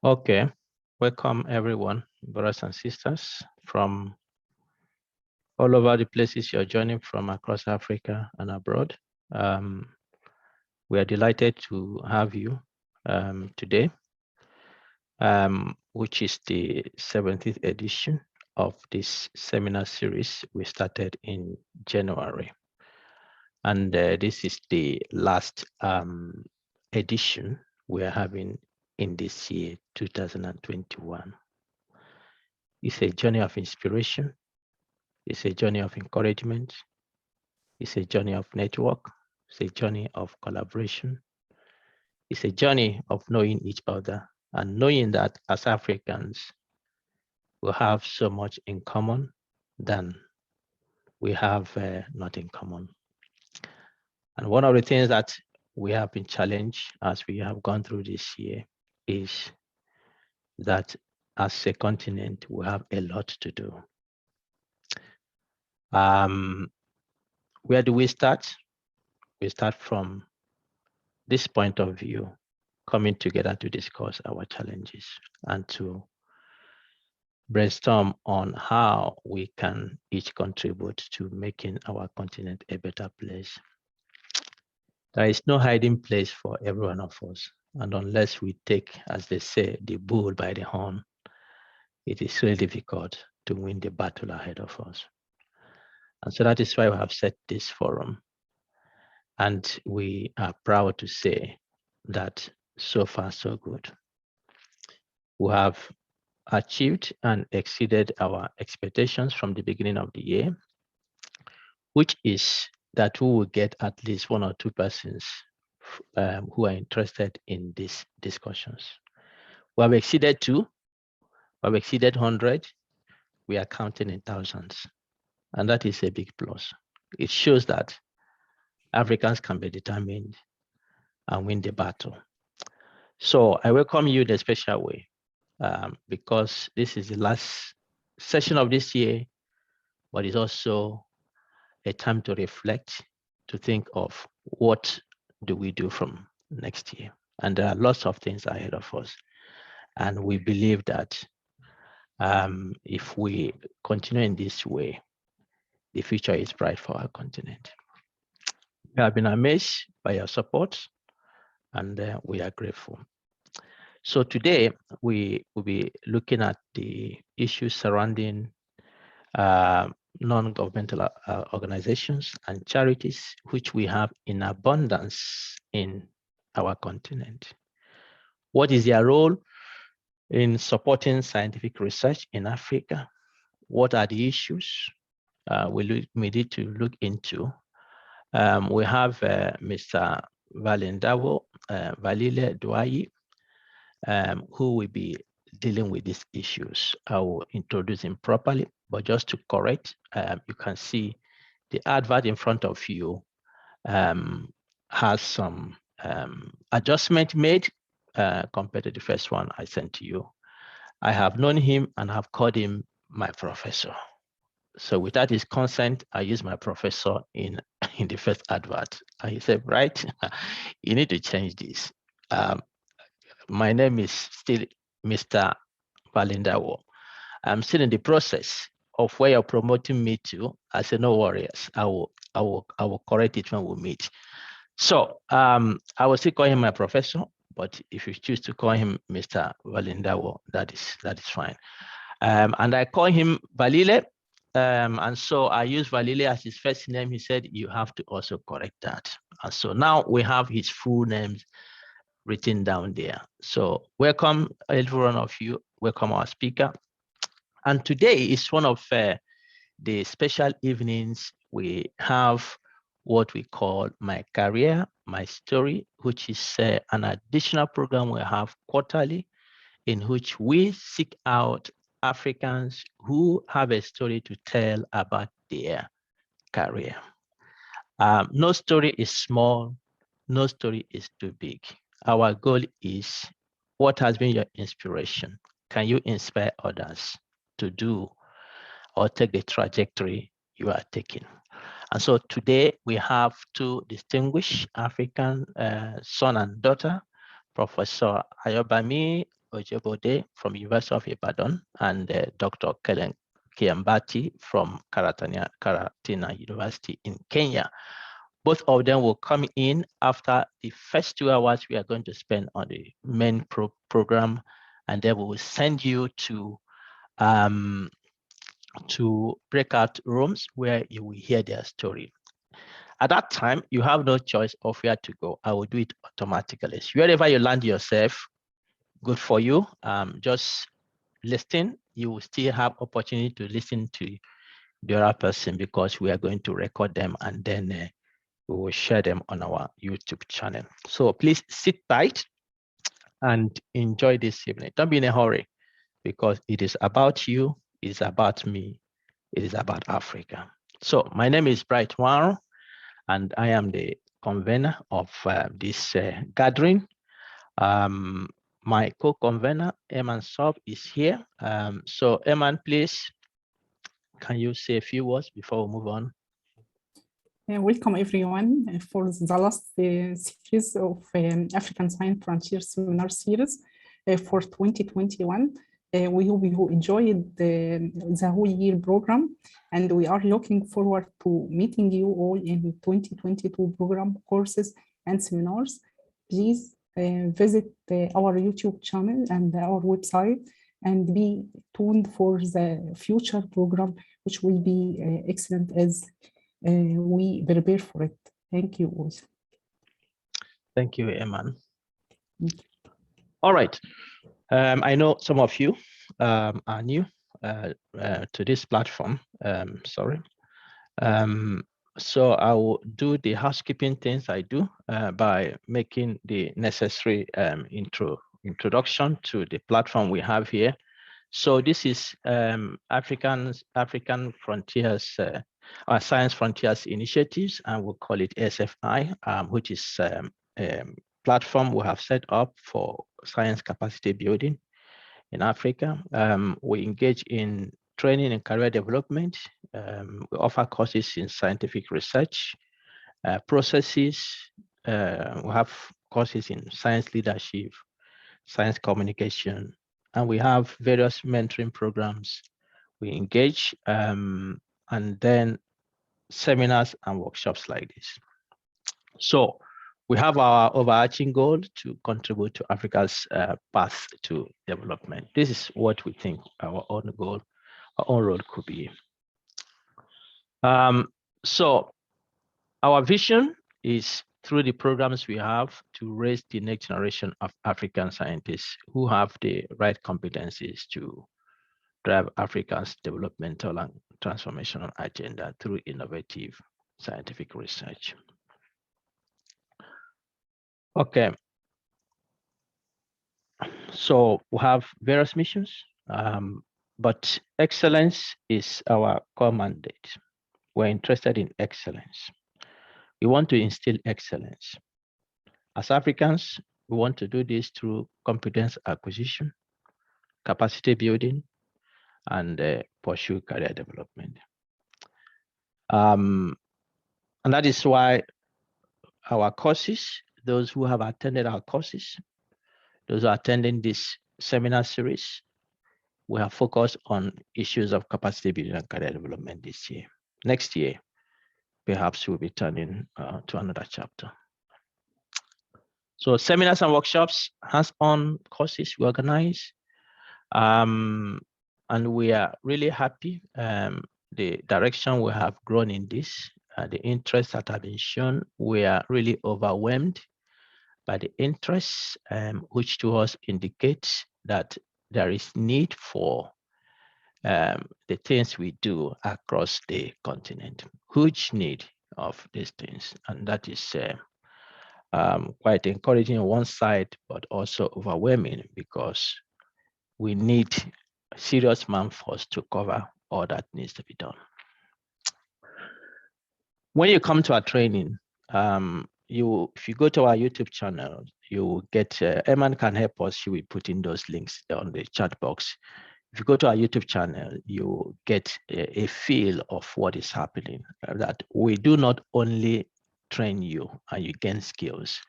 Okay, welcome everyone, brothers and sisters from all over the places you're joining from across Africa and abroad. We are delighted to have you today, which is the 17th edition of this seminar series we started in January. And this is the last edition we are having in this year, 2021. It's a journey of inspiration. It's a journey of encouragement. It's a journey of network. It's a journey of collaboration. It's a journey of knowing each other and knowing that as Africans, we have so much in common than we have not in common. And one of the things that we have been challenged as we have gone through this year is that as a continent, we have a lot to do. Where do we start? We start from this point of view, coming together to discuss our challenges and to brainstorm on how we can each contribute to making our continent a better place. There is no hiding place for every one of us. And unless we take, as they say, the bull by the horn, it is really difficult to win the battle ahead of us. And so that is why we have set this forum. And we are proud to say that so far, so good. We have achieved and exceeded our expectations from the beginning of the year, which is that we will get at least one or two persons who are interested in these discussions. We have exceeded 2, we have exceeded 100, we are counting in thousands. And that is a big plus. It shows that Africans can be determined and win the battle. So I welcome you in a special way because this is the last session of this year, but it's also a time to reflect, to think of what do we do from next year. And there are lots of things ahead of us. And we believe that if we continue in this way, the future is bright for our continent. We have been amazed by your support, and we are grateful. So today, we will be looking at the issues surrounding non-governmental organizations and charities, which we have in abundance in our continent. What is their role in supporting scientific research in Africa? What are the issues we need to look into? We have Mr. Valindavo Valile Douayi, who will be dealing with these issues. I will introduce him properly, but just to correct, you can see the advert in front of you has some adjustment made compared to the first one I sent to you. I have known him and have called him my professor. So without his consent, I use my professor in the first advert. And he said, right, you need to change this. My name is still Mr. Valindawo. I'm still in the process of where you're promoting me to. I said, no worries, I will correct it when we meet. So I will still call him my professor, but if you choose to call him Mr. Valindawo, that is fine. And I call him Valile. And so I use Valile as his first name. He said, you have to also correct that. And so now we have his full names written down there. So welcome, every one of you. Welcome our speaker. And today is one of the special evenings. We have what we call My Career, My Story, which is an additional program we have quarterly in which we seek out Africans who have a story to tell about their career. No story is small, no story is too big. Our goal is, what has been your inspiration? Can you inspire others to do or take the trajectory you are taking? And so today we have 2 distinguished African son and daughter, Professor Ayobami Ojebode from University of Ibadan and Dr. Kellen Kiambati from Karatina University in Kenya. Both of them will come in after the first 2 hours we are going to spend on the main program, and then we will send you to breakout rooms where you will hear their story. At that time, you have no choice of where to go. I will do it automatically. So wherever you land yourself, good for you. Just listen. You will still have opportunity to listen to the other person because we are going to record them and then we will share them on our YouTube channel. So please sit tight and enjoy this evening. Don't be in a hurry because it is about you, it is about me, it is about Africa. So my name is Bright Waro, and I am the convener of this gathering. My co-convener, Eman Sob, is here. So Eman, please, can you say a few words before we move on? Welcome everyone for the last series of African Science Frontier Seminar Series for 2021. We hope you enjoyed the whole year program, and we are looking forward to meeting you all in 2022 program courses and seminars. Please visit our YouTube channel and our website and be tuned for the future program, which will be excellent as we prepare for it. Thank you all. Thank you, Eman. All right. I know some of you are new to this platform. So I will do the housekeeping things I do by making the necessary introduction to the platform we have here. So this is African Frontiers, Science Frontiers Initiatives, and we'll call it SFI, which is a platform we have set up for science capacity building in Africa. We engage in training and career development. We offer courses in scientific research, processes. We have courses in science leadership, science communication, and we have various mentoring programs. We engage and then seminars and workshops like this. So we have our overarching goal to contribute to Africa's path to development. This is what we think our own goal, our own role could be. So our vision is through the programs we have to raise the next generation of African scientists who have the right competencies to drive Africa's developmental and transformational agenda through innovative scientific research. Okay. So we have various missions, but excellence is our core mandate. We're interested in excellence. We want to instill excellence. As Africans, we want to do this through competence acquisition, capacity building, and pursue career development. And that is why our courses, those who have attended our courses, those who are attending this seminar series, we have focused on issues of capacity building and career development this year. Next year, perhaps we'll be turning to another chapter. So seminars and workshops, hands-on courses we organize. And we are really happy the direction we have grown in this, the interest that have been shown. We are really overwhelmed by the interest, which to us indicates that there is need for the things we do across the continent, huge need of these things. And that is quite encouraging on one side, but also overwhelming because we need serious manforce to cover all that needs to be done. When you come to our training, if you go to our YouTube channel, you will get, Eman can help us, she will put in those links on the chat box. If you go to our YouTube channel, you get a feel of what is happening, that we do not only train you and you gain skills,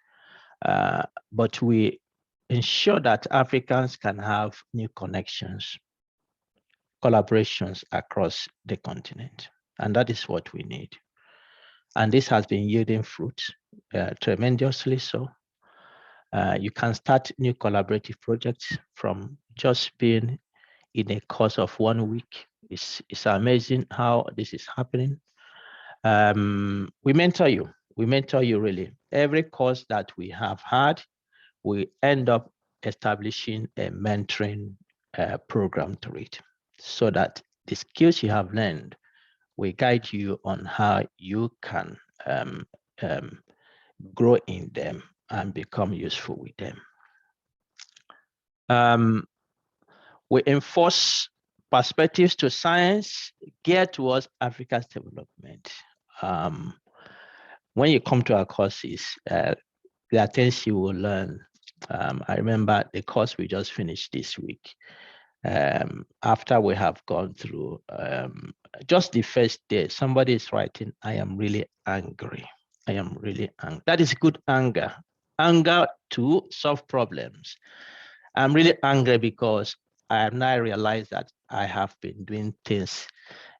but we ensure that Africans can have new connections, collaborations across the continent. And that is what we need. And this has been yielding fruit, tremendously so. You can start new collaborative projects from just being in a course of 1 week. It's amazing how this is happening. We mentor you really. Every course that we have had, we end up establishing a mentoring program to it, so that the skills you have learned, we guide you on how you can grow in them and become useful with them. We enforce perspectives to science geared towards Africa's development. When you come to our courses, there are things you will learn. I remember the course we just finished this week. After we have gone through just the first day, somebody is writing, I am really angry. I am really angry. That is good anger. Anger to solve problems. I'm really angry because I have now realized that I have been doing things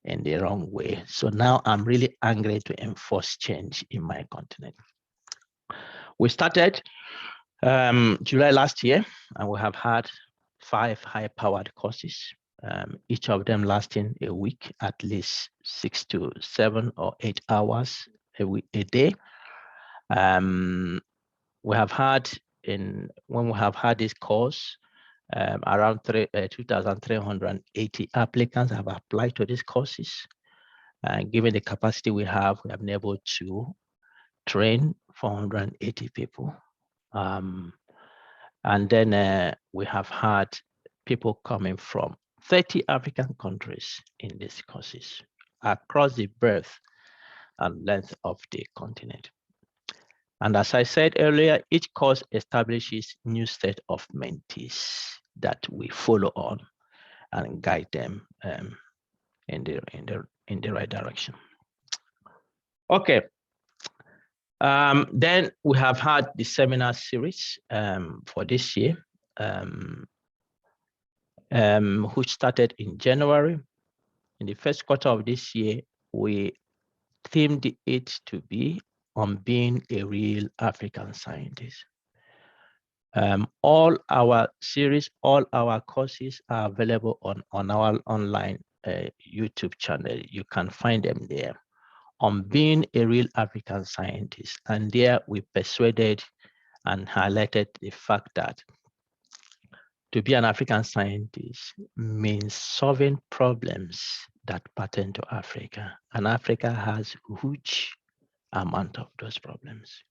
in the wrong way. So now I'm really angry to enforce change in my continent. We started July last year, and we have had 5 high-powered courses, each of them lasting a week, at least 6 to 7 or 8 hours a day. We have had, when we have had this course, around 2,380 applicants have applied to these courses. And given the capacity we have been able to train 480 people. And then we have had people coming from 30 African countries in these courses across the breadth and length of the continent. And as I said earlier, each course establishes a new set of mentees that we follow on and guide them in the right direction. Okay. Then we have had the seminar series for this year, which started in January. In the first quarter of this year, we themed it to be on being a real African scientist. All our series, all our courses are available on our online YouTube channel. You can find them there, on being a real African scientist. And there we persuaded and highlighted the fact that to be an African scientist means solving problems that pertain to Africa. And Africa has huge amount of those problems,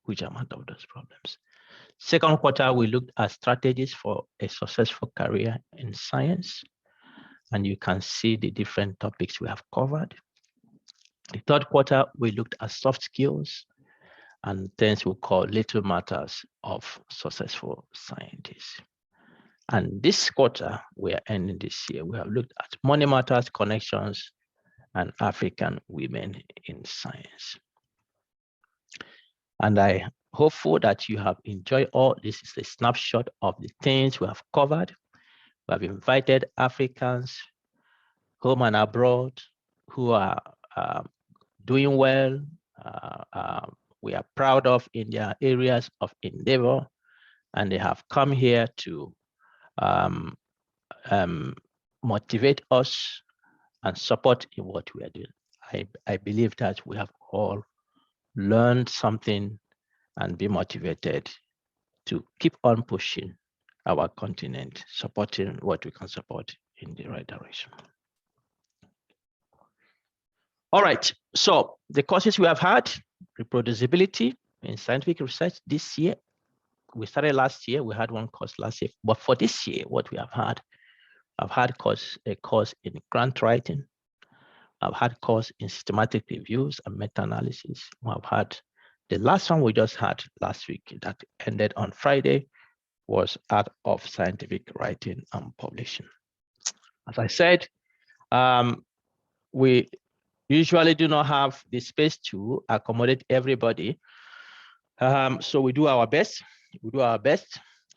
Second quarter, we looked at strategies for a successful career in science. And you can see the different topics we have covered. The third quarter, we looked at soft skills and things we call little matters of successful scientists. And this quarter, we are ending this year, we have looked at money matters, connections, and African women in science. And I hopeful that you have enjoyed all. This is a snapshot of the things we have covered. We have invited Africans, home and abroad, who are doing well. We are proud of in their areas of endeavor, and they have come here to motivate us and support in what we are doing. I believe that we have all learned something and be motivated to keep on pushing our continent, supporting what we can support in the right direction. All right, so the courses we have had, reproducibility in scientific research this year. We started last year, we had one course last year, but for this year, what we have had, I've had a course in grant writing. I've had course in systematic reviews and meta-analysis. I've had the last one we just had last week that ended on Friday was art of scientific writing and publishing. As I said, we usually do not have the space to accommodate everybody. So we do our best.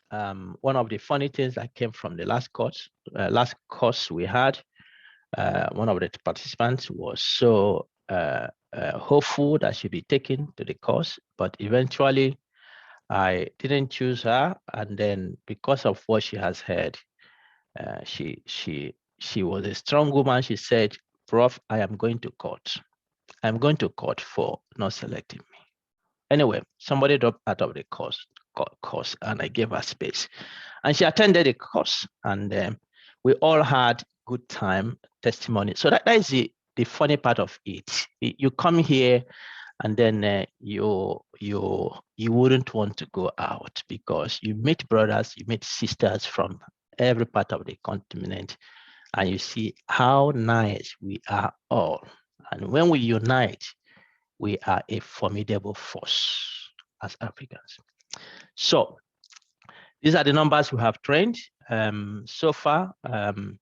one of the funny things that came from the last course we had, one of the participants was so hopeful that she'd be taken to the course, but eventually I didn't choose her. And then because of what she has heard, she was a strong woman. She said, "Prof, I am going to court. I'm going to court for not selecting me." Anyway, somebody dropped out of the course, and I gave her space. And she attended the course, and we all had good time, testimony. So that is the funny part of it. You come here, and then you wouldn't want to go out, because you meet brothers, you meet sisters from every part of the continent, and you see how nice we are all. And when we unite, we are a formidable force as Africans. So these are the numbers we have trained so far, and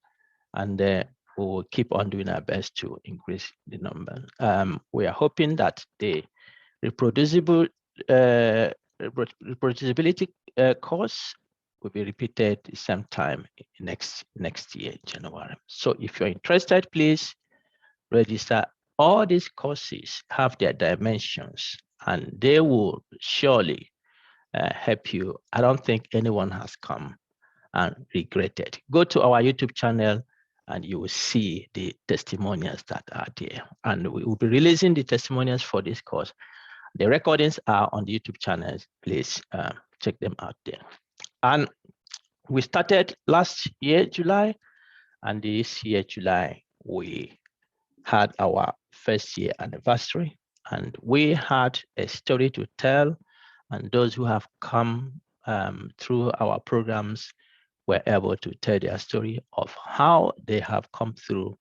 we will keep on doing our best to increase the number. We are hoping that the reproducibility course will be repeated the same time next year, January. So if you're interested, please register. All these courses have their dimensions, and they will surely help you. I don't think anyone has come and regretted. Go to our YouTube channel and you will see the testimonials that are there. And we will be releasing the testimonials for this course. The recordings are on the YouTube channels. Please check them out there. And we started last year, July, and this year, July, we had our first year anniversary, and we had a story to tell, and those who have come through our programs were able to tell their story of how they have come through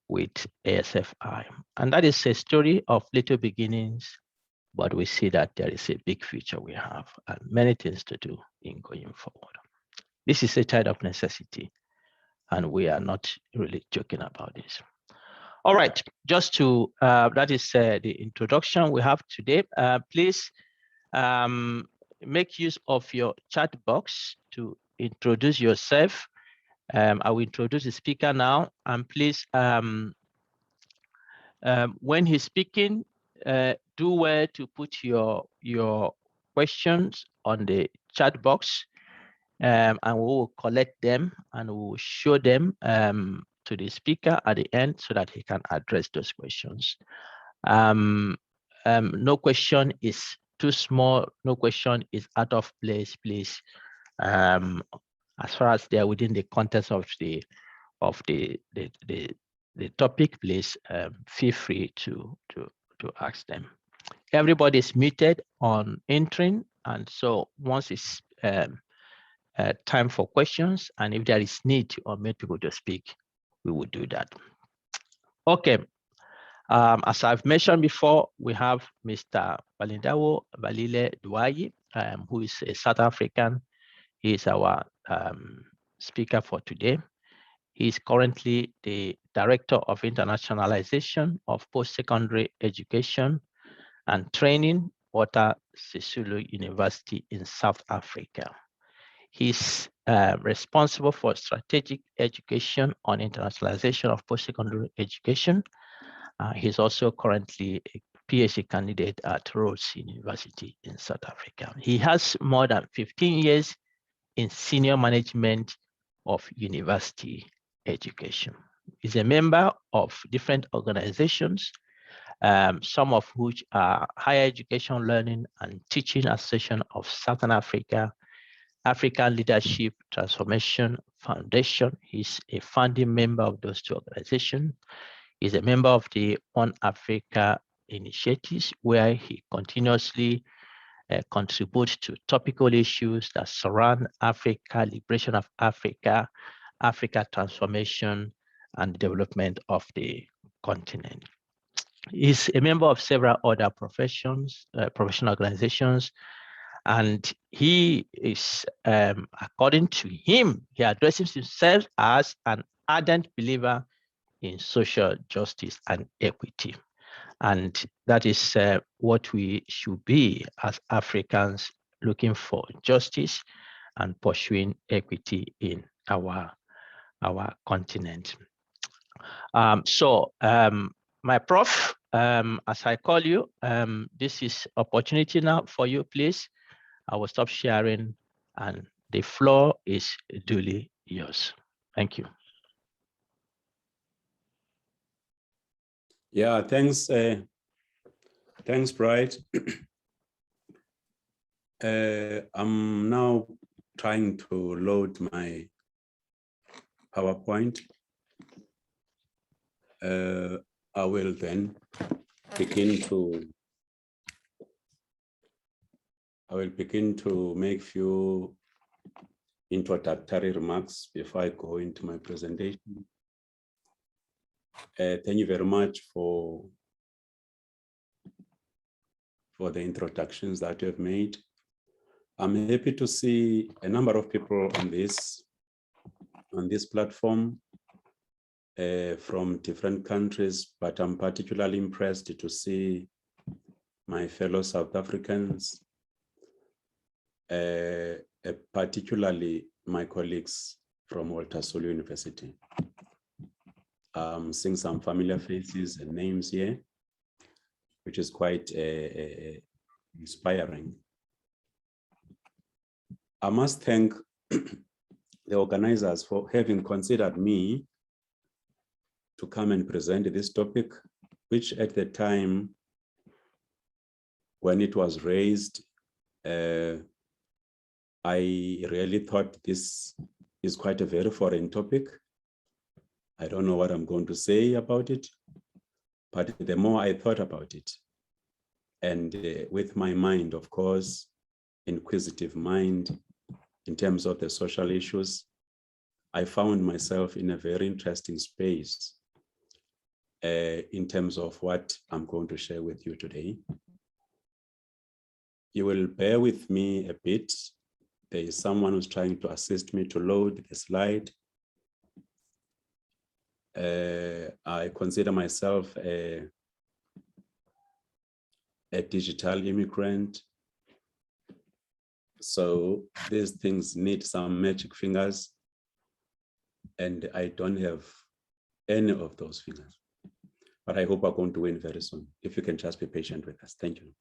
with ASFI. And that is a story of little beginnings, but we see that there is a big future we have and many things to do in going forward. This is a child of necessity, and we are not really joking about this. All right, just to, that is the introduction we have today. Please make use of your chat box to introduce yourself. I will introduce the speaker now, and please, when he's speaking, do well to put your questions on the chat box, and we will collect them and we will show them to the speaker at the end so that he can address those questions. No question is too small, no question is out of place, please. As far as they are within the context of the topic, please feel free to ask them. Everybody is muted on entering, and so once it's time for questions, and if there is need to omit people to speak, we will do that. Okay. As I've mentioned before, we have Mr. Balindawo Balile Duayi, who is a South African. He is our speaker for today. He is currently the Director of Internationalization of Post-Secondary Education and Training, Sisulu University in South Africa. He's responsible for strategic education on internationalization of post-secondary education. He's also currently a PhD candidate at Rhodes University in South Africa. He has more than 15 years in senior management of university education. He's a member of different organizations, some of which are Higher Education Learning and Teaching Association of Southern Africa, African Leadership Transformation Foundation. He's a founding member of those two organizations. He's a member of the One Africa initiatives, where he continuously contributes to topical issues that surround Africa, liberation of Africa, Africa transformation, and the development of the continent. He's a member of several other professional organizations, and he is, according to him, he addresses himself as an ardent believer in social justice and equity. And that is what we should be as Africans, looking for justice and pursuing equity in our continent. My prof, as I call you, this is opportunity now for you, please. I will stop sharing and the floor is duly yours. Thank you. Yeah, thanks. Thanks, Bright. I'm now trying to load my PowerPoint. I will then begin to make few introductory remarks before I go into my presentation. Thank you very much for the introductions that you have made. I'm happy to see a number of people on this platform from different countries, but I'm particularly impressed to see my fellow South Africans, particularly my colleagues from Walter Sisulu University. I'm seeing some familiar faces and names here, which is quite inspiring. I must thank the organizers for having considered me to come and present this topic, which at the time when it was raised, I really thought this is quite a very foreign topic. I don't know what I'm going to say about it, but the more I thought about it, and with my mind, of course, inquisitive mind, in terms of the social issues, I found myself in a very interesting space in terms of what I'm going to share with you today. You will bear with me a bit. There is someone who's trying to assist me to load the slide. I consider myself a digital immigrant. So these things need some magic fingers, and I don't have any of those fingers. But I hope we're going to win very soon. If you can just be patient with us. Thank you.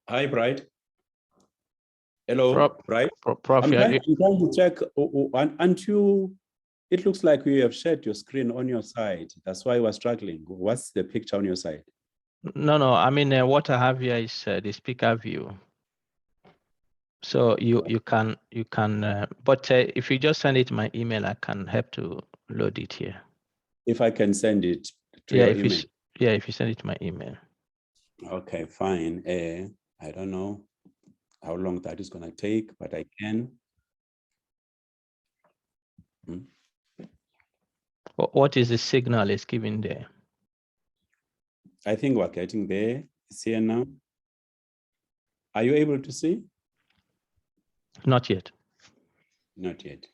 Hi, Bright. Hello, Bright. Prof, I'm trying to check. It looks like you have shared your screen on your side. That's why I was struggling. What's the picture on your side? No. I mean, what I have here is the speaker view. So you can, but if you just send it to my email, I can help to load it here. If I can send it to your email. If you send it to my email. Okay, fine. I don't know how long that is going to take, but I can. What is the signal it's giving there? I think we're getting there. It's here now. Are you able to see? Not yet. Not yet.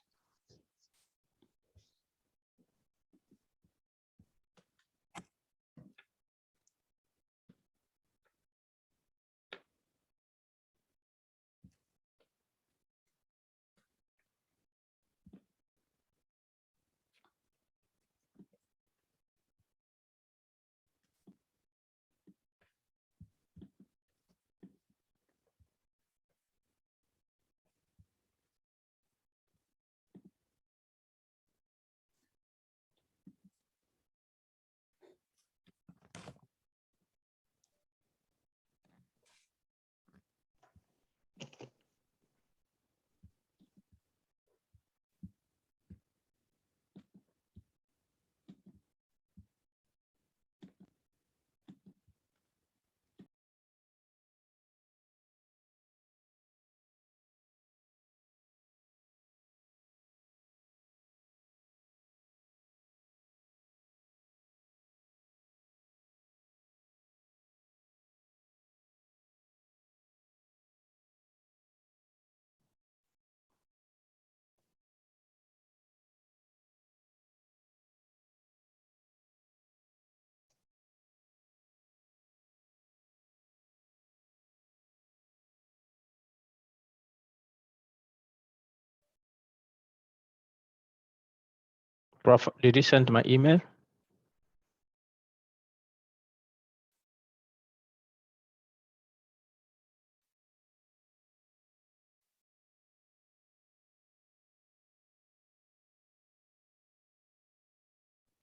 Prof, did you send my email?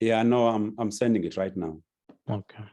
Yeah, no, I'm sending it right now. Okay.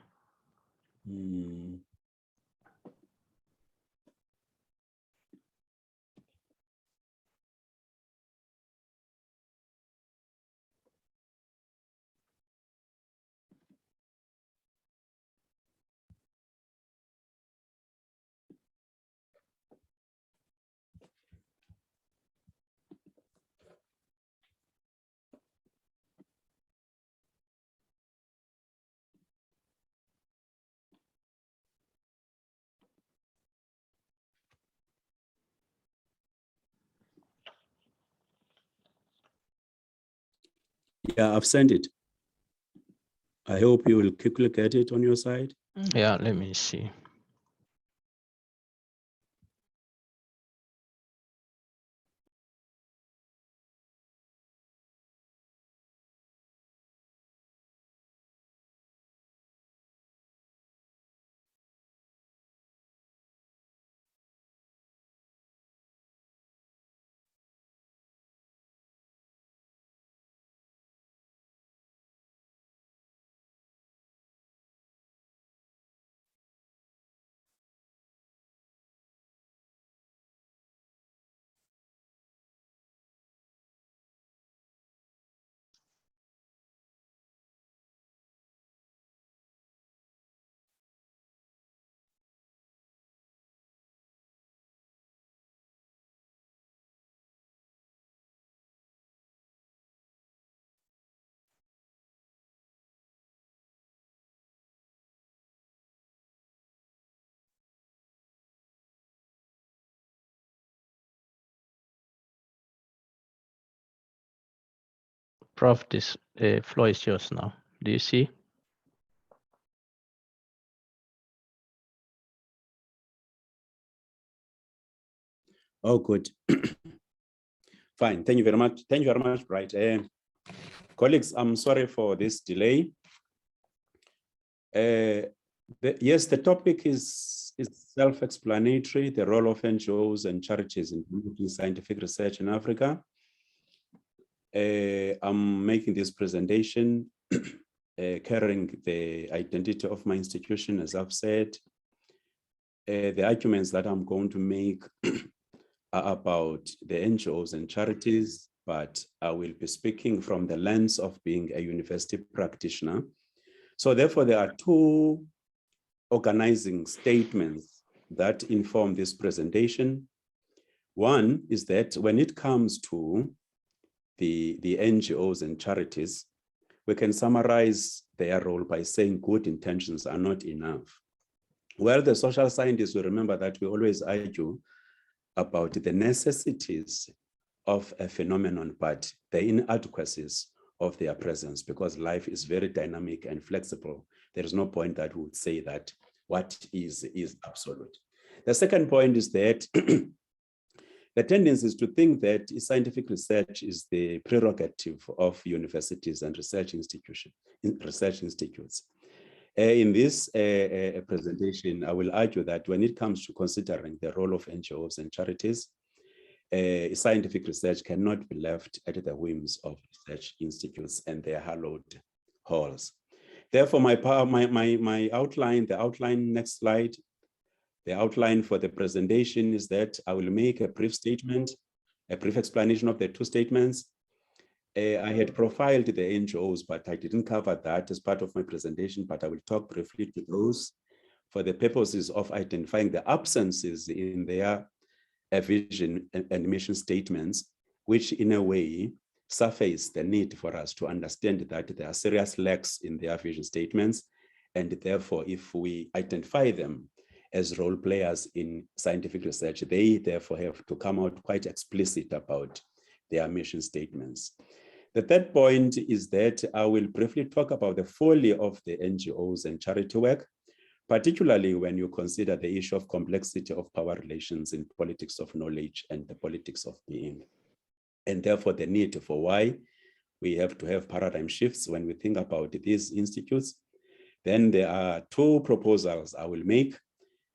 Yeah, I've sent it. I hope you will quickly get it on your side. Yeah, let me see. Prof, this floor is yours now. Do you see? Oh, good. Fine. Thank you very much. Thank you very much, Bright. Colleagues, I'm sorry for this delay. Yes, the topic is self-explanatory, the role of NGOs and charities in promoting scientific research in Africa. I'm making this presentation carrying the identity of my institution, as I've said. The arguments that I'm going to make are about the NGOs and charities, but I will be speaking from the lens of being a university practitioner. So therefore, there are two organizing statements that inform this presentation. One is that when it comes to the NGOs and charities, we can summarize their role by saying good intentions are not enough. Well, the social scientists will remember that we always argue about the necessities of a phenomenon, but the inadequacies of their presence, because life is very dynamic and flexible. There is no point that we would say that what is absolute. The second point is that the tendency is to think that scientific research is the prerogative of universities and research institutes. In this presentation, I will argue that when it comes to considering the role of NGOs and charities, scientific research cannot be left at the whims of research institutes and their hallowed halls. Therefore, my outline, next slide, the outline for the presentation is that I will make a brief statement, a brief explanation of the two statements. I had profiled the NGOs, but I didn't cover that as part of my presentation, but I will talk briefly to those for the purposes of identifying the absences in their vision and mission statements, which in a way surface the need for us to understand that there are serious lacks in their vision statements. And therefore, if we identify them as role players in scientific research, they therefore have to come out quite explicit about their mission statements. The third point is that I will briefly talk about the folly of the NGOs and charity work, particularly when you consider the issue of complexity of power relations in politics of knowledge and the politics of being. And therefore the need for why we have to have paradigm shifts when we think about these institutes. Then there are two proposals I will make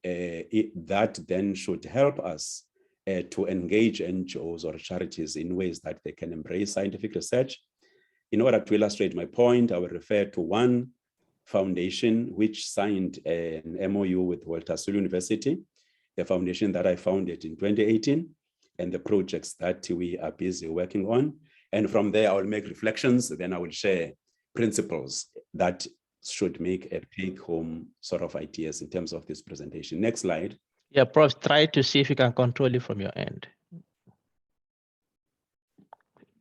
that then should help us to engage NGOs or charities in ways that they can embrace scientific research. In order to illustrate my point, I will refer to one foundation which signed an MOU with Walter Sisulu University, the foundation that I founded in 2018, and the projects that we are busy working on. And from there, I will make reflections, then I will share principles that should make a take-home sort of ideas in terms of this presentation. Next slide. Yeah, Prof, try to see if you can control it from your end.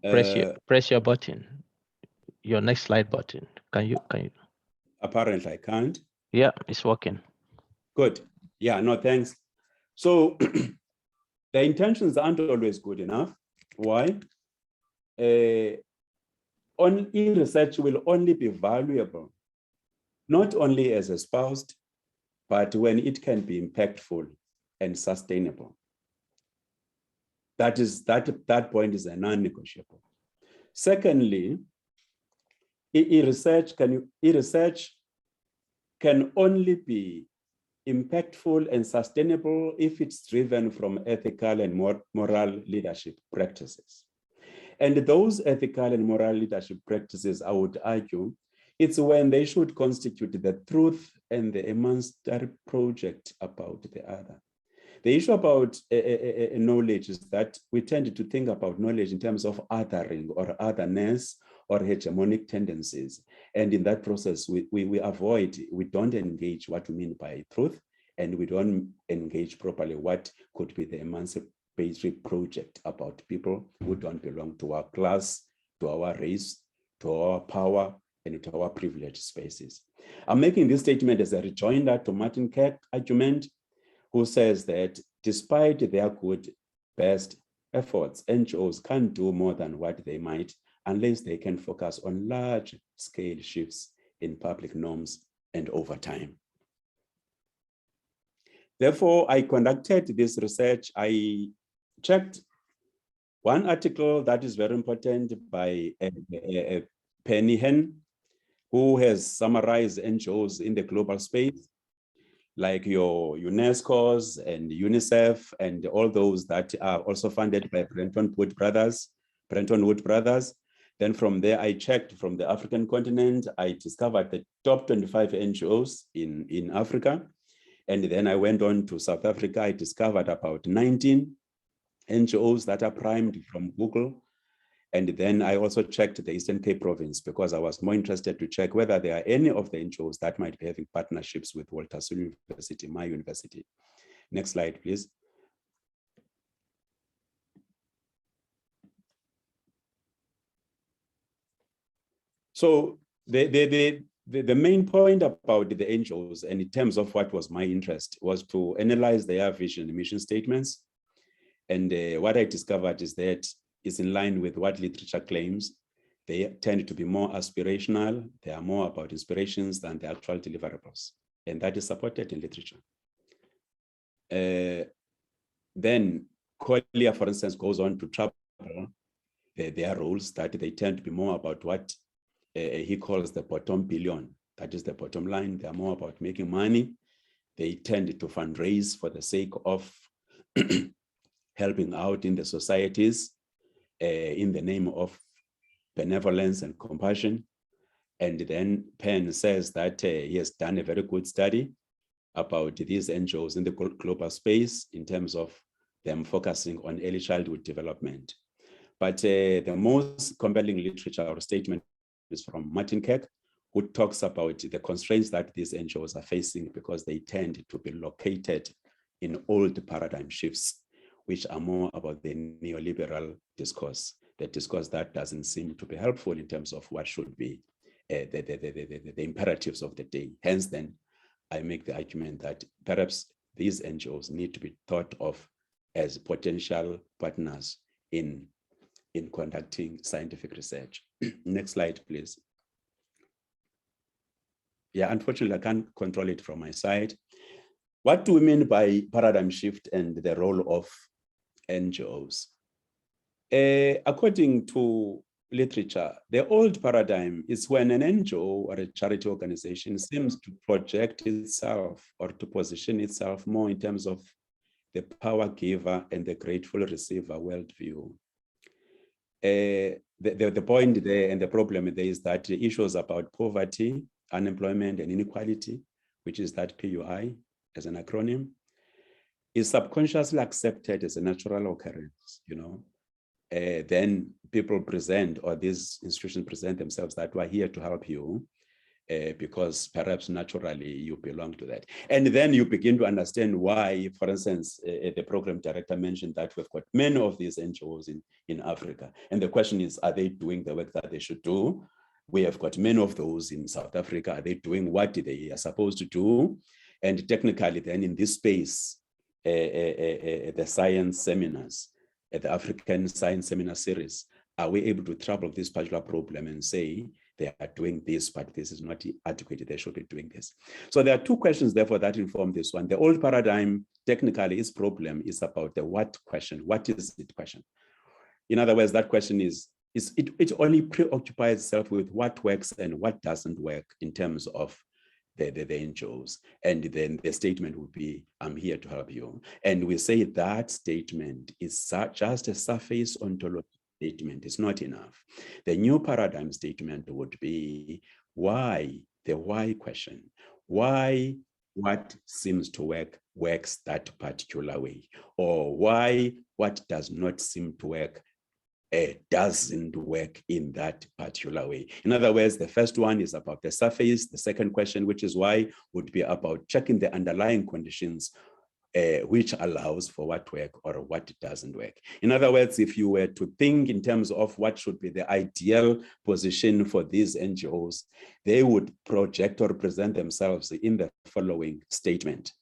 Press your button, your next slide button. Can you? Apparently I can't. Yeah, it's working. Good. Yeah, no, thanks. So the intentions aren't always good enough. Why? E-research will only be valuable, not only as espoused, but when it can be impactful and sustainable. That point is a non-negotiable. Secondly, e-research can only be impactful and sustainable if it's driven from ethical and moral leadership practices. And those ethical and moral leadership practices, I would argue, it's when they should constitute the truth and the emancipatory project about the other. The issue about knowledge is that we tend to think about knowledge in terms of othering or otherness or hegemonic tendencies. And in that process, we don't engage what we mean by truth, and we don't engage properly what could be the emancipatory project about people who don't belong to our class, to our race, to our power, and to our privileged spaces. I'm making this statement as a rejoinder to Martin Kirk's argument, who says that despite their good, best efforts, NGOs can't do more than what they might unless they can focus on large-scale shifts in public norms and over time. Therefore, I conducted this research. I checked one article that is very important by Penny Hen, who has summarized NGOs in the global space, like your UNESCO's and UNICEF and all those that are also funded by Bretton Woods Brothers. Then from there, I checked from the African continent. I discovered the top 25 NGOs in Africa. And then I went on to South Africa. I discovered about 19 NGOs that are primed from Google. And then I also checked the Eastern Cape province because I was more interested to check whether there are any of the NGOs that might be having partnerships with Walter Sisulu University, my university. Next slide, please. So the main point about the NGOs and in terms of what was my interest was to analyze their vision and mission statements. And what I discovered is that it's in line with what literature claims. They tend to be more aspirational. They are more about inspirations than the actual deliverables. And that is supported in literature. Then Collier, for instance, goes on to trouble their roles, that they tend to be more about what he calls the bottom billion. That is the bottom line. They are more about making money. They tend to fundraise for the sake of helping out in the societies in the name of benevolence and compassion. And then Penn says that he has done a very good study about these NGOs in the global space in terms of them focusing on early childhood development. But the most compelling literature or statement is from Martin Kirk, who talks about the constraints that these NGOs are facing because they tend to be located in old paradigm shifts, which are more about the neoliberal discourse, the discourse that doesn't seem to be helpful in terms of what should be the imperatives of the day. Hence, then, I make the argument that perhaps these NGOs need to be thought of as potential partners in conducting scientific research. Next slide, please. Yeah, unfortunately, I can't control it from my side. What do we mean by paradigm shift and the role of NGOs? According to literature, the old paradigm is when an NGO or a charity organization seems to project itself or to position itself more in terms of the power giver and the grateful receiver worldview. The point there and the problem there is that the issues about poverty, unemployment, and inequality, which is that PUI as an acronym, is subconsciously accepted as a natural occurrence, you know. Then people present, or these institutions present themselves that we're here to help you because perhaps naturally you belong to that. And then you begin to understand why, for instance, the program director mentioned that we've got many of these NGOs in Africa. And the question is, are they doing the work that they should do? We have got many of those in South Africa. Are they doing what they are supposed to do? And technically then in this space, the science seminars, the African Science Seminar Series, are we able to trouble this particular problem and say they are doing this, but this is not adequate, they should be doing this? So there are two questions, therefore, that inform this one. The old paradigm, technically, its problem is about the what question. What is it question? In other words, that question is it only preoccupies itself with what works and what doesn't work in terms of the NGOs. And then the statement would be, I'm here to help you. And we say that statement is just a surface ontology statement. It's not enough. The new paradigm statement would be why, the why question. Why what seems to work works that particular way, or why what does not seem to work doesn't work in that particular way. In other words, the first one is about the surface. The second question, which is why, would be about checking the underlying conditions which allows for what work or what doesn't work. In other words, if you were to think in terms of what should be the ideal position for these NGOs, they would project or present themselves in the following statement.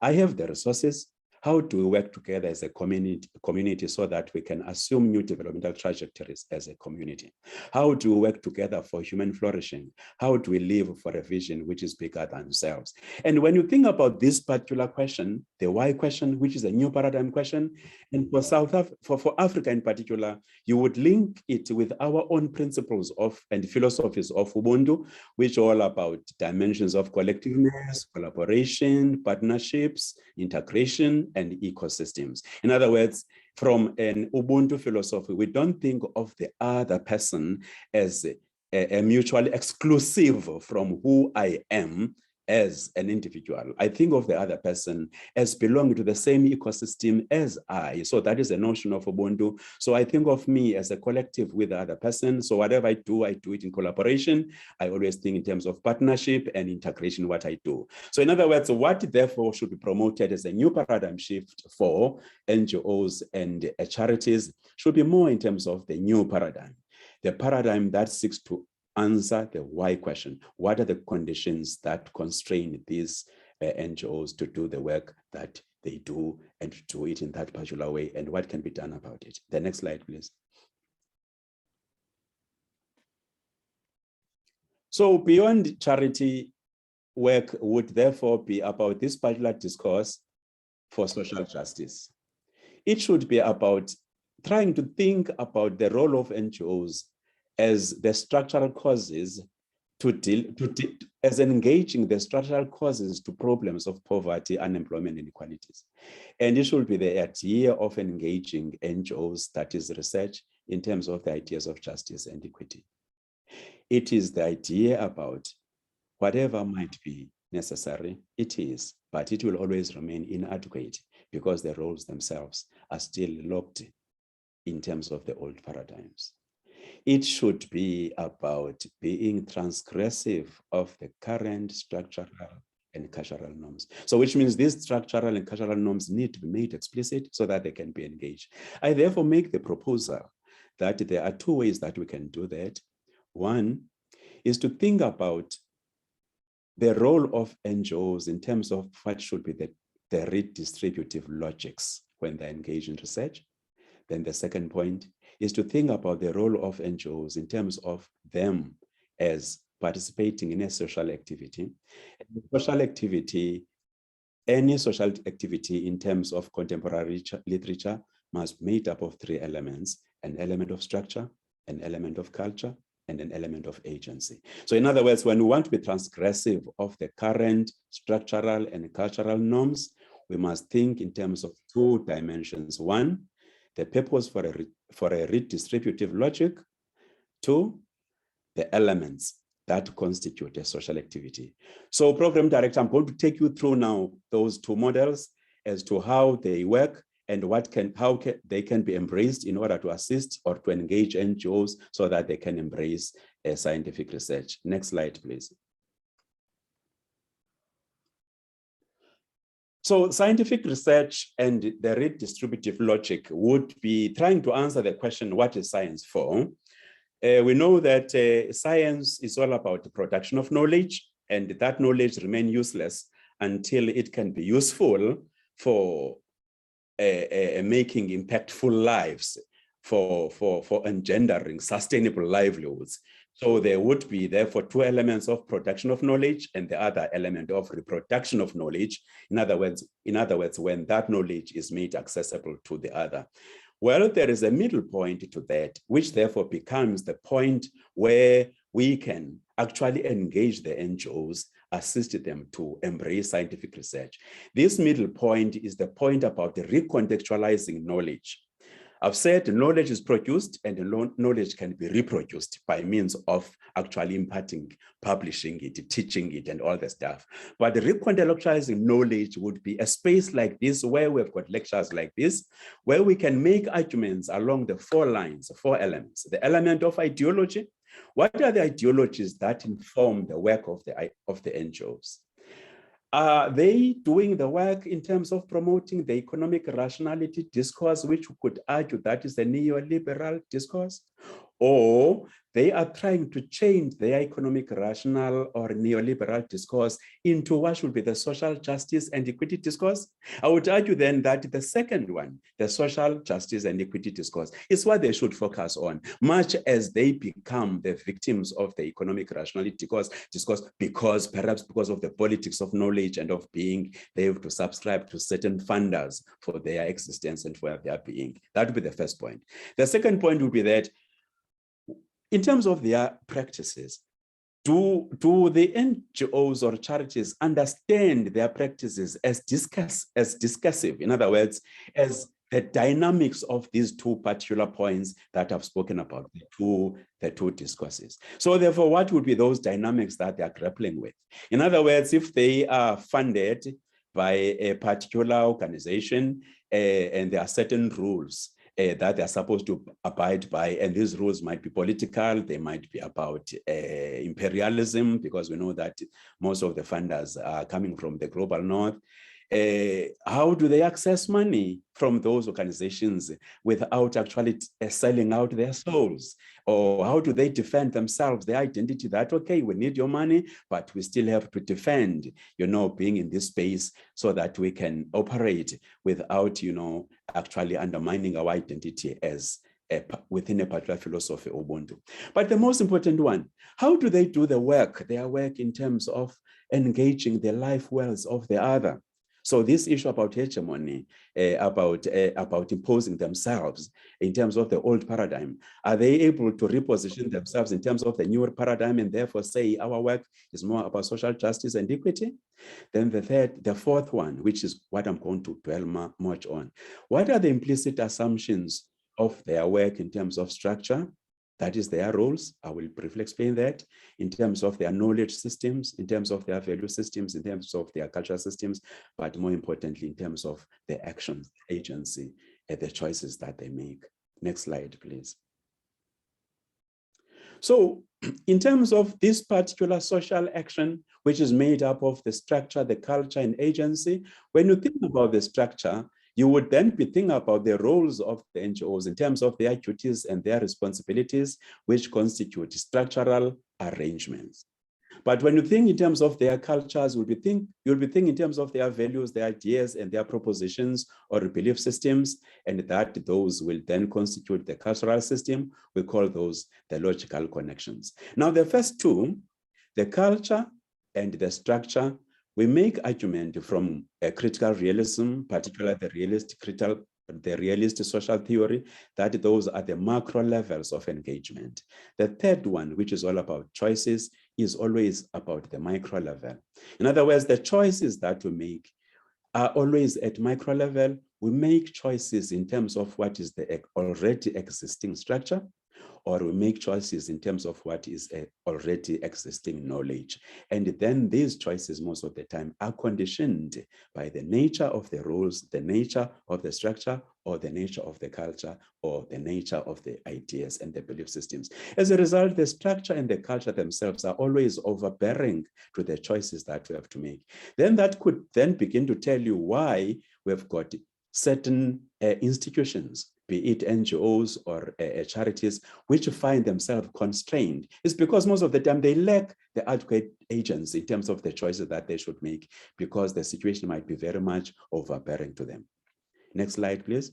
I have the resources. How do we work together as a community so that we can assume new developmental trajectories as a community? How do we work together for human flourishing? How do we live for a vision which is bigger than ourselves? And when you think about this particular question, the why question, which is a new paradigm question, and for Africa in particular, you would link it with our own principles of and philosophies of Ubuntu, which are all about dimensions of collectiveness, collaboration, partnerships, integration, and ecosystems. In other words, from an Ubuntu philosophy, we don't think of the other person as a mutually exclusive from who I am as an individual. I think of the other person as belonging to the same ecosystem as I. So that is a notion of Ubuntu. So I think of me as a collective with the other person. So whatever I do it in collaboration. I always think in terms of partnership and integration, what I do. So in other words, what therefore should be promoted as a new paradigm shift for NGOs and charities should be more in terms of the new paradigm. The paradigm that seeks to answer the why question. What are the conditions that constrain these NGOs to do the work that they do and to do it in that particular way, and what can be done about it? The next slide, please. So beyond charity work would therefore be about this particular discourse for social justice. It should be about trying to think about the role of NGOs as the structural causes as engaging the structural causes to problems of poverty, unemployment, and inequalities. And it should be the idea of engaging NGOs, that is research, in terms of the ideas of justice and equity. It is the idea about whatever might be necessary, it is, but it will always remain inadequate because the roles themselves are still locked in terms of the old paradigms. It should be about being transgressive of the current structural and cultural norms. So which means these structural and cultural norms need to be made explicit so that they can be engaged. I therefore make the proposal that there are two ways that we can do that. One is to think about the role of NGOs in terms of what should be the redistributive logics when they engage in research. Then the second point is to think about the role of NGOs in terms of them as participating in a social activity. Social activity, any social activity in terms of contemporary literature must be made up of three elements: an element of structure, an element of culture, and an element of agency. So in other words, when we want to be transgressive of the current structural and cultural norms, we must think in terms of two dimensions. One, the purpose for a redistributive logic. Two, the elements that constitute a social activity. So Program Director, I'm going to take you through now those two models as to how they work and how they can be embraced in order to assist or to engage NGOs so that they can embrace scientific research. Next slide, please. So scientific research and the redistributive logic would be trying to answer the question, what is science for? We know that science is all about the production of knowledge, and that knowledge remains useless until it can be useful for making impactful lives, for engendering sustainable livelihoods. So there would be therefore two elements of production of knowledge and the other element of reproduction of knowledge. In other words, when that knowledge is made accessible to the other. Well, there is a middle point to that, which therefore becomes the point where we can actually engage the NGOs, assist them to embrace scientific research. This middle point is the point about the recontextualizing knowledge. I've said knowledge is produced and knowledge can be reproduced by means of actually imparting, publishing it, teaching it, and all the stuff. But the recontextualizing knowledge would be a space like this where we've got lectures like this, where we can make arguments along the four lines, four elements. The element of ideology. What are the ideologies that inform the work of the NGOs? Are they doing the work in terms of promoting the economic rationality discourse, which we could argue that is the neoliberal discourse? Or they are trying to change their economic rational or neoliberal discourse into what should be the social justice and equity discourse? I would argue then that the second one, the social justice and equity discourse, is what they should focus on, much as they become the victims of the economic rationality discourse perhaps because of the politics of knowledge and of being, they have to subscribe to certain funders for their existence and for their being. That would be the first point. The second point would be that in terms of their practices, do the NGOs or charities understand their practices as discursive? In other words, as the dynamics of these two particular points that I've spoken about, the two discourses. So therefore, what would be those dynamics that they are grappling with? In other words, if they are funded by a particular organization and there are certain rules that they're supposed to abide by, and these rules might be political, they might be about imperialism, because we know that most of the funders are coming from the global north. How do they access money from those organizations without actually selling out their souls? Or how do they defend themselves, their identity, that, okay, we need your money, but we still have to defend, being in this space so that we can operate without, actually undermining our identity as within a particular philosophy, Ubuntu. But the most important one, how do they do their work in terms of engaging the life wells of the other? So this issue about hegemony, about imposing themselves in terms of the old paradigm, are they able to reposition themselves in terms of the newer paradigm and therefore say our work is more about social justice and equity? Then the fourth one, which is what I'm going to dwell much on. What are the implicit assumptions of their work in terms of structure? That is their roles. I will briefly explain that in terms of their knowledge systems, in terms of their value systems, in terms of their cultural systems, but more importantly, in terms of the actions, agency, and the choices that they make. Next slide, please. So in terms of this particular social action, which is made up of the structure, the culture, and agency, when you think about the structure, you would then be thinking about the roles of the NGOs in terms of their duties and their responsibilities, which constitute structural arrangements. But when you think in terms of their cultures, you'll be thinking in terms of their values, their ideas, and their propositions or belief systems, and that those will then constitute the cultural system. We call those the logical connections. Now, the first two, the culture and the structure, we make argument from a critical realism, particularly the realist social theory, that those are the macro levels of engagement. The third one, which is all about choices, is always about the micro level. In other words, the choices that we make are always at micro level. We make choices in terms of what is the already existing structure, or we make choices in terms of what is already existing knowledge. And then these choices most of the time are conditioned by the nature of the rules, the nature of the structure, or the nature of the culture, or the nature of the ideas and the belief systems. As a result, the structure and the culture themselves are always overbearing to the choices that we have to make. Then that could then begin to tell you why we've got certain institutions, be it NGOs or charities, which find themselves constrained. It's because most of the time they lack the adequate agency in terms of the choices that they should make, because the situation might be very much overbearing to them. Next slide, please.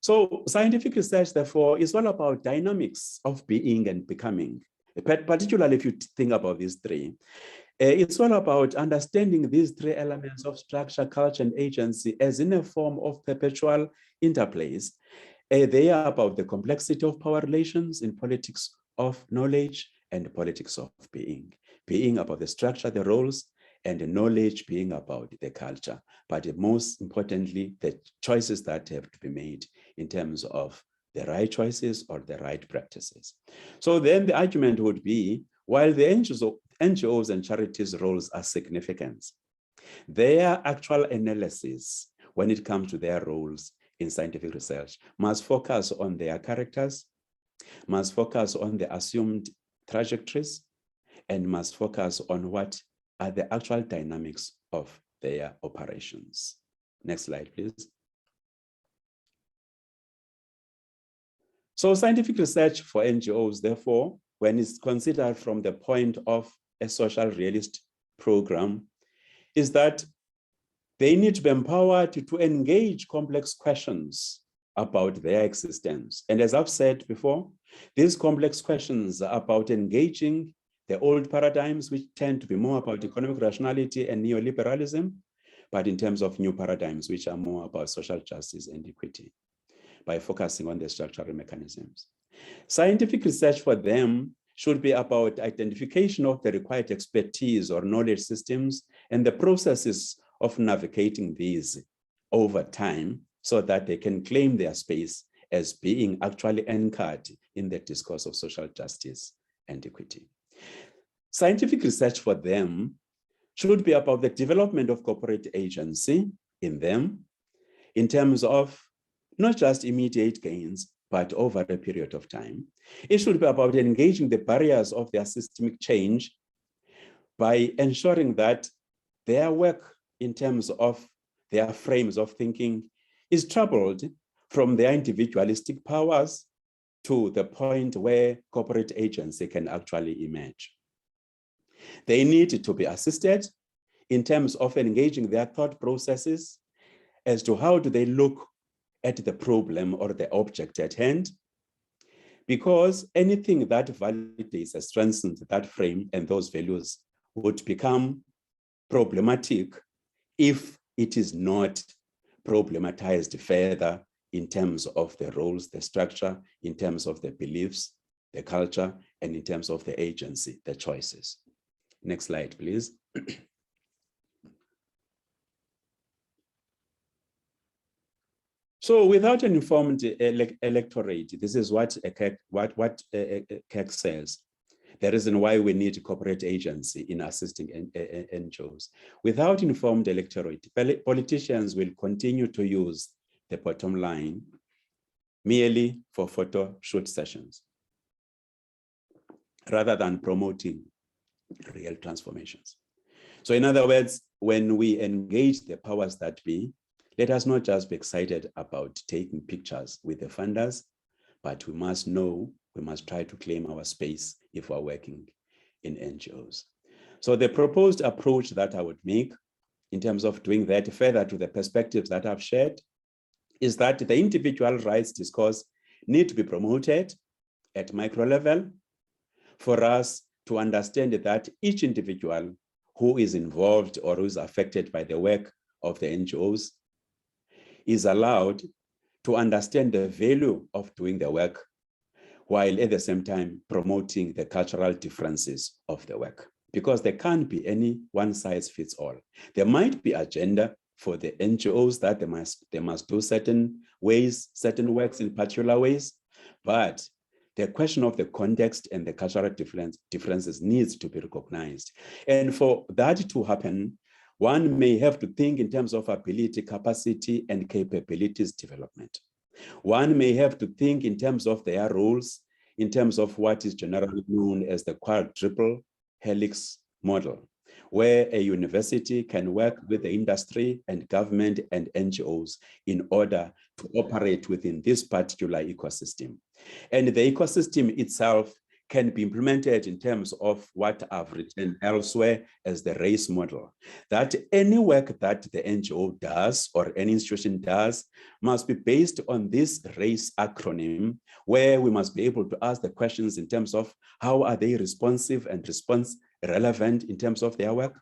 So scientific research, therefore, is all about dynamics of being and becoming, particularly if you think about these three. It's all about understanding these three elements of structure, culture, and agency as in a form of perpetual interplays. They are about the complexity of power relations in politics of knowledge and politics of being about the structure, the roles, and the knowledge being about the culture. But most importantly, the choices that have to be made in terms of the right choices or the right practices. So then the argument would be, while the NGOs and charities' roles are significant, their actual analysis when it comes to their roles in scientific research must focus on their characters, must focus on the assumed trajectories, and must focus on what are the actual dynamics of their operations. Next slide, please. So scientific research for NGOs, therefore, when it's considered from the point of a social realist program, is that they need to be empowered to engage complex questions about their existence. And as I've said before, these complex questions are about engaging the old paradigms, which tend to be more about economic rationality and neoliberalism, but in terms of new paradigms, which are more about social justice and equity, by focusing on the structural mechanisms. Scientific research for them should be about identification of the required expertise or knowledge systems and the processes of navigating these over time so that they can claim their space as being actually anchored in the discourse of social justice and equity. Scientific research for them should be about the development of corporate agency in them in terms of not just immediate gains, but over a period of time. It should be about engaging the barriers of their systemic change by ensuring that their work in terms of their frames of thinking is troubled from their individualistic powers to the point where corporate agency can actually emerge. They need to be assisted in terms of engaging their thought processes as to how do they look at the problem or the object at hand, because anything that validates and strengthens that frame and those values would become problematic if it is not problematized further in terms of the roles, the structure, in terms of the beliefs, the culture, and in terms of the agency, the choices. Next slide, please. So without an informed electorate, this is what Keck says. The reason why we need corporate agency in assisting NGOs. Without informed electorate, politicians will continue to use the bottom line merely for photo shoot sessions, rather than promoting real transformations. So in other words, when we engage the powers that be, let us not just be excited about taking pictures with the funders, but we must know, we must try to claim our space if we're working in NGOs. So the proposed approach that I would make in terms of doing that further to the perspectives that I've shared is that the individual rights discourse need to be promoted at micro level for us to understand that each individual who is involved or who is affected by the work of the NGOs is allowed to understand the value of doing the work, while at the same time promoting the cultural differences of the work. Because there can't be any one size fits all. There might be agenda for the NGOs that they must do certain ways, certain works in particular ways, but the question of the context and the cultural differences needs to be recognized. And for that to happen, one may have to think in terms of ability, capacity, and capabilities development. One may have to think in terms of their roles, in terms of what is generally known as the quadruple helix model, where a university can work with the industry and government and NGOs in order to operate within this particular ecosystem. And the ecosystem itself can be implemented in terms of what I've written elsewhere as the race model, that any work that the NGO does or any institution does must be based on this race acronym, where we must be able to ask the questions in terms of how are they responsive and response relevant in terms of their work,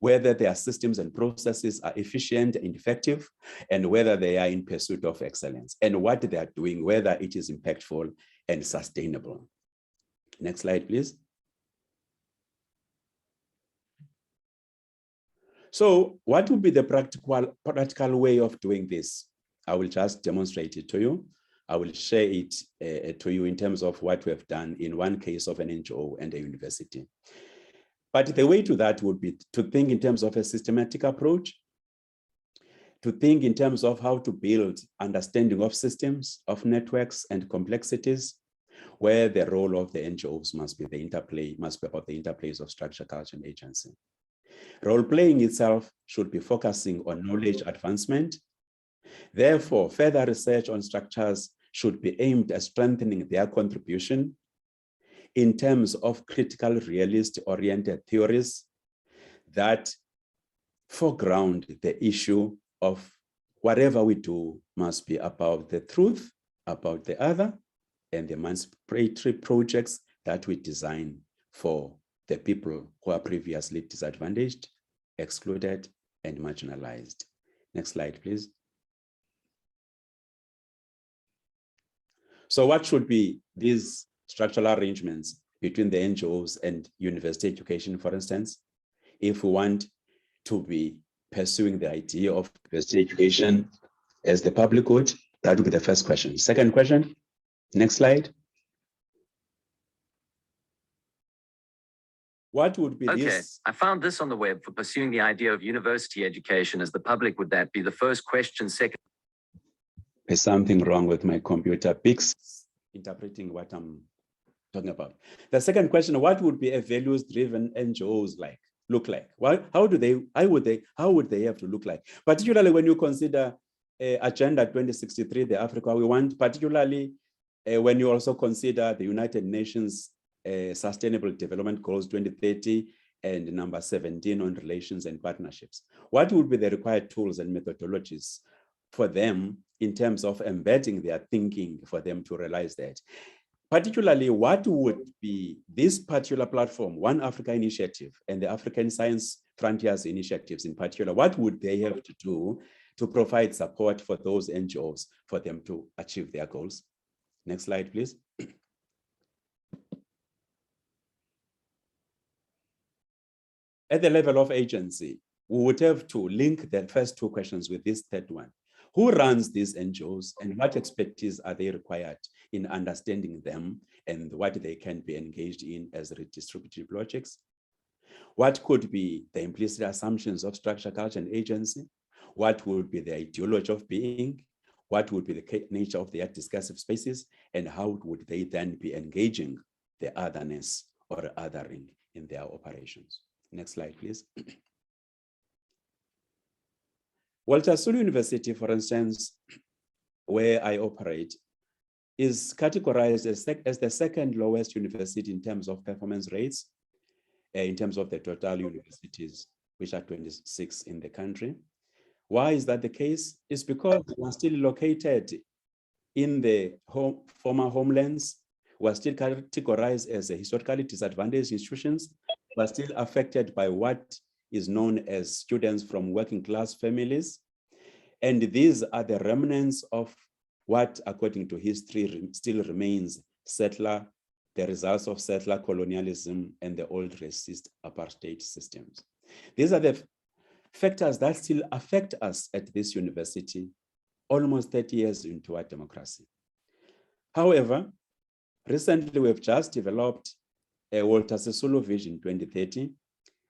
whether their systems and processes are efficient and effective, and whether they are in pursuit of excellence, and what they are doing, whether it is impactful and sustainable. Next slide, please. So what would be the practical way of doing this? I will just demonstrate it to you. I will share it to you in terms of what we have done in one case of an NGO and a university. But the way to that would be to think in terms of a systematic approach, to think in terms of how to build understanding of systems, of networks and complexities, where the role of the NGOs must be about the interplays of structure, culture, and agency. Role-playing itself should be focusing on knowledge advancement. Therefore, further research on structures should be aimed at strengthening their contribution in terms of critical realist-oriented theories that foreground the issue of whatever we do must be about the truth, about the other, and the emancipatory projects that we design for the people who are previously disadvantaged, excluded, and marginalized. Next slide, please. So what should be these structural arrangements between the NGOs and university education, for instance, if we want to be pursuing the idea of diversity education as the public good? That would be the first question. Second question, next slide. What would be this? I found this on the web for pursuing the idea of university education as the public. Would that be the first question? Second. There's something wrong with my computer. Pix interpreting what I'm talking about. The second question, what would be a values-driven NGOs look like? How would they have to look like? Particularly when you consider Agenda 2063, the Africa we want, particularly when you also consider the United Nations Sustainable Development Goals 2030 and number 17 on relations and partnerships. What would be the required tools and methodologies for them in terms of embedding their thinking for them to realize that? Particularly, what would be this particular platform, One Africa Initiative and the African Science Frontiers Initiatives in particular, what would they have to do to provide support for those NGOs for them to achieve their goals? Next slide, please. At the level of agency, we would have to link the first two questions with this third one. Who runs these NGOs and what expertise are they required in understanding them and what they can be engaged in as redistributive projects? What could be the implicit assumptions of structure, culture, and agency? What would be the ideology of being? What would be the nature of their discursive spaces? And how would they then be engaging the otherness or othering in their operations? Next slide, please. Walter Sisulu University, for instance, where I operate, is categorized as the second lowest university in terms of performance rates, in terms of the total universities, which are 26 in the country. Why is that the case? It's because we're still located in the former homelands. We're still categorized as a historically disadvantaged institutions. We're still affected by what is known as students from working class families. And these are the remnants of what, according to history, still remains the results of settler colonialism and the old racist apartheid systems. These are the factors that still affect us at this university, almost 30 years into our democracy. However, recently we've just developed a Walter Sisulu Vision 2030,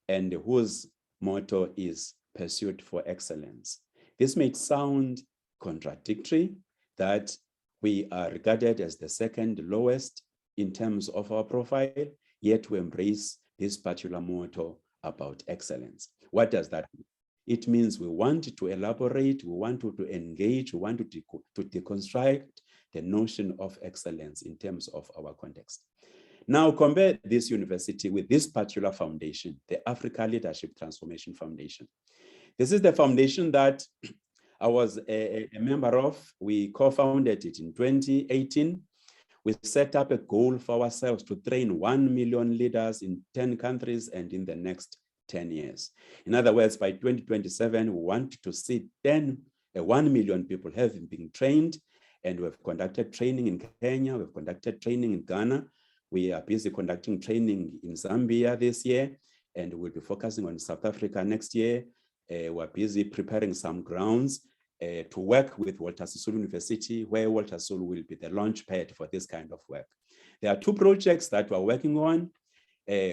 and whose motto is Pursuit for Excellence. This may sound contradictory that we are regarded as the second lowest in terms of our profile, yet we embrace this particular motto about excellence. What does that mean? It means we want to elaborate, we want to engage, we want to deconstruct the notion of excellence in terms of our context. Now compare this university with this particular foundation, the Africa Leadership Transformation Foundation. This is the foundation that I was a member of. We co-founded it in 2018. We set up a goal for ourselves to train 1 million leaders in 10 countries and in the next 10 years. In other words, by 2027, we want to see 1 million people having been trained, and we've conducted training in Kenya, we've conducted training in Ghana. We are busy conducting training in Zambia this year, and we'll be focusing on South Africa next year. We're busy preparing some grounds to work with Walter Sisulu University, where Walter Sisulu will be the launch pad for this kind of work. There are two projects that we're working on,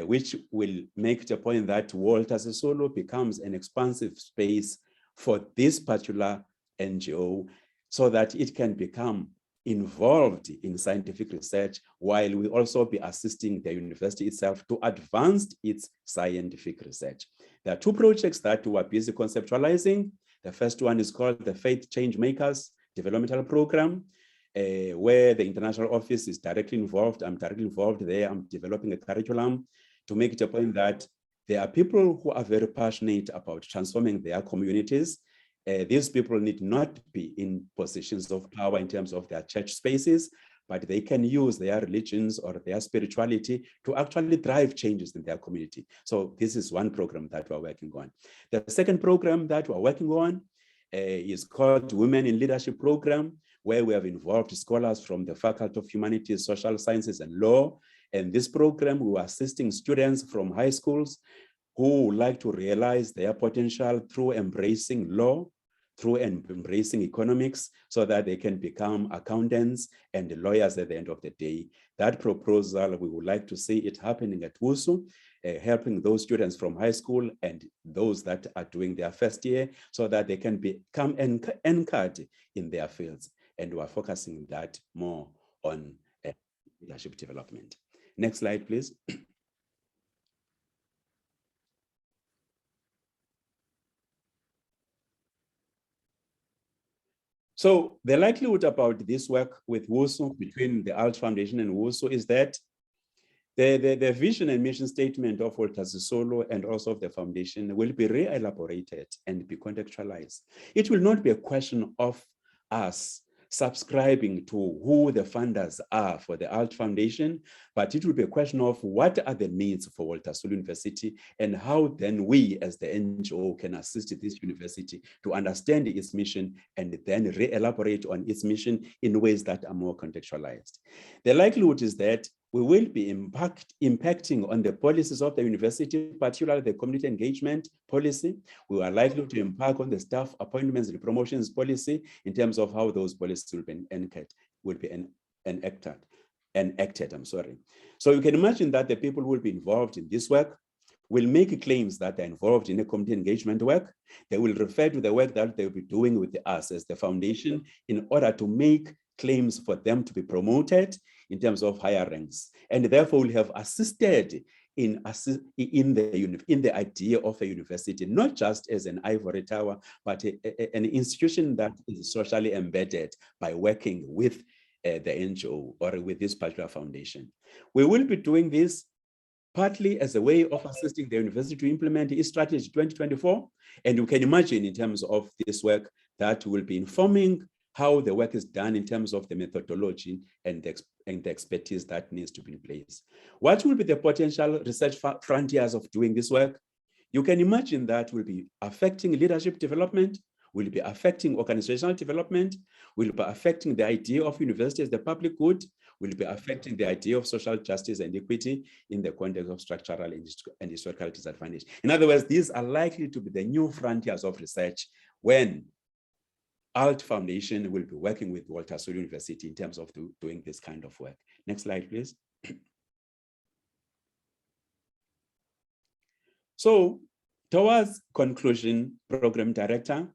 which will make the point that Walter Sisulu becomes an expansive space for this particular NGO so that it can become involved in scientific research, while we also be assisting the university itself to advance its scientific research. There are two projects that we are busy conceptualizing. The first one is called the Faith Change Makers Developmental Program, where the international office is directly involved. I'm directly involved there. I'm developing a curriculum to make it a point that there are people who are very passionate about transforming their communities. These people need not be in positions of power in terms of their church spaces, but they can use their religions or their spirituality to actually drive changes in their community. So this is one program that we're working on. The second program that we're working on is called Women in Leadership Program, where we have involved scholars from the Faculty of Humanities, Social Sciences, and Law. And this program, we are assisting students from high schools who would like to realize their potential through embracing law, through embracing economics, so that they can become accountants and lawyers at the end of the day. That proposal, we would like to see it happening at WUSU, helping those students from high school and those that are doing their first year, so that they can become anchored in their fields. And we are focusing that more on leadership development. Next slide, please. So the likelihood about this work with WUSU, between the ALT Foundation and WUSU, is that the vision and mission statement of Walter Sisulu and also of the foundation will be re-elaborated and be contextualized. It will not be a question of us subscribing to who the funders are for the ALT Foundation, but it will be a question of what are the needs for Walter Sisulu University and how then we as the NGO can assist this university to understand its mission and then re-elaborate on its mission in ways that are more contextualized. The likelihood is that we will be impacting on the policies of the university, particularly the community engagement policy. We are likely to impact on the staff appointments and promotions policy in terms of how those policies will be enacted. I'm sorry. So you can imagine that the people who will be involved in this work will make claims that they're involved in a community engagement work. They will refer to the work that they'll be doing with us as the foundation in order to make claims for them to be promoted in terms of higher ranks, and therefore will have assisted in the idea of a university, not just as an ivory tower, but an institution that is socially embedded by working with the NGO or with this particular foundation. We will be doing this partly as a way of assisting the university to implement its strategy 2024, and you can imagine in terms of this work that will be informing how the work is done in terms of the methodology and the expertise that needs to be in place. What will be the potential research frontiers of doing this work? You can imagine that will be affecting leadership development, will be affecting organizational development, will be affecting the idea of university as the public good, will be affecting the idea of social justice and equity in the context of structural and historical disadvantage. In other words, these are likely to be the new frontiers of research when ALT Foundation will be working with Walter Sisulu University in terms of doing this kind of work. Next slide, please. So, towards conclusion, Program Director,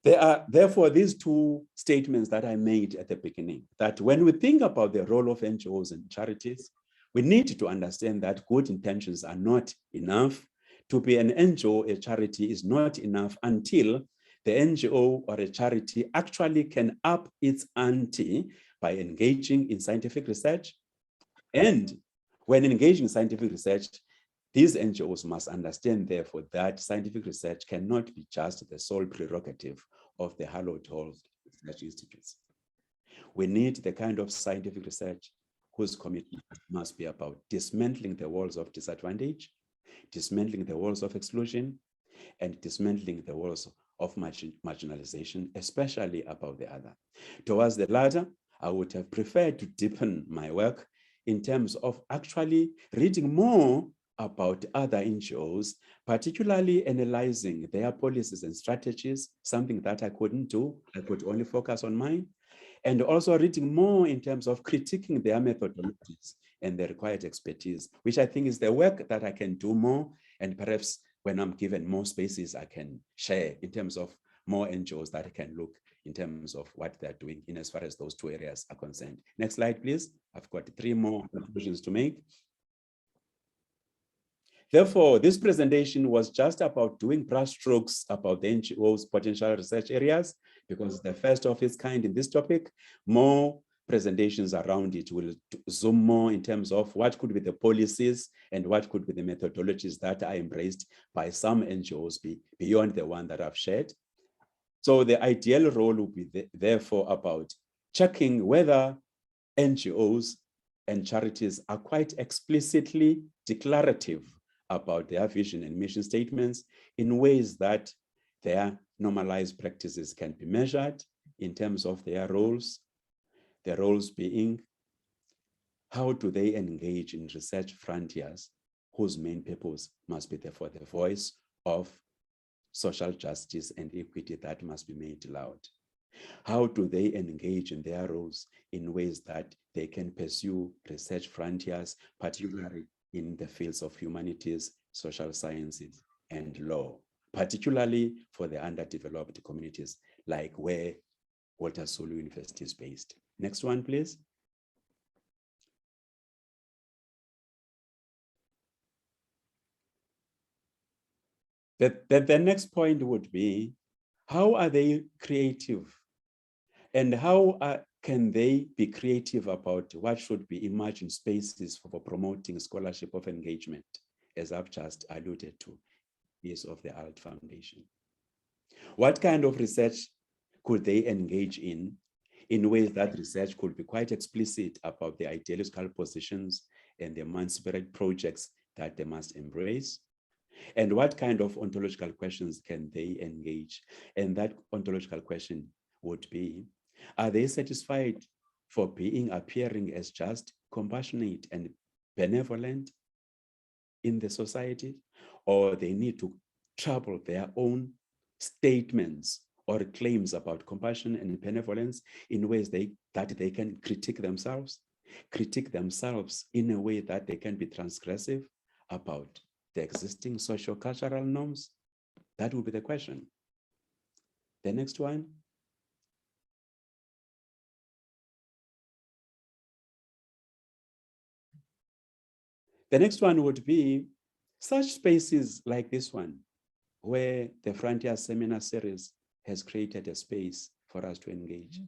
there are therefore these two statements that I made at the beginning, that when we think about the role of NGOs and charities, we need to understand that good intentions are not enough. To be an NGO, a charity, is not enough until the NGO or a charity actually can up its ante by engaging in scientific research. And when engaging in scientific research, these NGOs must understand, therefore, that scientific research cannot be just the sole prerogative of the hallowed halls research institutes. We need the kind of scientific research whose commitment must be about dismantling the walls of disadvantage, dismantling the walls of exclusion, and dismantling the walls of marginalization, especially about the other. Towards the latter, I would have preferred to deepen my work in terms of actually reading more about other NGOs, particularly analyzing their policies and strategies, something that I couldn't do. I could only focus on mine. And also reading more in terms of critiquing their methodologies and the required expertise, which I think is the work that I can do more, and perhaps when I'm given more spaces, I can share in terms of more NGOs that I can look in terms of what they're doing in as far as those two areas are concerned. Next slide, please. I've got 3 more conclusions to make. Therefore, this presentation was just about doing brushstrokes about the NGO's potential research areas, because the first of its kind in this topic. More presentations around it will zoom more in terms of what could be the policies and what could be the methodologies that are embraced by some NGOs beyond the one that I've shared. So the ideal role will be therefore about checking whether NGOs and charities are quite explicitly declarative about their vision and mission statements in ways that their normalized practices can be measured in terms of their roles, the roles being, how do they engage in research frontiers whose main purpose must be for the voice of social justice and equity that must be made loud. How do they engage in their roles in ways that they can pursue research frontiers, particularly in the fields of humanities, social sciences, and law, particularly for the underdeveloped communities, like where Walter Sisulu University is based? Next one, please. The next point would be, how are they creative? And how can they be creative about what should be emerging spaces for promoting scholarship of engagement, as I've just alluded to, is of the ALT Foundation? What kind of research could they engage in ways that research could be quite explicit about the ideological positions and the emancipatory projects that they must embrace? And what kind of ontological questions can they engage? And that ontological question would be, are they satisfied for appearing as just, compassionate, and benevolent in the society? Or they need to trouble their own statements or claims about compassion and benevolence in ways that they can critique themselves in a way that they can be transgressive about the existing socio-cultural norms? That would be the question. The next one. The next one would be such spaces like this one, where the Frontier Seminar Series has created a space for us to engage,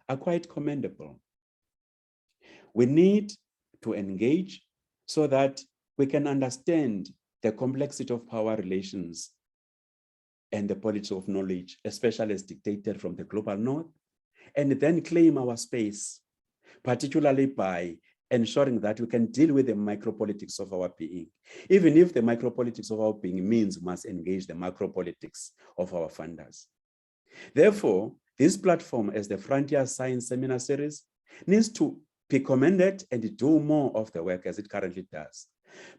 are quite commendable. We need to engage so that we can understand the complexity of power relations and the politics of knowledge, especially as dictated from the global north, and then claim our space, particularly by ensuring that we can deal with the micropolitics of our being, even if the micropolitics of our being means we must engage the macropolitics of our funders. Therefore, this platform, as the Frontier Science Seminar Series, needs to be commended and do more of the work as it currently does.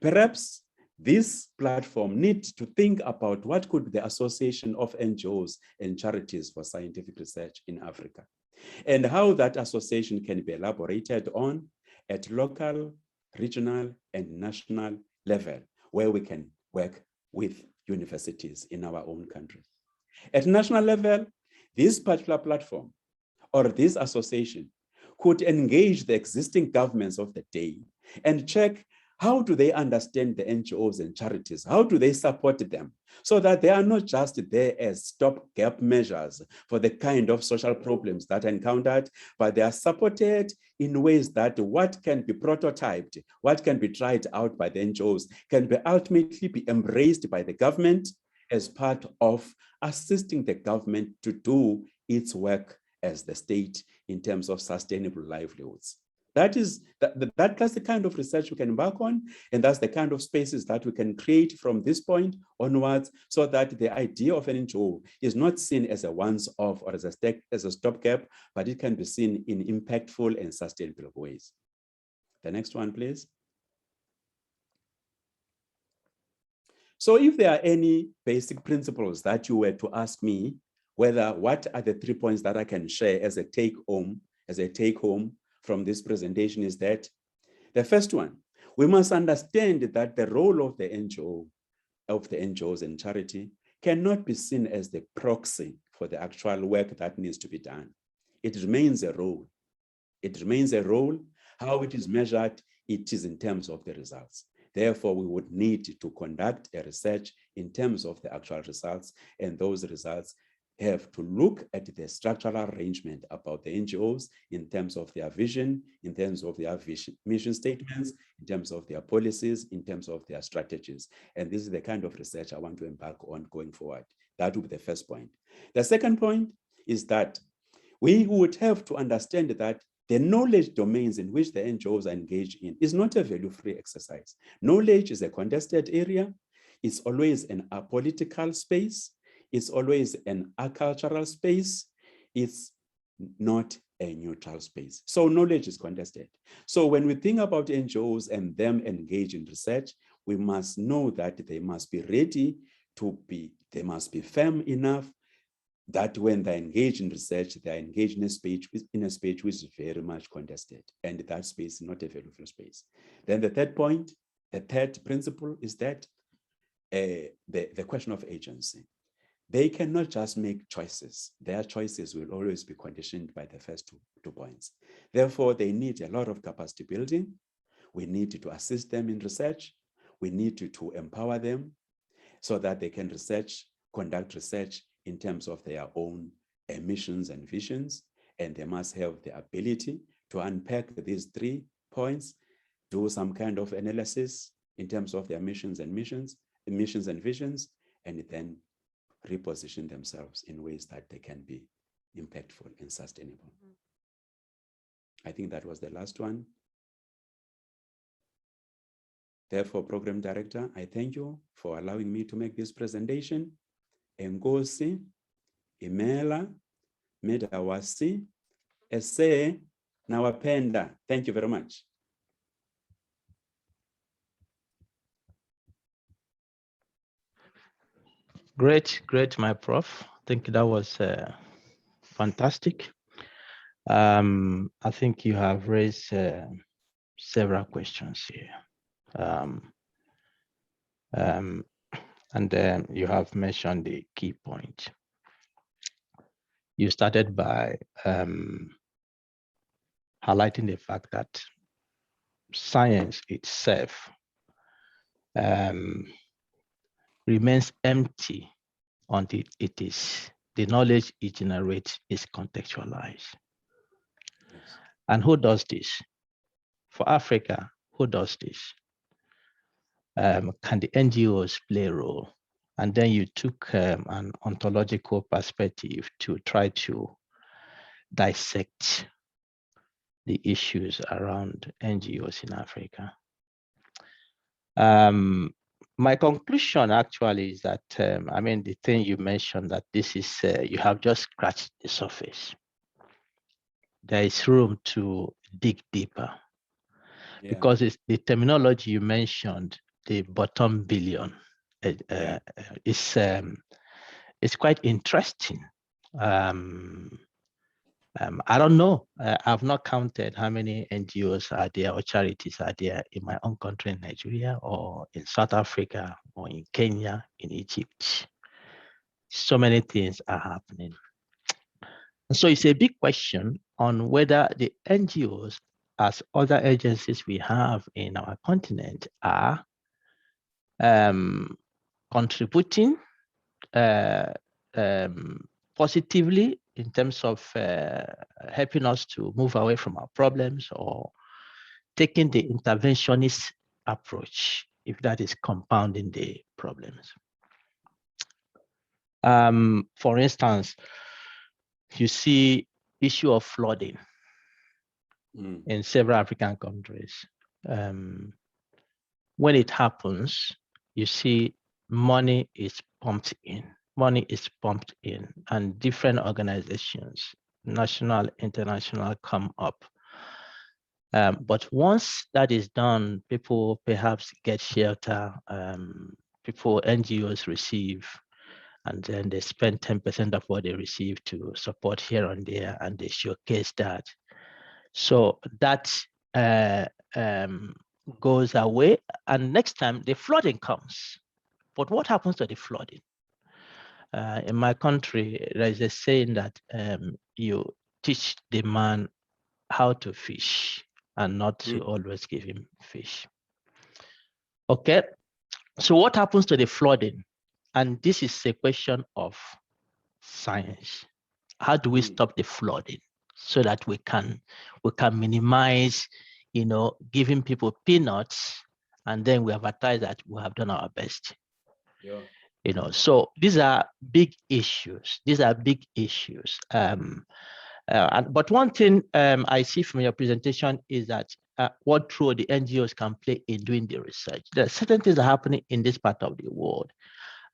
Perhaps this platform needs to think about what could be the association of NGOs and charities for scientific research in Africa, and how that association can be elaborated on at local, regional, and national level, where we can work with universities in our own country. At national level, this particular platform or this association could engage the existing governments of the day and check how do they understand the NGOs and charities? How do they support them? So that they are not just there as stopgap measures for the kind of social problems that are encountered, but they are supported in ways that what can be prototyped, what can be tried out by the NGOs, can be ultimately be embraced by the government as part of assisting the government to do its work as the state in terms of sustainable livelihoods. That's the kind of research we can embark on, and that's the kind of spaces that we can create from this point onwards, so that the idea of an NGO is not seen as a once-off or as a stopgap, but it can be seen in impactful and sustainable ways. The next one, please. So if there are any basic principles that you were to ask me, what are the 3 points that I can share as a take home from this presentation, is that the first one, we must understand that the role of the NGOs and charity cannot be seen as the proxy for the actual work that needs to be done. It remains a role. It remains a role. How it is measured, it is in terms of the results. Therefore, we would need to conduct a research in terms of the actual results, and those results have to look at the structural arrangement about the NGOs in terms of their vision, in terms of their mission statements, in terms of their policies, in terms of their strategies. And this is the kind of research I want to embark on going forward. That would be the first point. The second point is that we would have to understand that the knowledge domains in which the NGOs are engaged in is not a value-free exercise. Knowledge is a contested area. It's always an apolitical space. It's always an agricultural space. It's not a neutral space. So knowledge is contested. So when we think about NGOs and them engage in research, we must know that they must be ready they must be firm enough that when they engage in research, they are engaged in a space which is very much contested, and that space is not a valuable space. Then the third principle is that the question of agency. They cannot just make choices. Their choices will always be conditioned by the first two points. Therefore, they need a lot of capacity building. We need to assist them in research. We need to empower them so that they can conduct research in terms of their own missions and visions. And they must have the ability to unpack these 3 points, do some kind of analysis in terms of their missions and visions, and then reposition themselves in ways that they can be impactful and sustainable. I think that was the last one. Therefore, Program Director, I thank you for allowing me to make this presentation. Enkosi, Imela, Medawasi, Ese, Nawapenda. Thank you very much. Great, my prof. I think that was fantastic. I think you have raised several questions here. And then you have mentioned the key point. You started by highlighting the fact that science itself remains empty until the knowledge it generates is contextualized. Yes. And who does this? For Africa, who does this? Can the NGOs play a role? And then you took an ontological perspective to try to dissect the issues around NGOs in Africa. My conclusion actually is that, I mean, the thing you mentioned that this is, you have just scratched the surface. There is room to dig deeper. Yeah. Because it's the terminology you mentioned, the bottom billion, it's quite interesting. I don't know. I've not counted how many NGOs are there or charities are there in my own country, in Nigeria, or in South Africa, or in Kenya, in Egypt. So many things are happening. And so it's a big question on whether the NGOs, as other agencies we have in our continent, are contributing positively in terms of helping us to move away from our problems, or taking the interventionist approach, if that is compounding the problems. For instance, you see issue of flooding in several African countries. When it happens, you see money is pumped in. Money is pumped in, and different organizations, national, international, come up. But once that is done, people perhaps get shelter, NGOs receive, and then they spend 10% of what they receive to support here and there, and they showcase that. So that goes away, and next time the flooding comes. But what happens to the flooding? In my country, there is a saying that you teach the man how to fish and not to always give him fish. Okay, so what happens to the flooding? And this is a question of science. How do we stop the flooding so that we can minimize, giving people peanuts, and then we advertise that we have done our best. Yeah. So these are big issues. But one thing I see from your presentation is that what role the NGOs can play in doing the research. There are certain things that are happening in this part of the world.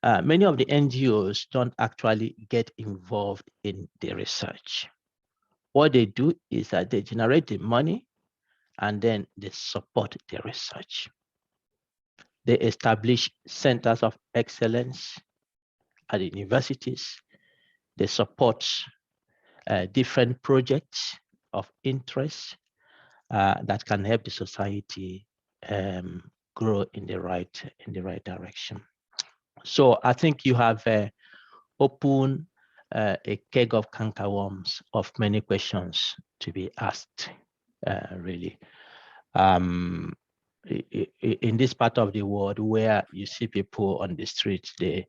Many of the NGOs don't actually get involved in the research. What they do is that they generate the money and then they support the research. They establish centers of excellence at the universities. They support different projects of interest that can help the society grow in the right direction. So I think you have opened a keg of cankerworms of many questions to be asked, really. In this part of the world where you see people on the street, they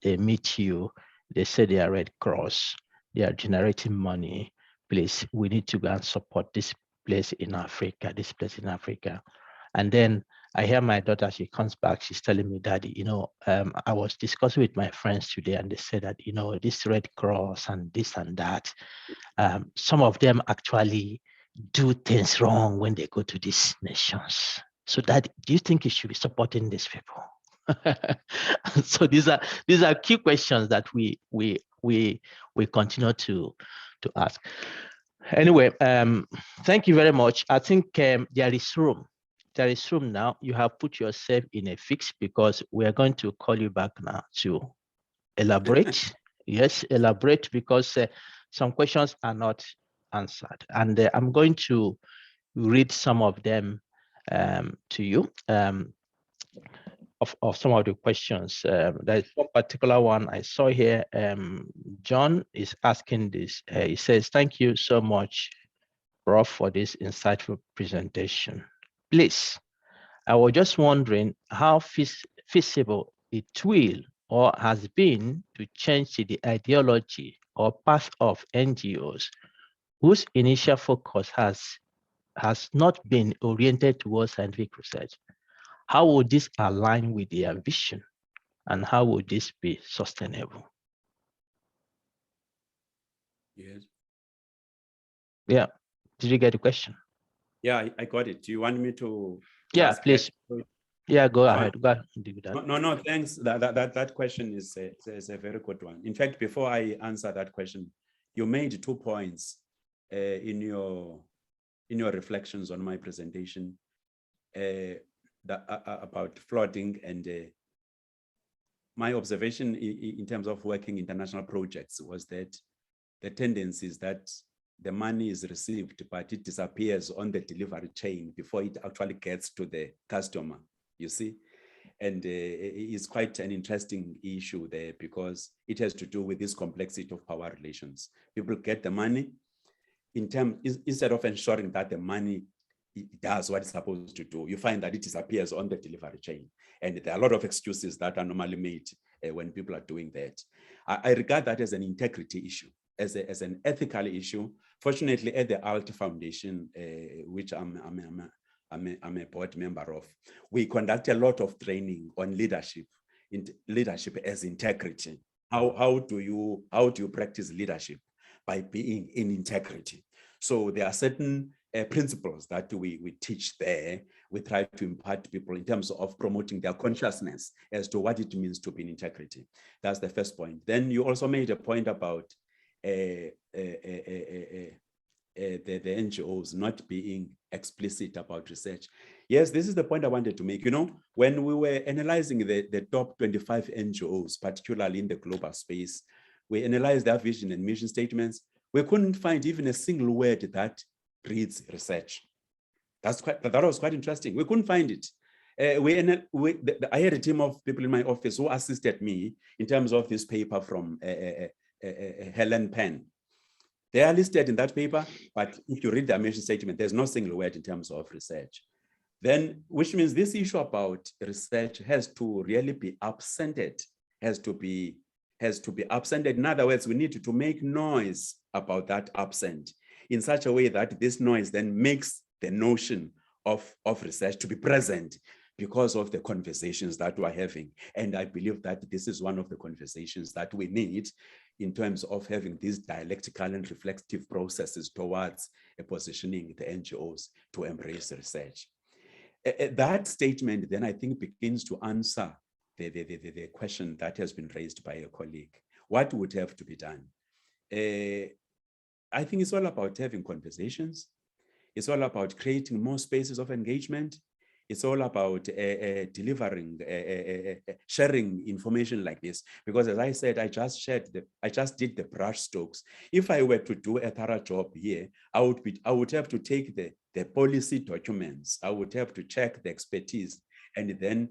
meet you, they say they are Red Cross, they are generating money. Please, we need to go and support this place in Africa, this place in Africa. And then I hear my daughter, she comes back, she's telling me, Daddy, you know, I was discussing with my friends today and they said that, you know, this Red Cross and this and that, some of them actually do things wrong when they go to these nations. So Daddy, do you think you should be supporting these people? So these are key questions that we continue to ask. Anyway, thank you very much. I think there is room. There is room now. You have put yourself in a fix because we are going to call you back now to elaborate. Yes, elaborate, because some questions are not answered. And I'm going to read some of them to you. Of some of the questions. There is one particular one I saw here. John is asking this. He says, thank you so much, Prof, for this insightful presentation. Please, I was just wondering how feasible it will or has been to change the ideology or path of NGOs whose initial focus has not been oriented towards scientific research. How would this align with their vision, and how would this be sustainable? Yes. Yeah. Did you get the question? Yeah, I got it. Do you want me to? Yeah, please. Yeah, go ahead. Go ahead. Do that. No, thanks. That question is a very good one. In fact, before I answer that question, you made 2 points in your reflections on my presentation about flooding, and my observation in terms of working international projects was that the tendency is that the money is received, but it disappears on the delivery chain before it actually gets to the customer, you see? And it's quite an interesting issue there because it has to do with this complexity of power relations. People get the money instead of ensuring that the money does what it's supposed to do, you find that it disappears on the delivery chain. And there are a lot of excuses that are normally made when people are doing that. I regard that as an integrity issue, as an ethical issue. Fortunately, at the ALT Foundation, which I'm a board member of, we conduct a lot of training on leadership as integrity. How do you practice leadership? By being in integrity. So there are certain principles that we teach there. We try to impart to people in terms of promoting their consciousness as to what it means to be in integrity. That's the first point. Then you also made a point about the NGOs not being explicit about research. Yes, this is the point I wanted to make. You know, when we were analyzing the top 25 NGOs, particularly in the global space, we analyzed their vision and mission statements. We couldn't find even a single word that reads research. That was quite interesting. We couldn't find it. I had a team of people in my office who assisted me in terms of this paper from Helen Penn. They are listed in that paper, but if you read their mission statement, there's no single word in terms of research. Then, which means this issue about research has to really be absented, has to be absented. In other words, we need to make noise about that absent in such a way that this noise then makes the notion of research to be present because of the conversations that we're having. And I believe that this is one of the conversations that we need in terms of having these dialectical and reflective processes towards positioning the NGOs to embrace research. That statement then I think begins to answer the question that has been raised by a colleague. What would have to be done? I think it's all about having conversations. It's all about creating more spaces of engagement. it's all about delivering, sharing information like this. Because as I said, I just did the brush strokes. If I were to do a thorough job here, I would have to take the policy documents. I would have to check the expertise and then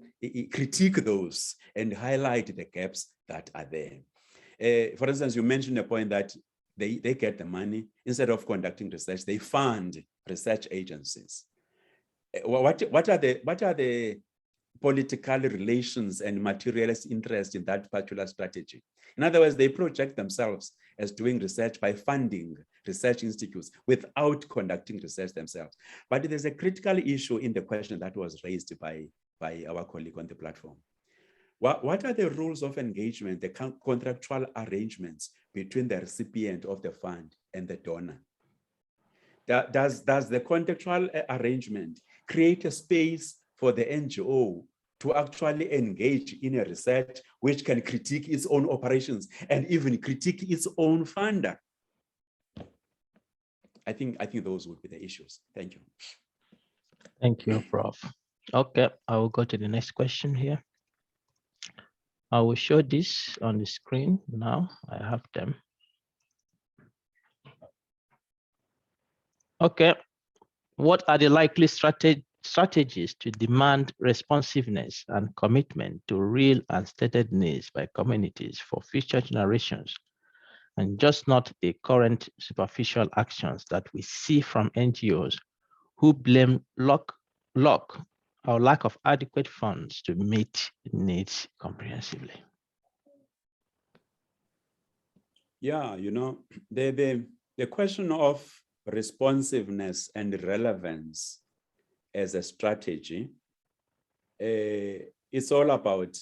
critique those and highlight the gaps that are there. For instance, you mentioned a point that they get the money. Instead of conducting research, they fund research agencies. What are the political relations and materialist interest in that particular strategy? In other words, they project themselves as doing research by funding research institutes without conducting research themselves. But there's a critical issue in the question that was raised by our colleague on the platform. What are the rules of engagement, the contractual arrangements between the recipient of the fund and the donor? Does the contractual arrangement create a space for the NGO to actually engage in a research which can critique its own operations and even critique its own funder? I think those would be the issues. Thank you. Thank you, Prof. Okay, I will go to the next question here. I will show this on the screen now. I have them. Okay, what are the likely strategies to demand responsiveness and commitment to real and stated needs by communities for future generations, and just not the current superficial actions that we see from NGOs who blame luck or lack of adequate funds to meet needs comprehensively? Yeah, you know, the question of responsiveness and relevance as a strategy, it's all about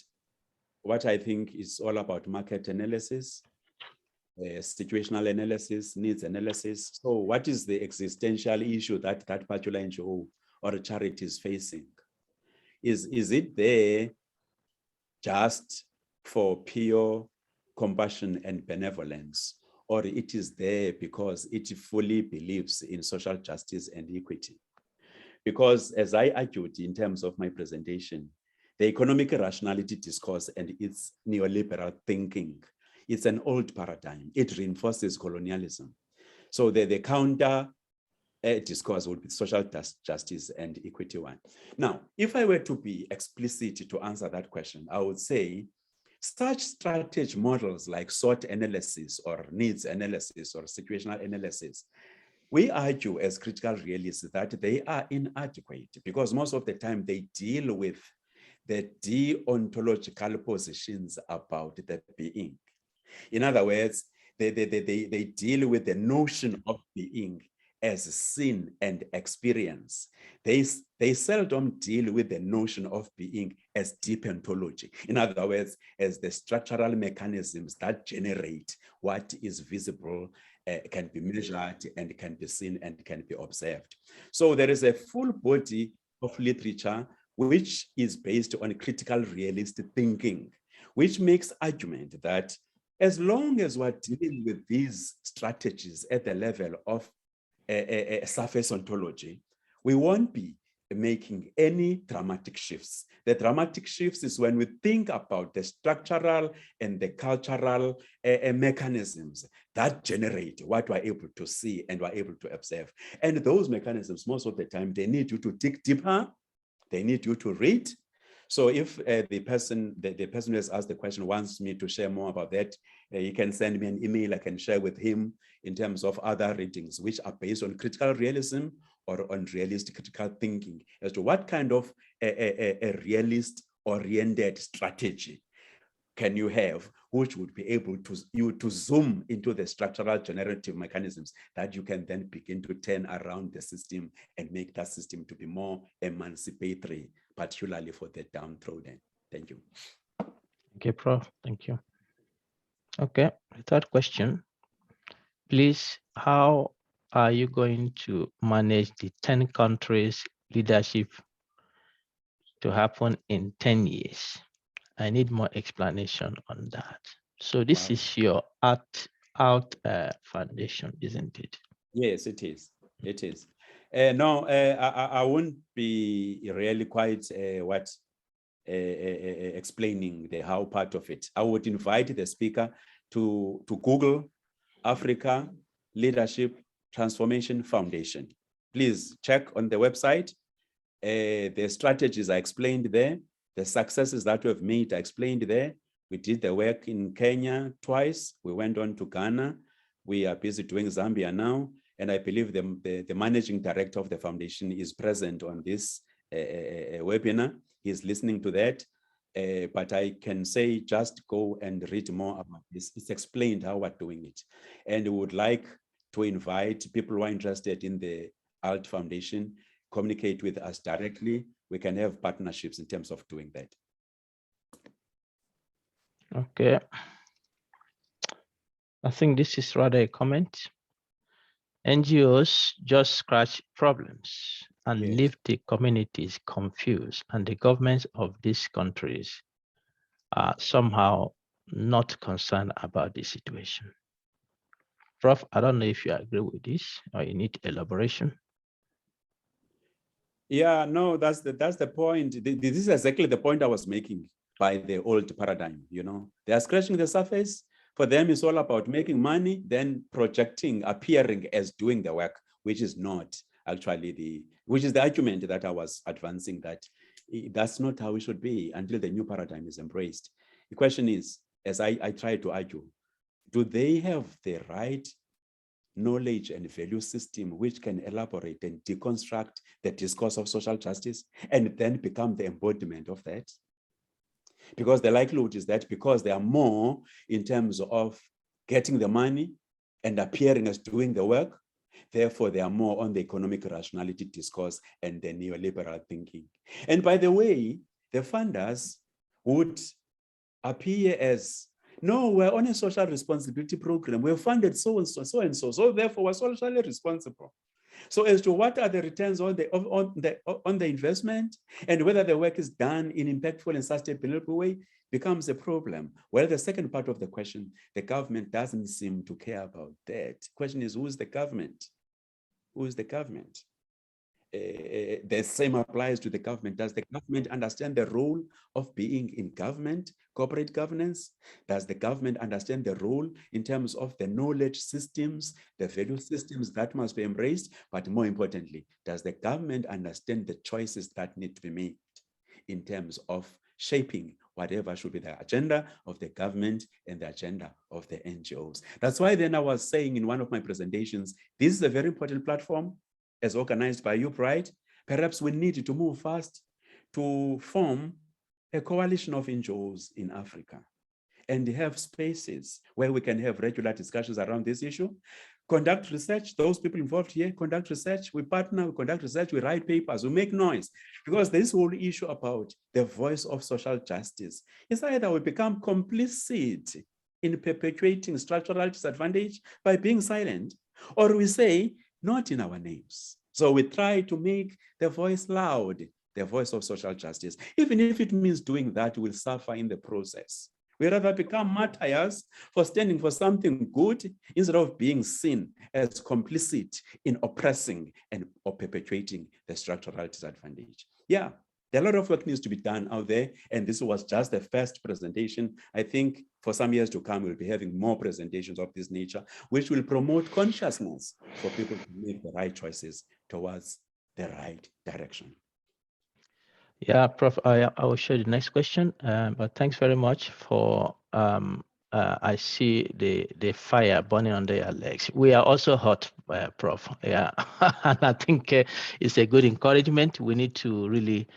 what I think is all about market analysis, situational analysis, needs analysis. So what is the existential issue that that particular NGO or a charity is facing? Is it there just for pure compassion and benevolence, or it is there because it fully believes in social justice and equity? Because as I argued in terms of my presentation, the economic rationality discourse and its neoliberal thinking, it's an old paradigm. It reinforces colonialism. So the counter discourse would be social justice and equity one. Now, if I were to be explicit to answer that question, I would say such strategy models like SWOT analysis or needs analysis or situational analysis, we argue as critical realists that they are inadequate because most of the time they deal with the deontological positions about the being. In other words, they deal with the notion of being as sin and experience. They seldom deal with the notion of being as deep ontology. In other words, as the structural mechanisms that generate what is visible, can be measured and can be seen and can be observed. So there is a full body of literature which is based on critical realist thinking, which makes argument that as long as we're dealing with these strategies at the level of a surface ontology, we won't be making any dramatic shifts. The dramatic shifts is when we think about the structural and the cultural mechanisms that generate what we're able to see and we're able to observe. And those mechanisms, most of the time, they need you to dig deeper, they need you to read. So if the person who has asked the question wants me to share more about that, he can send me an email. I can share with him in terms of other readings, which are based on critical realism or on realist critical thinking as to what kind of a realist-oriented strategy can you have, which would be able to zoom into the structural generative mechanisms that you can then begin to turn around the system and make that system to be more emancipatory, particularly for the downtrodden. Thank you. Okay, Prof. Thank you. Okay, the third question. Please, how are you going to manage the 10 countries leadership to happen in 10 years? I need more explanation on that. So this is your out foundation, isn't it? Yes, it is. It is. No, I won't be really quite explaining the how part of it. I would invite the speaker to Google Africa Leadership Transformation Foundation. Please check on the website. The strategies are explained there. The successes that we've made are explained there. We did the work in Kenya twice. We went on to Ghana. We are busy doing Zambia now. And I believe the managing director of the foundation is present on this webinar. He's listening to that. But I can say just go and read more about this. It's explained how we're doing it. And we would like to invite people who are interested in the ALT Foundation, communicate with us directly. We can have partnerships in terms of doing that. Okay. I think this is rather a comment. NGOs just scratch problems and leave the communities confused, and the governments of these countries are somehow not concerned about the situation. Prof, I don't know if you agree with this or you need elaboration. Yeah, no, that's the point. This is exactly the point I was making by the old paradigm. You know, they are scratching the surface. For them, it's all about making money, then projecting, appearing as doing the work, which is not actually which is the argument that I was advancing, that that's not how it should be until the new paradigm is embraced. The question is, as I try to argue, do they have the right knowledge and value system which can elaborate and deconstruct the discourse of social justice and then become the embodiment of that? Because the likelihood is that because they are more in terms of getting the money and appearing as doing the work, therefore they are more on the economic rationality discourse and the neoliberal thinking. And by the way, the funders would appear as, no, we're on a social responsibility program. We're funded so and so, so and so. So therefore we're socially responsible. So as to what are the returns on the investment and whether the work is done in impactful and sustainable way becomes a problem. Well, the second part of the question, the government doesn't seem to care about that. Question is, who's the government? Who is the government? The same applies to the government. Does the government understand the role of being in government, corporate governance? Does the government understand the role in terms of the knowledge systems, the value systems that must be embraced? But more importantly, does the government understand the choices that need to be made in terms of shaping whatever should be the agenda of the government and the agenda of the NGOs? That's why then I was saying in one of my presentations, this is a very important platform as organized by UPride. Perhaps we need to move fast to form a coalition of NGOs in Africa and have spaces where we can have regular discussions around this issue. Conduct research, those people involved here, conduct research, we partner, we conduct research, we write papers, we make noise. Because this whole issue about the voice of social justice is either we become complicit in perpetuating structural disadvantage by being silent, or we say, not in our names. So we try to make the voice loud, the voice of social justice. Even if it means doing that, we'll suffer in the process. We rather become martyrs for standing for something good instead of being seen as complicit in oppressing and or perpetuating the structural disadvantage. Yeah, a lot of work needs to be done out there, and this was just the first presentation. I think for some years to come, we'll be having more presentations of this nature, which will promote consciousness for people to make the right choices towards the right direction. Yeah, Prof, I will show the next question, but thanks very much for, I see the fire burning under your legs. We are also hot, Prof, yeah, and I think it's a good encouragement. We need to really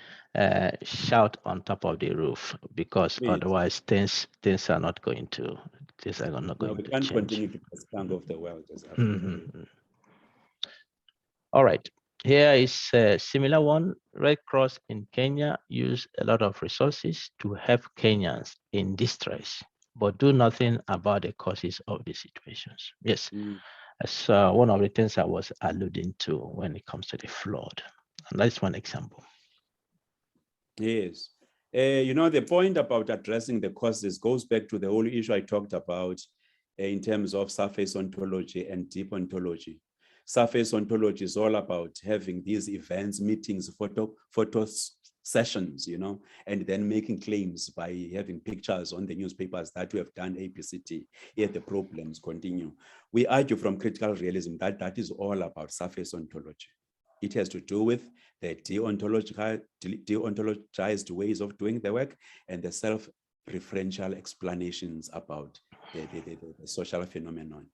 shout on top of the roof, because otherwise things are not going to, things are not going to change. We can't continue to be the scum of the world as Africa. All right. Here is a similar one. Red Cross in Kenya use a lot of resources to help Kenyans in distress, but do nothing about the causes of the situations. Yes, that's one of the things I was alluding to when it comes to the flood. And that's one example. Yes. You know, the point about addressing the causes goes back to the whole issue I talked about in terms of surface ontology and deep ontology. surface ontology is all about having these events, meetings, photo sessions, you know, and then making claims by having pictures on the newspapers that we have done ABCT, yet the problems continue. We argue from critical realism that that is all about surface ontology. It has to do with the deontologized ways of doing the work and the self-referential explanations about the social phenomenon.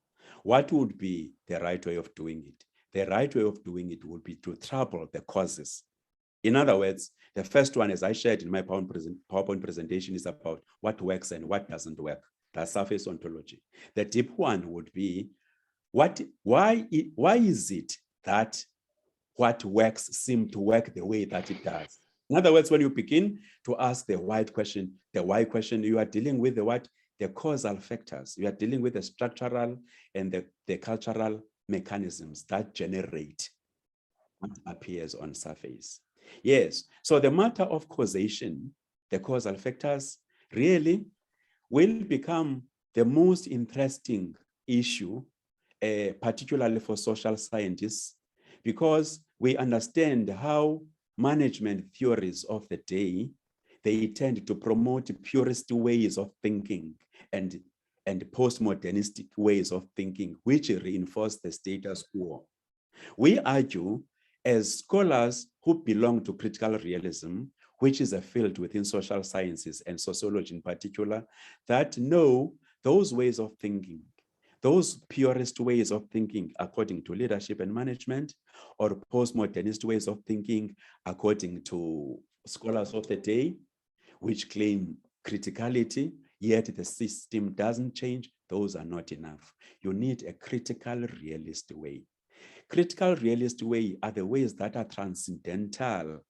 What would be the right way of doing it? The right way of doing it would be to trouble the causes. In other words, the first one, as I shared in my PowerPoint presentation, is about what works and what doesn't work. That's surface ontology. The deep one would be, why is it that what works seem to work the way that it does? In other words, when you begin to ask the why question, you are dealing with the what? The causal factors. You are dealing with the structural and the cultural mechanisms that generate what appears on surface. Yes, so the matter of causation, the causal factors, really will become the most interesting issue, particularly for social scientists, because we understand how management theories of the day, they tend to promote purist ways of thinking and postmodernistic ways of thinking, which reinforce the status quo. We argue, as scholars who belong to critical realism, which is a field within social sciences and sociology in particular, that no, those ways of thinking, those purist ways of thinking according to leadership and management, or postmodernist ways of thinking according to scholars of the day, which claim criticality, yet the system doesn't change, those are not enough. You need a critical realist way. Critical realist way are the ways that are transcendental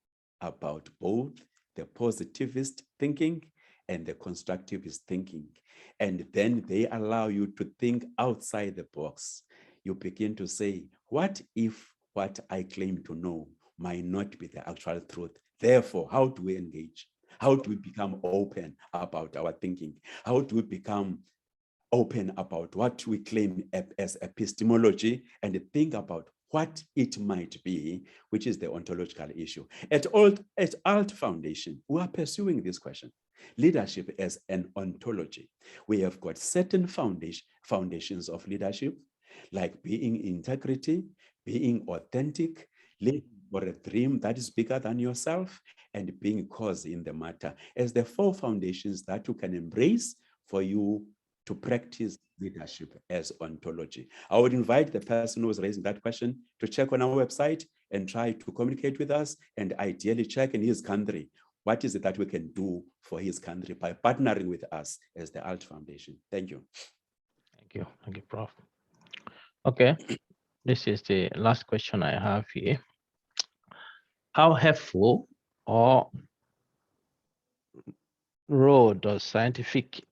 about both the positivist thinking and the constructivist thinking. And then they allow you to think outside the box. You begin to say, what if what I claim to know might not be the actual truth? Therefore, how do we engage? How do we become open about our thinking? How do we become open about what we claim as epistemology and think about what it might be, which is the ontological issue. At Alt Foundation, we are pursuing this question. Leadership as an ontology. We have got certain foundations of leadership, like being integrity, being authentic, living for a dream that is bigger than yourself, and being cause in the matter, as the 4 foundations that you can embrace for you to practice leadership as ontology. I would invite the person who was raising that question to check on our website and try to communicate with us, and ideally check in his country. What is it that we can do for his country by partnering with us as the Alt Foundation? Thank you. Thank you, Prof. Okay, this is the last question I have here. How helpful or role does scientific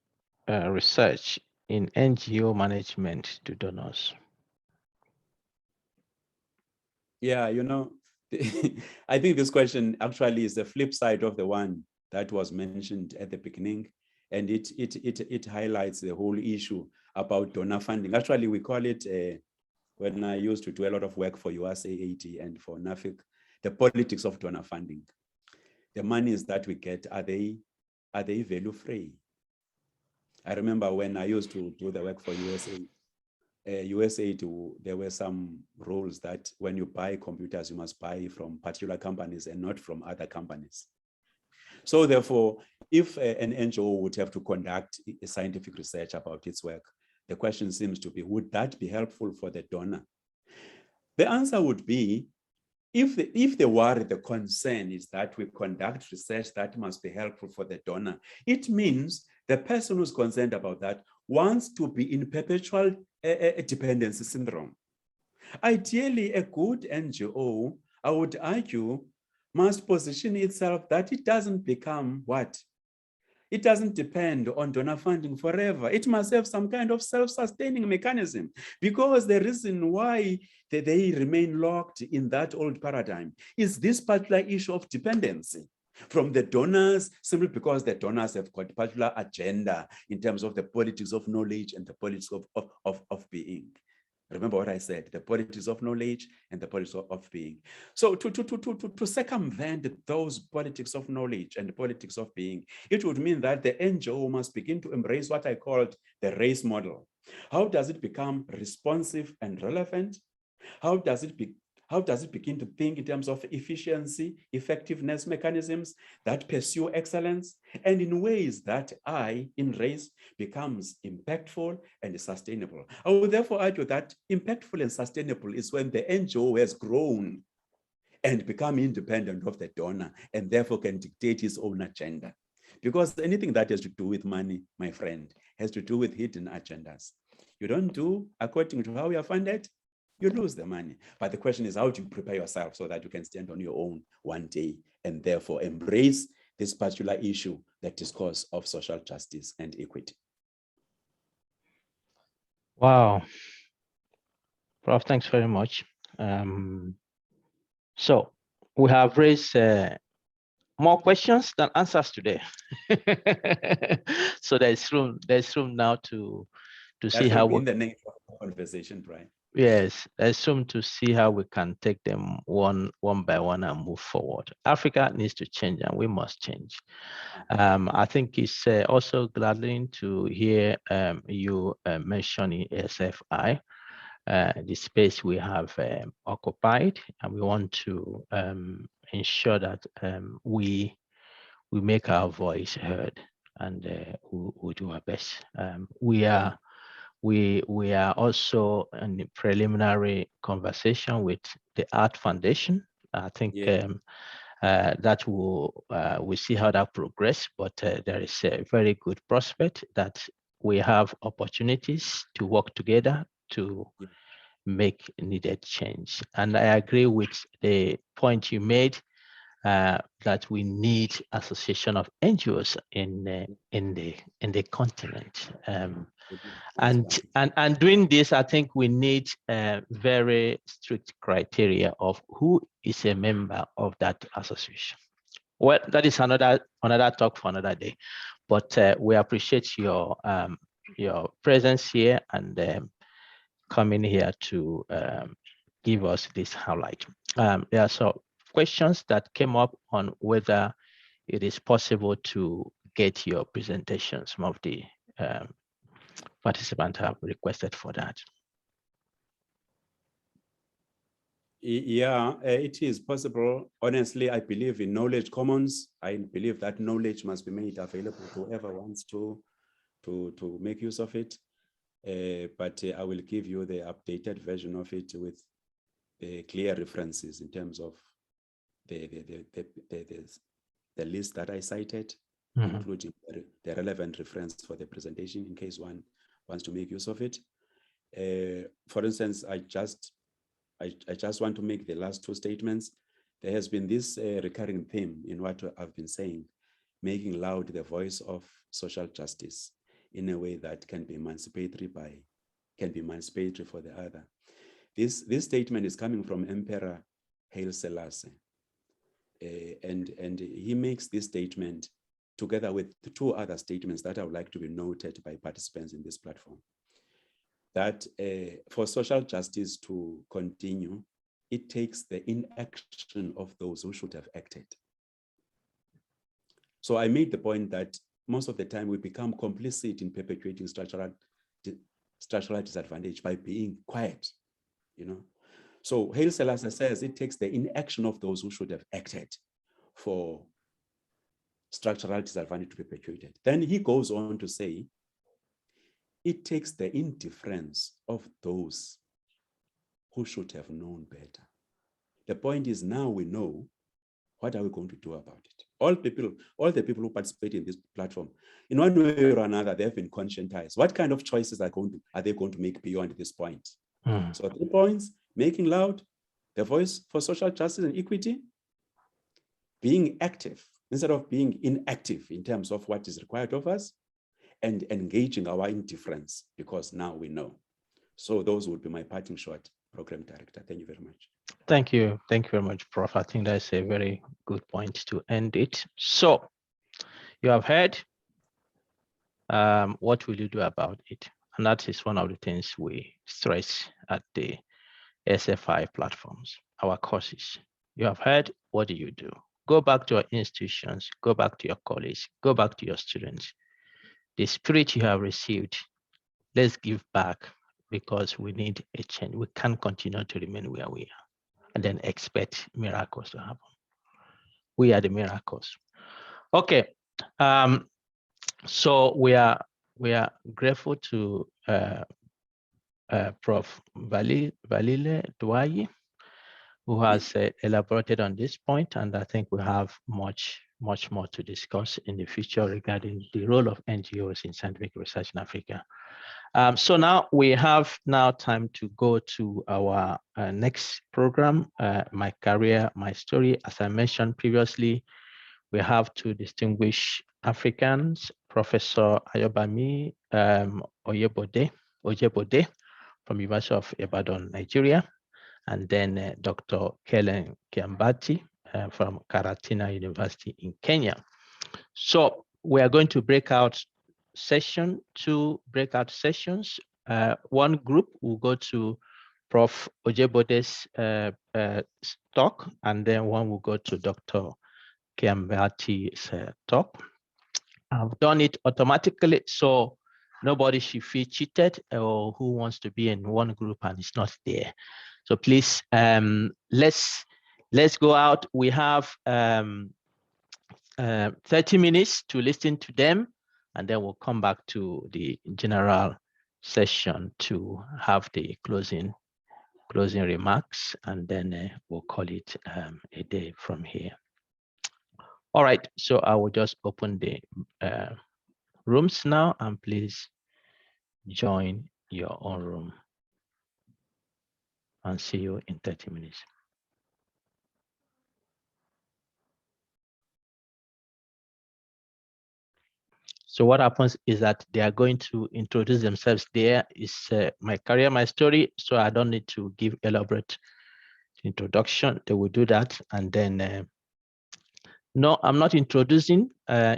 research in NGO management to donors? Yeah, you know, I think this question actually is the flip side of the one that was mentioned at the beginning, and it highlights the whole issue about donor funding. Actually, we call it, when I used to do a lot of work for USAID and for NAFIC, the politics of donor funding. The monies that we get, are they value-free? I remember when I used to do the work for USAID, there were some rules that when you buy computers, you must buy from particular companies and not from other companies. So therefore, if an NGO would have to conduct a scientific research about its work, the question seems to be, would that be helpful for the donor? The answer would be, if the worry, the concern is that we conduct research that must be helpful for the donor, it means the person who's concerned about that wants to be in perpetual dependency syndrome. Ideally, a good NGO, I would argue, must position itself that it doesn't become what? It doesn't depend on donor funding forever. It must have some kind of self-sustaining mechanism, because the reason why they remain locked in that old paradigm is this particular issue of dependency from the donors, simply because the donors have got a particular agenda in terms of the politics of knowledge and the politics of being. Remember what I said, the politics of knowledge and the politics of being. So to circumvent those politics of knowledge and the politics of being, it would mean that the NGO must begin to embrace what I called the race model. How does it become responsive and relevant? How does it begin to think in terms of efficiency, effectiveness mechanisms that pursue excellence, and in ways that I, in race, becomes impactful and sustainable? I would therefore argue that impactful and sustainable is when the NGO has grown and become independent of the donor and therefore can dictate its own agenda. Because anything that has to do with money, my friend, has to do with hidden agendas. You don't do according to how you are funded, you lose the money. But the question is, how do you prepare yourself so that you can stand on your own one day and therefore embrace this particular issue, the discourse of social justice and equity? Wow. Prof, thanks very much. So we have raised more questions than answers today. So there's room now to see how we, in the next conversation, Brian. Yes, there's room to see how we can take them one by one and move forward. Africa needs to change and we must change. I think it's also gladdening to hear you mentioning SFI, the space we have occupied, and we want to ensure that we make our voice heard, and we do our best. We are also in a preliminary conversation with the Art Foundation. I think that we'll see how that progress, but there is a very good prospect that we have opportunities to work together to make needed change. And I agree with the point you made that we need association of NGOs in the continent. And doing this, I think we need very strict criteria of who is a member of that association. Well, that is another talk for another day. But we appreciate your presence here and coming here to give us this highlight. There are some questions that came up on whether it is possible to get your presentation. Some of the participants have requested for that. Yeah, it is possible. Honestly, I believe in knowledge commons. I believe that knowledge must be made available to whoever wants to make use of it. But I will give you the updated version of it with the clear references in terms of the list that I cited, including the relevant reference for the presentation in case one wants to make use of it. For instance, I just want to make the last two statements. There has been this recurring theme in what I've been saying, making loud the voice of social justice in a way that can be emancipatory for the other. This statement is coming from Emperor Haile Selassie. And he makes this statement together with the two other statements that I would like to be noted by participants in this platform. That for social justice to continue, it takes the inaction of those who should have acted. So I made the point that most of the time we become complicit in perpetuating structural disadvantage by being quiet, you know. So Haile Selassie says it takes the inaction of those who should have acted for structural disadvantage to be perpetuated. Then he goes on to say, it takes the indifference of those who should have known better. The point is, now we know, what are we going to do about it? All the people who participate in this platform, in one way or another, they have been conscientized. What kind of choices are they going to make beyond this point? So 3 points: making loud the voice for social justice and equity, being active instead of being inactive in terms of what is required of us, and engaging our indifference, because now we know. So those would be my parting shot, Program Director. Thank you very much. Thank you. Thank you very much, Prof. I think that's a very good point to end it. So you have heard, what will you do about it? And that is one of the things we stress at the SFI platforms, our courses. You have heard, what do you do? Go back to your institutions, go back to your colleagues, go back to your students. The spirit you have received, let's give back, because we need a change. We can't continue to remain where we are and then expect miracles to happen. We are the miracles. Okay, so we are grateful to Prof. Valile Douayi, who has elaborated on this point, and I think we have much more to discuss in the future regarding the role of NGOs in scientific research in Africa. So now we have time to go to our next program, My Career, My Story. As I mentioned previously, we have two distinguished Africans, Professor Ayobami Ojebode from University of Ibadan, Nigeria, and then Dr. Kellen Kiambati from Karatina University in Kenya. So we are going to break out two breakout sessions. One group will go to Prof. Ojebode's talk, and then one will go to Dr. Kiambati's talk. I've done it automatically, so nobody should feel cheated or who wants to be in one group and it's not there. So please, let's go out. We have 30 minutes to listen to them, and then we'll come back to the general session to have the closing remarks, and then we'll call it a day from here. All right, so I will just open the rooms now, and please join your own room, and see you in 30 minutes. So what happens is that they are going to introduce themselves. There is My Career, My Story, so I don't need to give elaborate introduction. They will do that, and then no, I'm not introducing.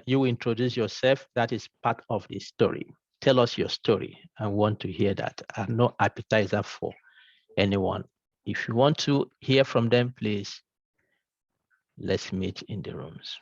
You introduce yourself. That is part of the story. Tell us your story. I want to hear that. I'm no appetizer for anyone. If you want to hear from them, please, let's meet in the rooms.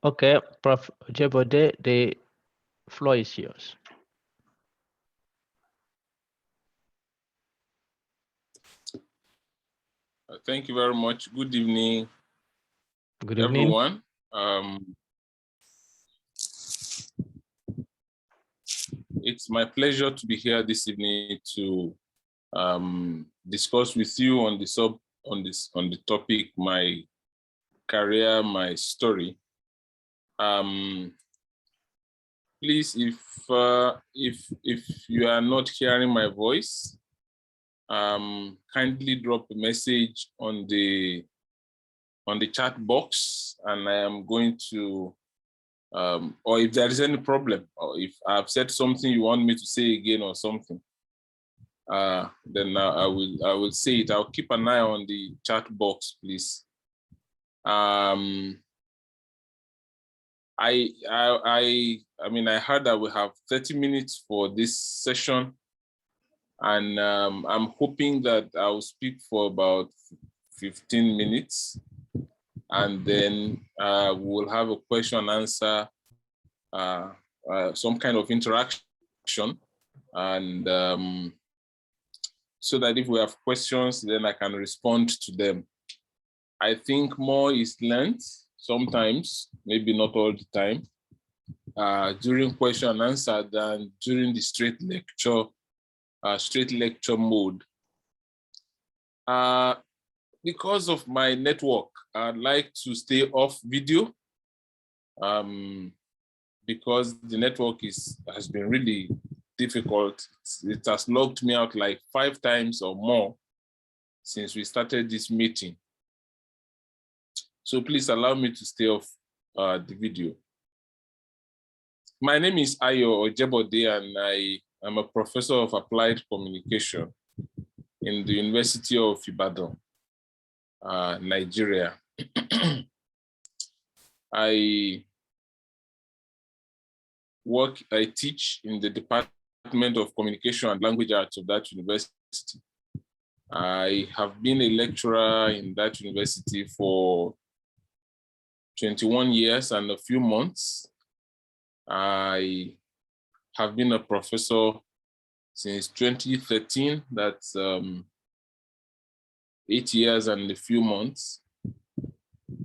Okay, Prof. Jebode, the floor is yours. Thank you very much. Good evening, Good evening, everyone. It's my pleasure to be here this evening to discuss with you on the topic, My Career, My Story. Please, if you are not hearing my voice, kindly drop a message on the chat box, and I am going to, or if there is any problem, or if I've said something you want me to say again or something, then I will say it. I'll keep an eye on the chat box, please. I mean, I heard that we have 30 minutes for this session, and I'm hoping that I'll speak for about 15 minutes, and then we'll have a question and answer, some kind of interaction, and so that if we have questions, then I can respond to them. I think more is learned sometimes, maybe not all the time, during question and answer than during the straight lecture mode. because of my network, I'd like to stay off video because the network has been really difficult. It has logged me out like 5 times or more since we started this meeting. So please allow me to stay off the video. My name is Ayo Ojebode, and I am a professor of applied communication in the University of Ibadan, Nigeria. I teach in the Department of Communication and Language Arts of that university. I have been a lecturer in that university for 21 years and a few months. I have been a professor since 2013, that's 8 years and a few months.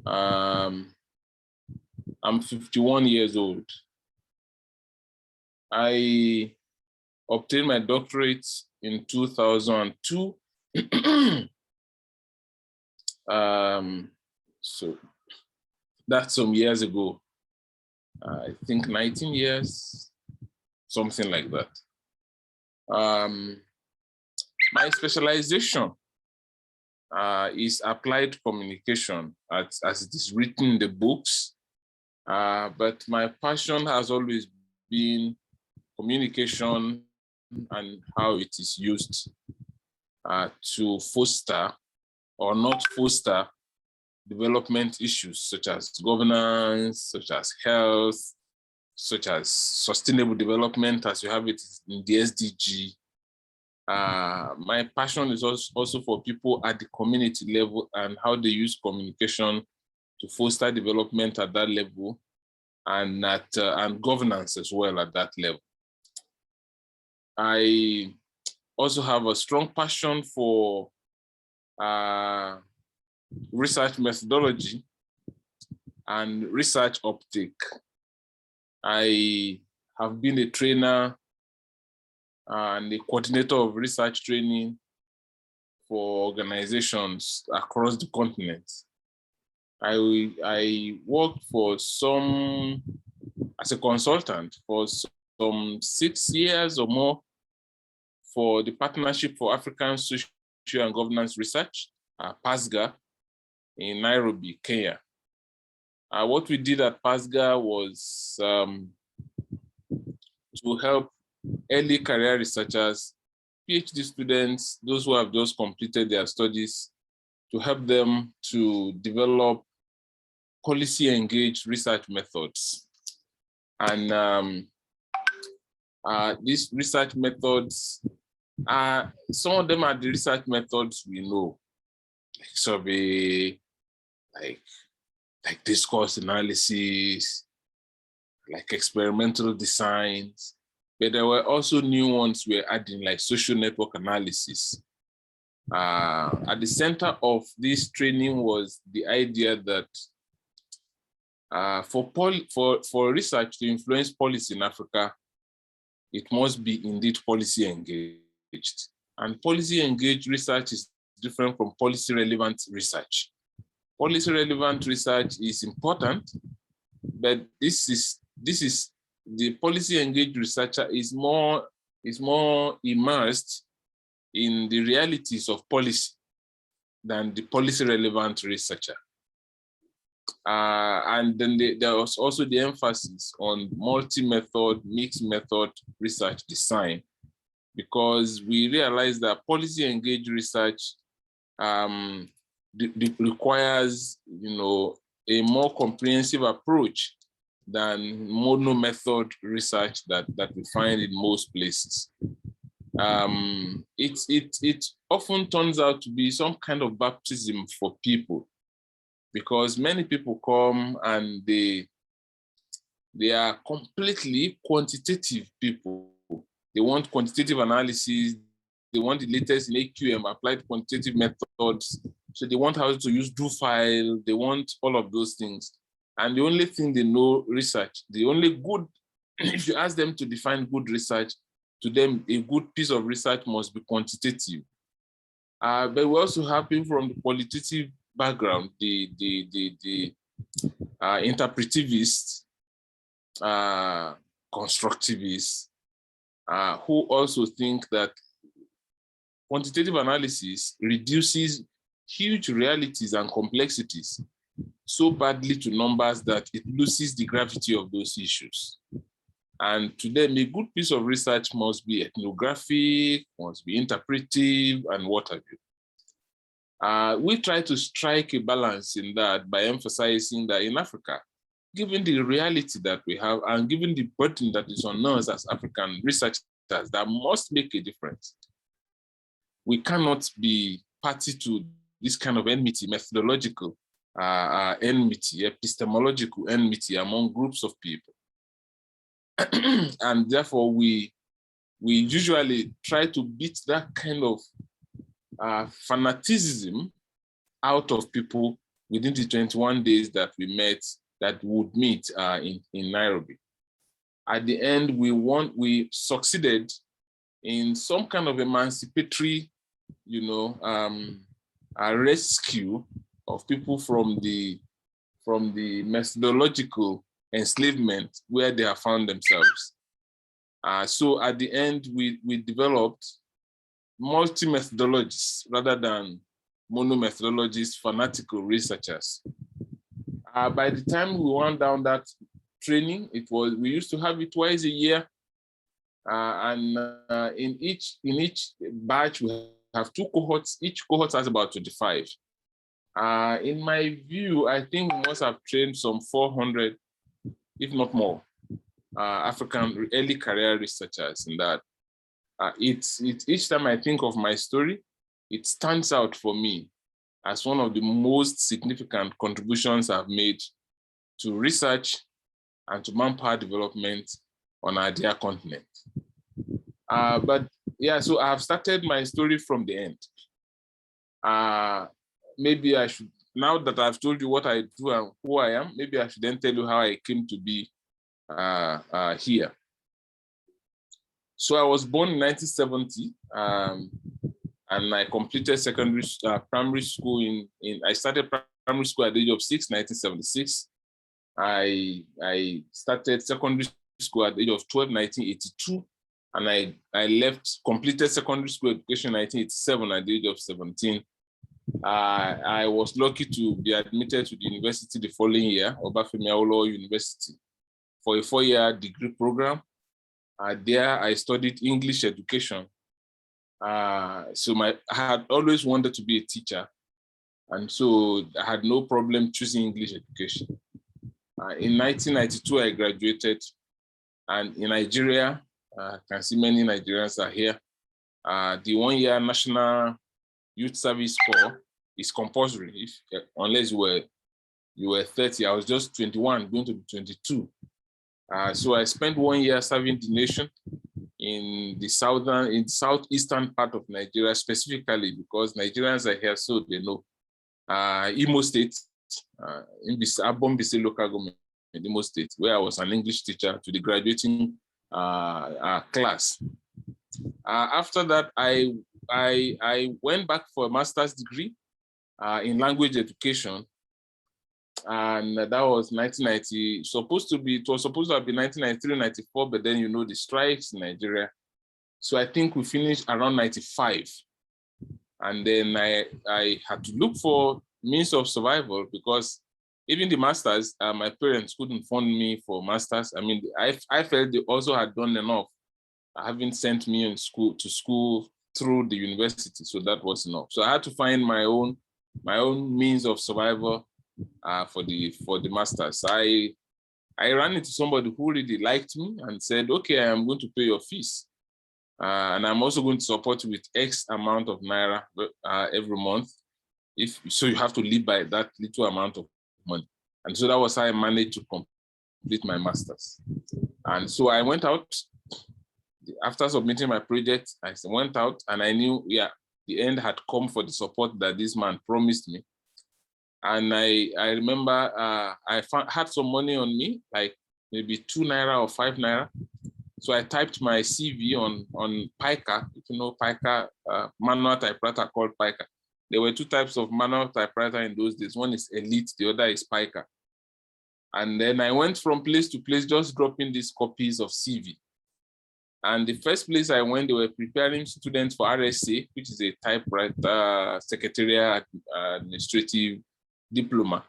I'm 51 years old. I obtained my doctorate in 2002. So that's some years ago. I think 19 years, something like that. My specialization is applied communication as it is written in the books. But my passion has always been communication and how it is used to foster or not foster development issues such as governance, such as health, such as sustainable development as you have it in the SDG. My passion is also for people at the community level and how they use communication to foster development at that level and governance as well at that level. I also have a strong passion for research methodology and research uptake. I have been a trainer and a coordinator of research training for organizations across the continent. I worked as a consultant for some 6 years or more for the Partnership for African Social and Governance Research, PASGA, in Nairobi, Kenya. What we did at PASGA was to help early career researchers, PhD students, those who have just completed their studies, to help them to develop policy-engaged research methods. And these research methods, some of them are the research methods we know, like survey, like discourse analysis, like experimental designs, but there were also new ones we're adding, like social network analysis. At the center of this training was the idea that for research to influence policy in Africa, it must be indeed policy engaged. And policy engaged research is different from policy relevant research. Policy relevant research is important, but this is the policy engaged researcher is more immersed in the realities of policy than the policy relevant researcher. And then there was also the emphasis on multi-method, mixed method research design, because we realized that policy engaged research requires, a more comprehensive approach than mono-method research that we find in most places. It often turns out to be some kind of baptism for people, because many people come and they are completely quantitative people. They want quantitative analysis. They want the latest in AQM, applied quantitative methods. So they want how to use do file. They want all of those things. And the only thing they know research, the only good, if you ask them to define good research, to them, a good piece of research must be quantitative. But we also have people from the qualitative background, the interpretivists, constructivists, who also think that quantitative analysis reduces huge realities and complexities so badly to numbers that it loses the gravity of those issues. And to them, a good piece of research must be ethnographic, must be interpretive, and what have you. We try to strike a balance in that by emphasizing that in Africa, given the reality that we have and given the burden that is on us as African researchers that must make a difference, we cannot be party to this kind of enmity, methodological enmity, epistemological enmity among groups of people. And therefore, we usually try to beat that kind of fanaticism out of people within the 21 days that we would meet in Nairobi. At the end, we succeeded in some kind of emancipatory, a rescue of people from the methodological enslavement where they have found themselves. So at the end, we developed multi-methodologies rather than mono-methodologies, fanatical researchers. By the time we went down that training, we used to have it twice a year. And in each batch, we have 2 cohorts. Each cohort has about 25. In my view, I think we must have trained some 400, if not more, African early career researchers in that. It's each time I think of my story, it stands out for me as one of the most significant contributions I've made to research and to manpower development on our dear continent. But yeah, so I've started my story from the end. Maybe I should, now that I've told you what I do and who I am, maybe I should then tell you how I came to be here. So I was born in 1970, and I completed primary school I started primary school at the age of 6, 1976. I started secondary school at the age of 12, 1982. And I completed secondary school education in 1987 at the age of 17. I was lucky to be admitted to the university the following year, Obafemi Awolowo University, for a 4-year degree program. There I studied English education. So I had always wanted to be a teacher. And so I had no problem choosing English education. In 1992, I graduated. And in Nigeria, I can see many Nigerians are here. The 1-year National Youth Service Corps is compulsory unless you were 30. I was just 21, going to be 22. So I spent 1 year serving the nation in the southeastern part of Nigeria, specifically because Nigerians are here, so they know. Imo State, in the Abombise local government in Imo State, where I was an English teacher to the graduating class. After that, I went back for a master's degree in language education, and that was 1990. It was supposed to have been 1993, 94, but then the strikes in Nigeria. So I think we finished around 95, and then I had to look for means of survival because even the masters, my parents couldn't fund me for masters. I mean, I felt they also had done enough, having sent me to school through the university, so that was enough. So I had to find my own means of survival for the masters. I ran into somebody who really liked me and said, "Okay, I am going to pay your fees, and I'm also going to support you with X amount of naira every month. So you have to live by that little amount of money." And so that was how I managed to complete my master's. And so I went out. After submitting my project, I went out and I knew, the end had come for the support that this man promised me. And I remember I had some money on me, like maybe 2 naira or 5 naira. So I typed my CV on Pica. If you know Pica, manual typewriter called Pica. There were two types of manual typewriter in those days. One is Elite, the other is Pica. And then I went from place to place, just dropping these copies of CV. And the first place I went, they were preparing students for RSA, which is a typewriter secretarial administrative diploma.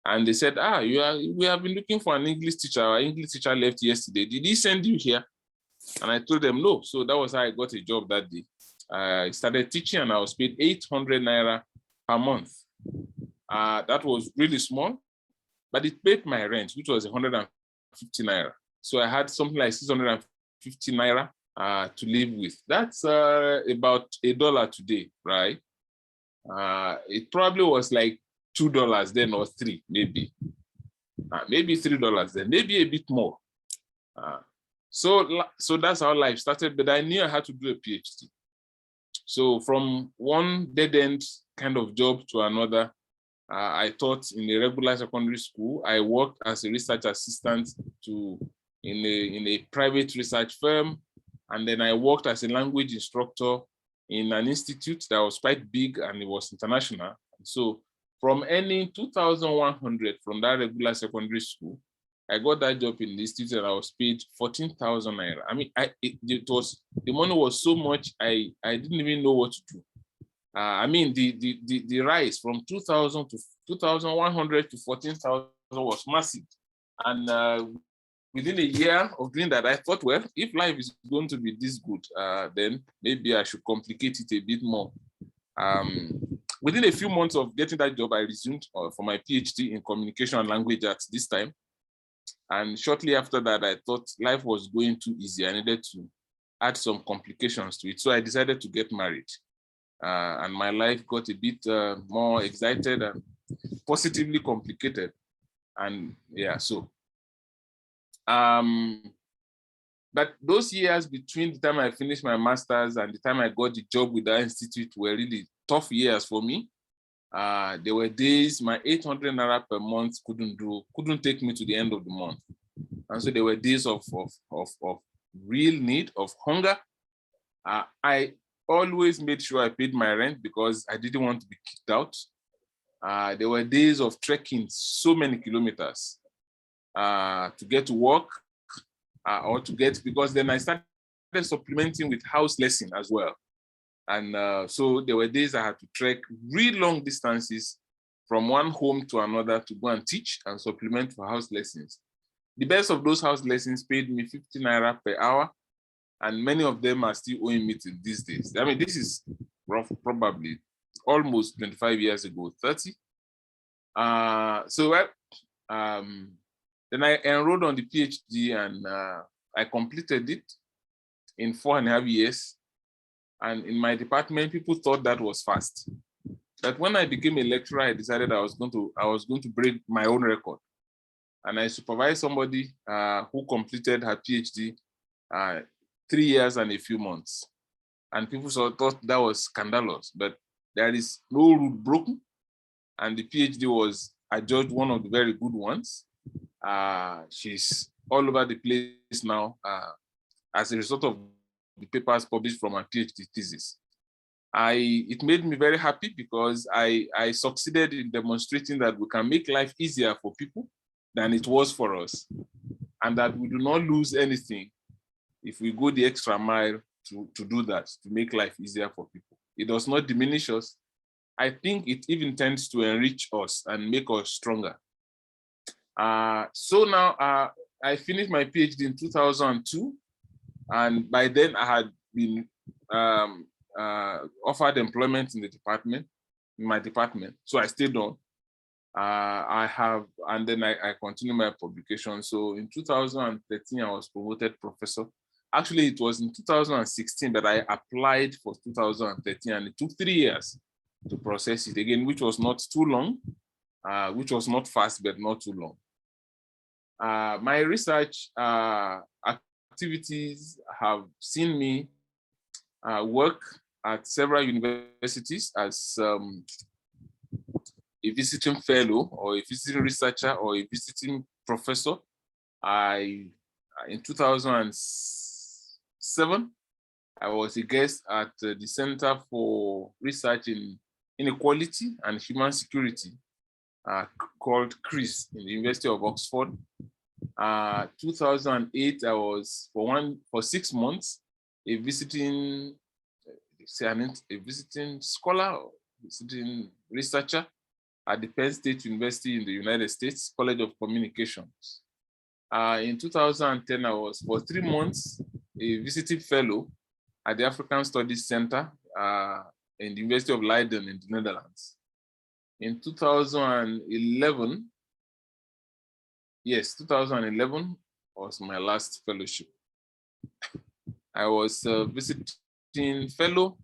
And they said, we have been looking for an English teacher. Our English teacher left yesterday. Did he send you here? And I told them no. So that was how I got a job that day. I started teaching and I was paid 800 naira per month. That was really small, but it paid my rent, which was 150 naira. So I had something like 650 naira to live with. That's about $1 today, right? It probably was like $2 then, or $3, maybe. Maybe $3 then, maybe a bit more. So that's how life started, but I knew I had to do a PhD. So from one dead-end kind of job to another, I taught in a regular secondary school. I worked as a research assistant in a private research firm. And then I worked as a language instructor in an institute that was quite big and it was international. So from earning 2,100 from that regular secondary school, I got that job in the institute and I was paid 14,000 naira. I mean, the money was so much, I didn't even know what to do. I mean, the rise from 2,000 to 2,100 to 14,000 was massive. And within a year of doing that, I thought, well, if life is going to be this good, then maybe I should complicate it a bit more. Within a few months of getting that job, I resumed for my PhD in communication and language arts this time. And shortly after that, I thought life was going too easy. I needed to add some complications to it. So I decided to get married. And my life got a bit more excited and positively complicated. And yeah, so. But those years between the time I finished my master's and the time I got the job with the institute were really tough years for me. There were days my 800 naira per month couldn't take me to the end of the month. And so there were days of real need, of hunger. I always made sure I paid my rent because I didn't want to be kicked out. There were days of trekking so many kilometers to get to work or to get, because then I started supplementing with house lesson as well. And so there were days I had to trek really long distances from one home to another to go and teach and supplement for house lessons. The best of those house lessons paid me 50 naira per hour, and many of them are still owing me till these days. I mean, this is probably almost 25 years ago, 30. Then I enrolled on the PhD and I completed it in 4.5 years. And in my department, people thought that was fast. But when I became a lecturer, I decided I was going to break my own record. And I supervised somebody who completed her PhD 3 years and a few months. And people thought that was scandalous, but there is no rule broken. And the PhD was adjudged one of the very good ones. She's all over the place now as a result of the papers published from my PhD thesis. It made me very happy because I succeeded in demonstrating that we can make life easier for people than it was for us, and that we do not lose anything if we go the extra mile to do that, to make life easier for people. It does not diminish us. I think it even tends to enrich us and make us stronger. So now I finished my PhD in 2002, and by then I had been offered employment in my department. So I stayed on. And then I continued my publication. So in 2013, I was promoted professor. Actually, it was in 2016 that I applied for 2013, and it took 3 years to process it again, which was not too long, which was not fast, but not too long. My research activities have seen me work at several universities as a visiting fellow or a visiting researcher or a visiting professor. I In 2007, I was a guest at the Center for Research in Inequality and Human Security, called CHARITIES in the University of Oxford. 2008, I was for 6 months a visiting scholar, visiting researcher at the Penn State University in the United States, College of Communications. In 2010, I was for 3 months a visiting fellow at the African Studies Center in the University of Leiden in the Netherlands. In 2011, yes, 2011 was my last fellowship. I was visiting fellow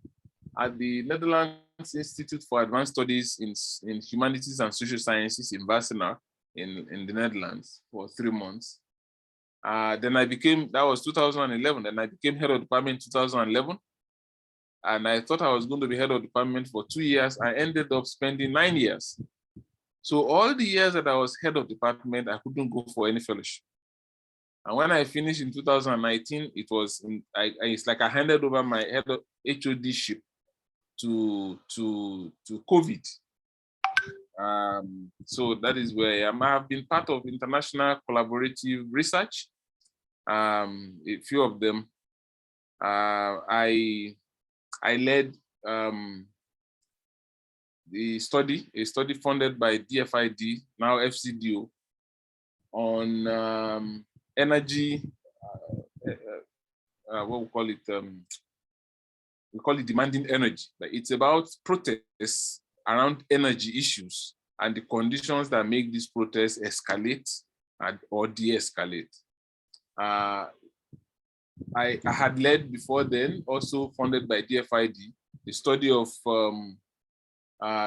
at the Netherlands Institute for Advanced Studies in Humanities and Social Sciences in Wassenaar in the Netherlands for 3 months. Then I became, that was 2011, then I became head of department in 2011. And I thought I was going to be head of department for 2 years. I ended up spending 9 years. So all the years that I was head of department, I couldn't go for any fellowship. And when I finished in 2019, it was, it's like I handed over my head of HOD-ship to COVID. So that is where I am. I have been part of international collaborative research, a few of them. I led a study funded by DFID, now FCDO, on energy, what we call it, we call it demanding energy. But it's about protests around energy issues and the conditions that make these protests escalate or de-escalate. I had led before then, also funded by DFID, the study of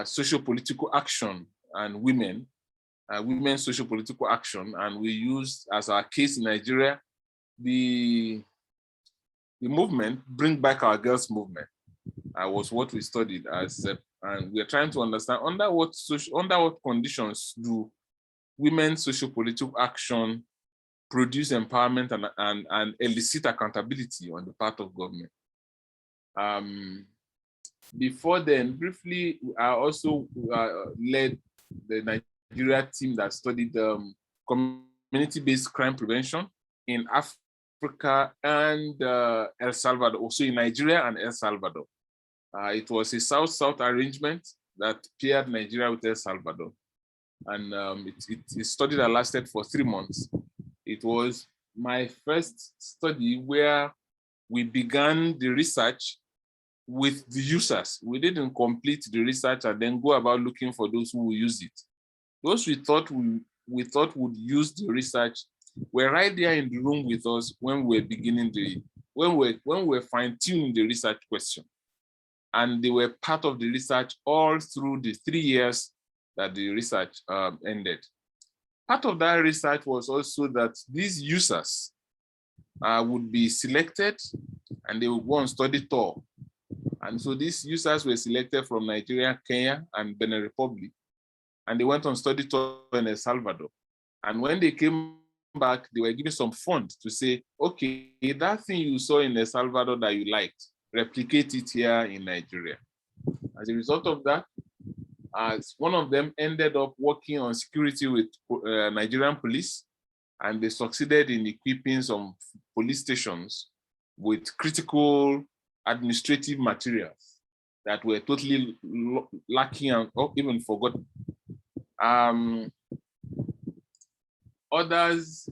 socio-political action and women's socio-political action. And we used, as our case in Nigeria, the movement, Bring Back Our Girls movement, was what we studied as, and we're trying to understand under what conditions do women's socio-political action produce empowerment and elicit accountability on the part of government. Before then, briefly, I also led the Nigeria team that studied community-based crime prevention in Africa and El Salvador, also in Nigeria and El Salvador. It was a South-South arrangement that paired Nigeria with El Salvador. And it study that lasted for 3 months. It was my first study where we began the research with the users. We didn't complete the research and then go about looking for those who will use it. Those we thought would use the research were right there in the room with us when we were beginning when we were fine-tuning the research question. And they were part of the research all through the 3 years that the research ended. Part of that research was also that these users would be selected and they would go on study tour. And so these users were selected from Nigeria, Kenya, and Benin Republic. And they went on study tour in El Salvador. And when they came back, they were given some funds to say, okay, that thing you saw in El Salvador that you liked, replicate it here in Nigeria. As a result of that, one of them ended up working on security with Nigerian police, and they succeeded in equipping some police stations with critical administrative materials that were totally lacking or even forgotten. Others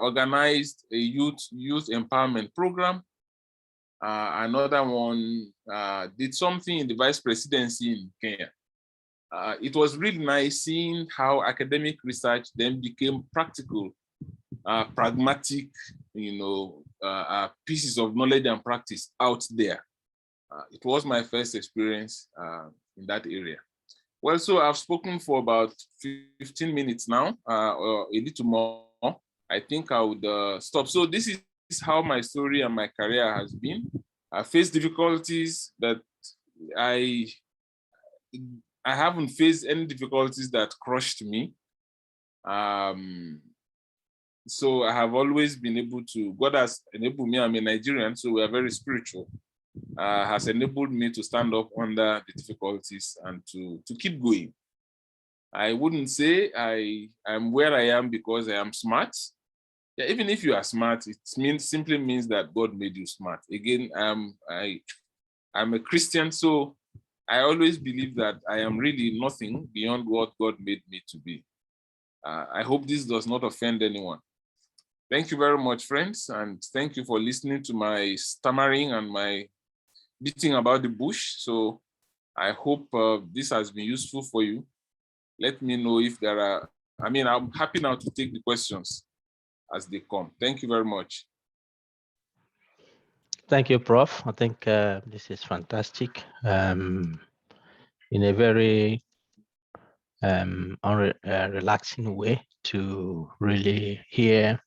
organized a youth empowerment program. Another one did something in the vice presidency in Kenya. It was really nice seeing how academic research then became practical, pragmatic, pieces of knowledge and practice out there. It was my first experience in that area. Well, so I've spoken for about 15 minutes now, or a little more. I think I would stop. So this is how my story and my career has been. I faced difficulties that I haven't faced any difficulties that crushed me. So I have always been able to, God has enabled me, I'm a Nigerian, so we are very spiritual, has enabled me to stand up under the difficulties and to keep going. I wouldn't say I'm where I am because I am smart. Yeah, even if you are smart, it simply means that God made you smart. Again, I'm a Christian, so I always believe that I am really nothing beyond what God made me to be. I hope this does not offend anyone. Thank you very much, friends, and thank you for listening to my stammering and my beating about the bush. So I hope this has been useful for you. Let me know if there are, I'm happy now to take the questions as they come. Thank you very much. Thank you, Prof. I think this is fantastic. In a very relaxing way to really hear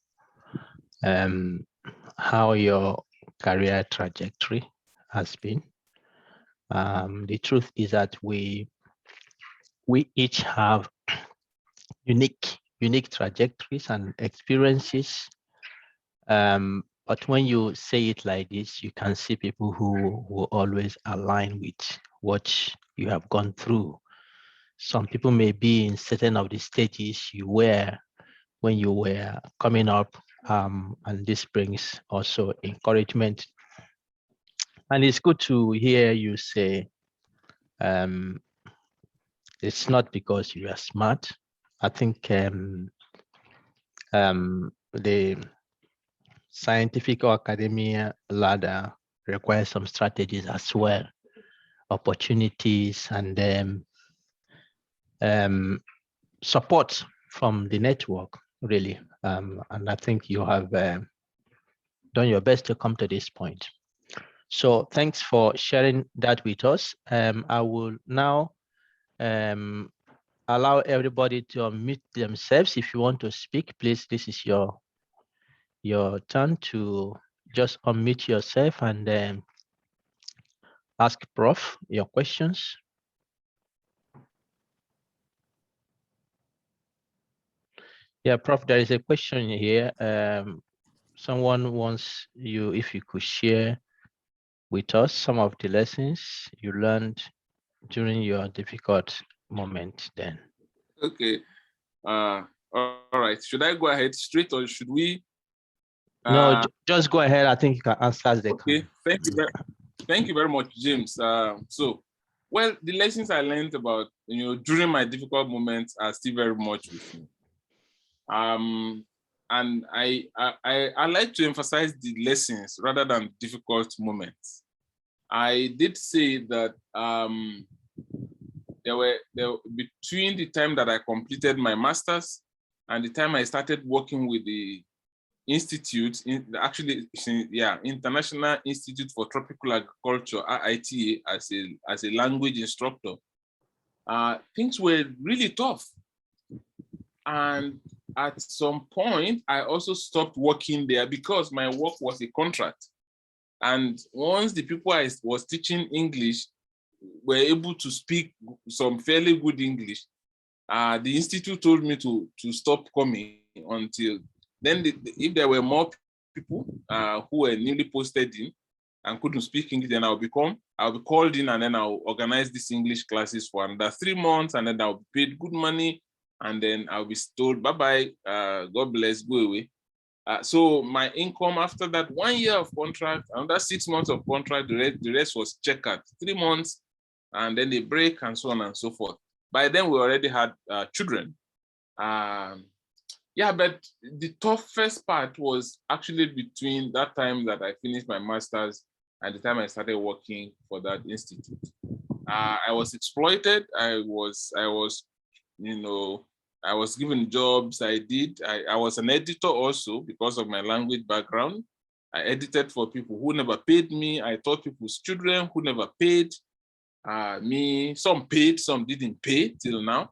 how your career trajectory has been. The truth is that we each have unique trajectories and experiences. But when you say it like this, you can see people who always align with what you have gone through. Some people may be in certain of the stages you were when you were coming up, and this brings also encouragement. And it's good to hear you say, it's not because you are smart. I think the scientific or academia ladder requires some strategies as well, opportunities, and support from the network, really. And I think you have done your best to come to this point. So thanks for sharing that with us. I will now allow everybody to unmute themselves. If you want to speak, please, this is your turn to just unmute yourself and ask Prof your questions. Yeah, Prof, there is a question here. Someone wants you, if you could share with us some of the lessons you learned during your difficult moment then. Okay. All right. Should I go ahead straight or should we? No, just go ahead. I think you can answer the Okay. Thank you very much, James. Well, the lessons I learned about, during my difficult moments are still very much with me. And I like to emphasize the lessons rather than difficult moments. I did say that there were between the time that I completed my master's and the time I started working with the institute, International Institute for Tropical Agriculture, IITA, as a language instructor, things were really tough. And at some point, I also stopped working there because my work was a contract. And once the people I was teaching English were able to speak some fairly good English, the institute told me to stop coming until then. If there were more people who were newly posted in and couldn't speak English, then I'll be called in, and then I'll organize these English classes for another 3 months, and then I'll be paid good money, and then I'll be told, bye-bye, God bless, go away. So my income after that 1 year of contract, another 6 months of contract, the rest was checkered, 3 months, and then a break and so on and so forth. By then we already had children. But the toughest part was actually between that time that I finished my master's and the time I started working for that institute. I was exploited. I was given jobs. I was an editor also because of my language background. I edited for people who never paid me. I taught people's children who never paid me. Some paid, some didn't pay till now.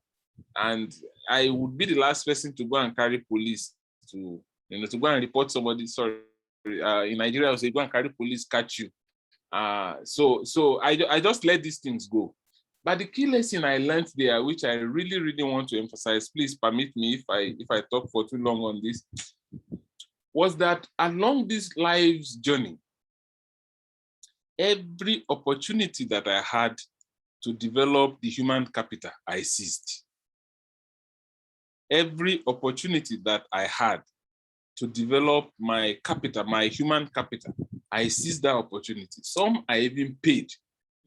And I would be the last person to go and carry police to go and report somebody. Sorry, in Nigeria, I would say go and carry police, catch you. So I just let these things go. But the key lesson I learned there, which I really, really want to emphasize, please permit me if I talk for too long on this, was that along this life's journey, every opportunity that I had to develop the human capital, I seized. Every opportunity that I had to develop my capital, my human capital, I seized that opportunity. Some I even paid.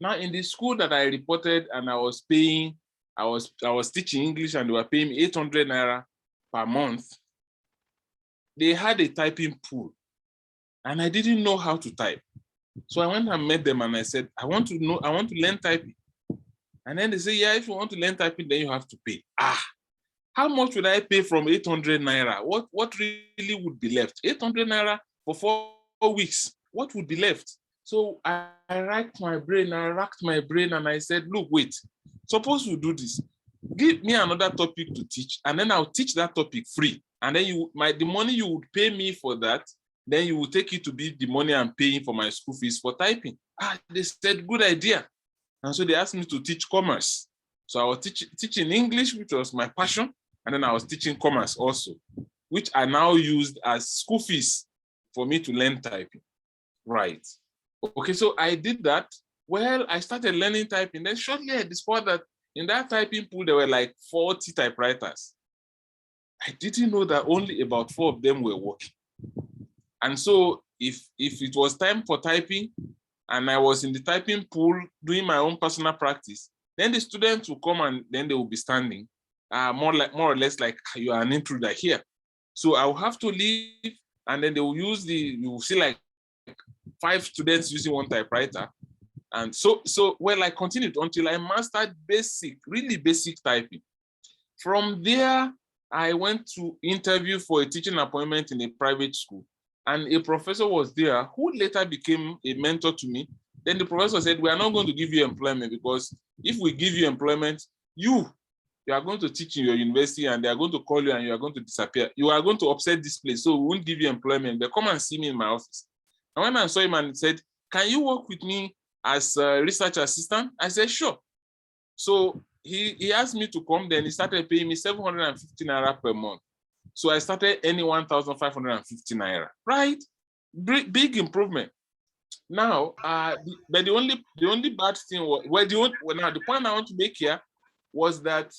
Now in the school that I reported and I was paying, I was teaching English and they were paying me 800 naira per month. They had a typing pool and I didn't know how to type. So I went and met them and I said, I want to learn typing. And then they say, yeah, if you want to learn typing, then you have to pay. How much would I pay from 800 naira? What really would be left? 800 naira for 4 weeks, what would be left? So I racked my brain and I said, look, wait, suppose we do this. Give me another topic to teach, and then I'll teach that topic free. And then the money you would pay me for that, then you will take it to be the money I'm paying for my school fees for typing. They said, good idea. And so they asked me to teach commerce. So I was teaching English, which was my passion. And then I was teaching commerce also, which I now used as school fees for me to learn typing. Right. Okay, so I did that. Well, I started learning typing. Then shortly I discovered that in that typing pool, there were like 40 typewriters. I didn't know that only about 4 of them were working. And so if it was time for typing and I was in the typing pool doing my own personal practice, then the students will come and then they will be standing, more or less like you are an intruder here. So I will have to leave and then they will use you will see like 5 students using one typewriter. And so well, I continued until I mastered really basic typing. From there, I went to interview for a teaching appointment in a private school. And a professor was there who later became a mentor to me. Then the professor said, we are not going to give you employment because if we give you employment, you are going to teach in your university and they are going to call you and you are going to disappear. You are going to upset this place, so we won't give you employment, but come and see me in my office. And when I saw him and he said, can you work with me as a research assistant? I said, sure. So he asked me to come, then he started paying me 750 naira per month. So I started earning 1,550 naira, right? Big improvement. Now, but the only bad thing was, the point I want to make here was that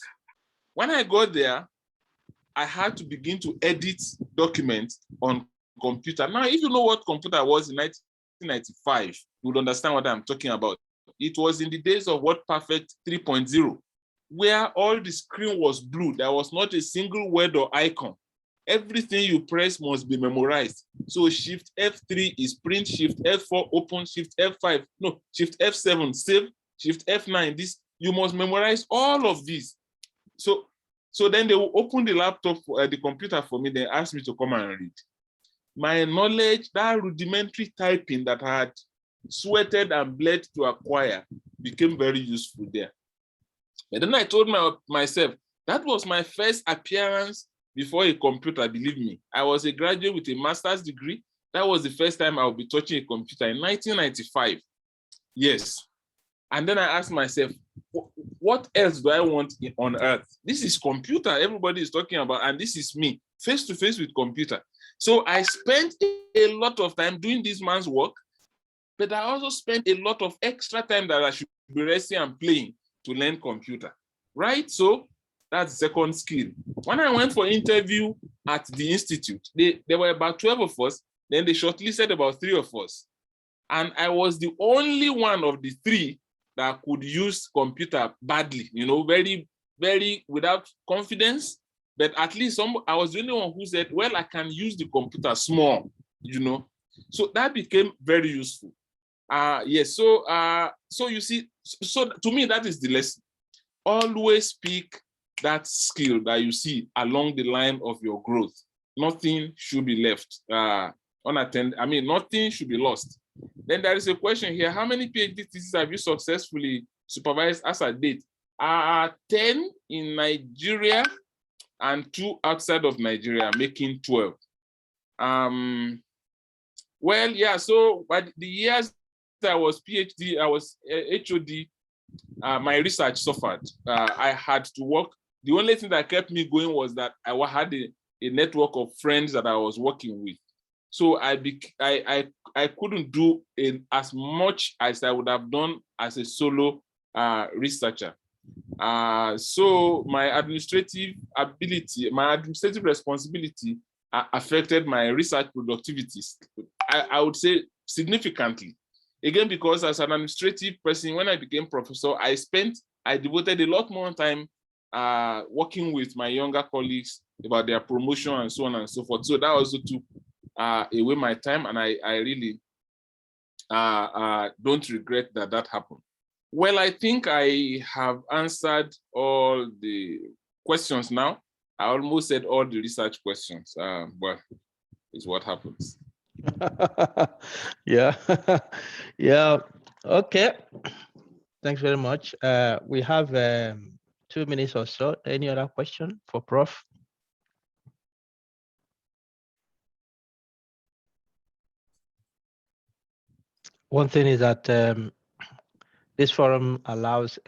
when I got there, I had to begin to edit documents on computer. Now, if you know what computer was in 1995, you would understand what I'm talking about. It was in the days of WordPerfect 3.0, where all the screen was blue. There was not a single word or icon. Everything you press must be memorized. So Shift F3 is print, Shift F4 open, Shift F5, no, Shift F7 save, Shift F9, this, you must memorize all of these. So then they will open the laptop, the computer for me, they ask me to come and read. My knowledge, that rudimentary typing that I had sweated and bled to acquire became very useful there. But then I told myself, that was my first appearance before a computer, believe me. I was a graduate with a master's degree. That was the first time I would be touching a computer in 1995. Yes. And then I asked myself, what else do I want on earth? This is computer everybody is talking about, and this is me, face to face with computer. So I spent a lot of time doing this man's work, but I also spent a lot of extra time that I should be resting and playing to learn computer, right? So that's the second skill. When I went for interview at the institute, there were about 12 of us, then they shortlisted about 3 of us. And I was the only one of the 3 that could use computer badly, very, very without confidence. But at least I was the only one who said, well, I can use the computer small, So that became very useful. Yes, so you see, so to me, that is the lesson. Always speak that skill that you see along the line of your growth. Nothing should be left unattended. I mean, nothing should be lost. Then there is a question here. How many PhD theses have you successfully supervised as at date? 10 in Nigeria and 2 outside of Nigeria, making 12. Well, yeah, so by the years that I was PhD, I was HOD, my research suffered. I had to work. The only thing that kept me going was that I had a network of friends that I was working with. So I couldn't do as much as I would have done as a solo researcher. So my administrative ability, my administrative responsibility affected my research productivities, I would say significantly. Again, because as an administrative person, when I became professor, I devoted a lot more time working with my younger colleagues about their promotion and so on and so forth. So that also took away my time, and I really don't regret that happened. Well, I think I have answered all the questions now. I almost said all the research questions, but it's what happens. Yeah, yeah, okay. Thanks very much. We have 2 minutes or so. Any other question for Prof? One thing is that this forum allows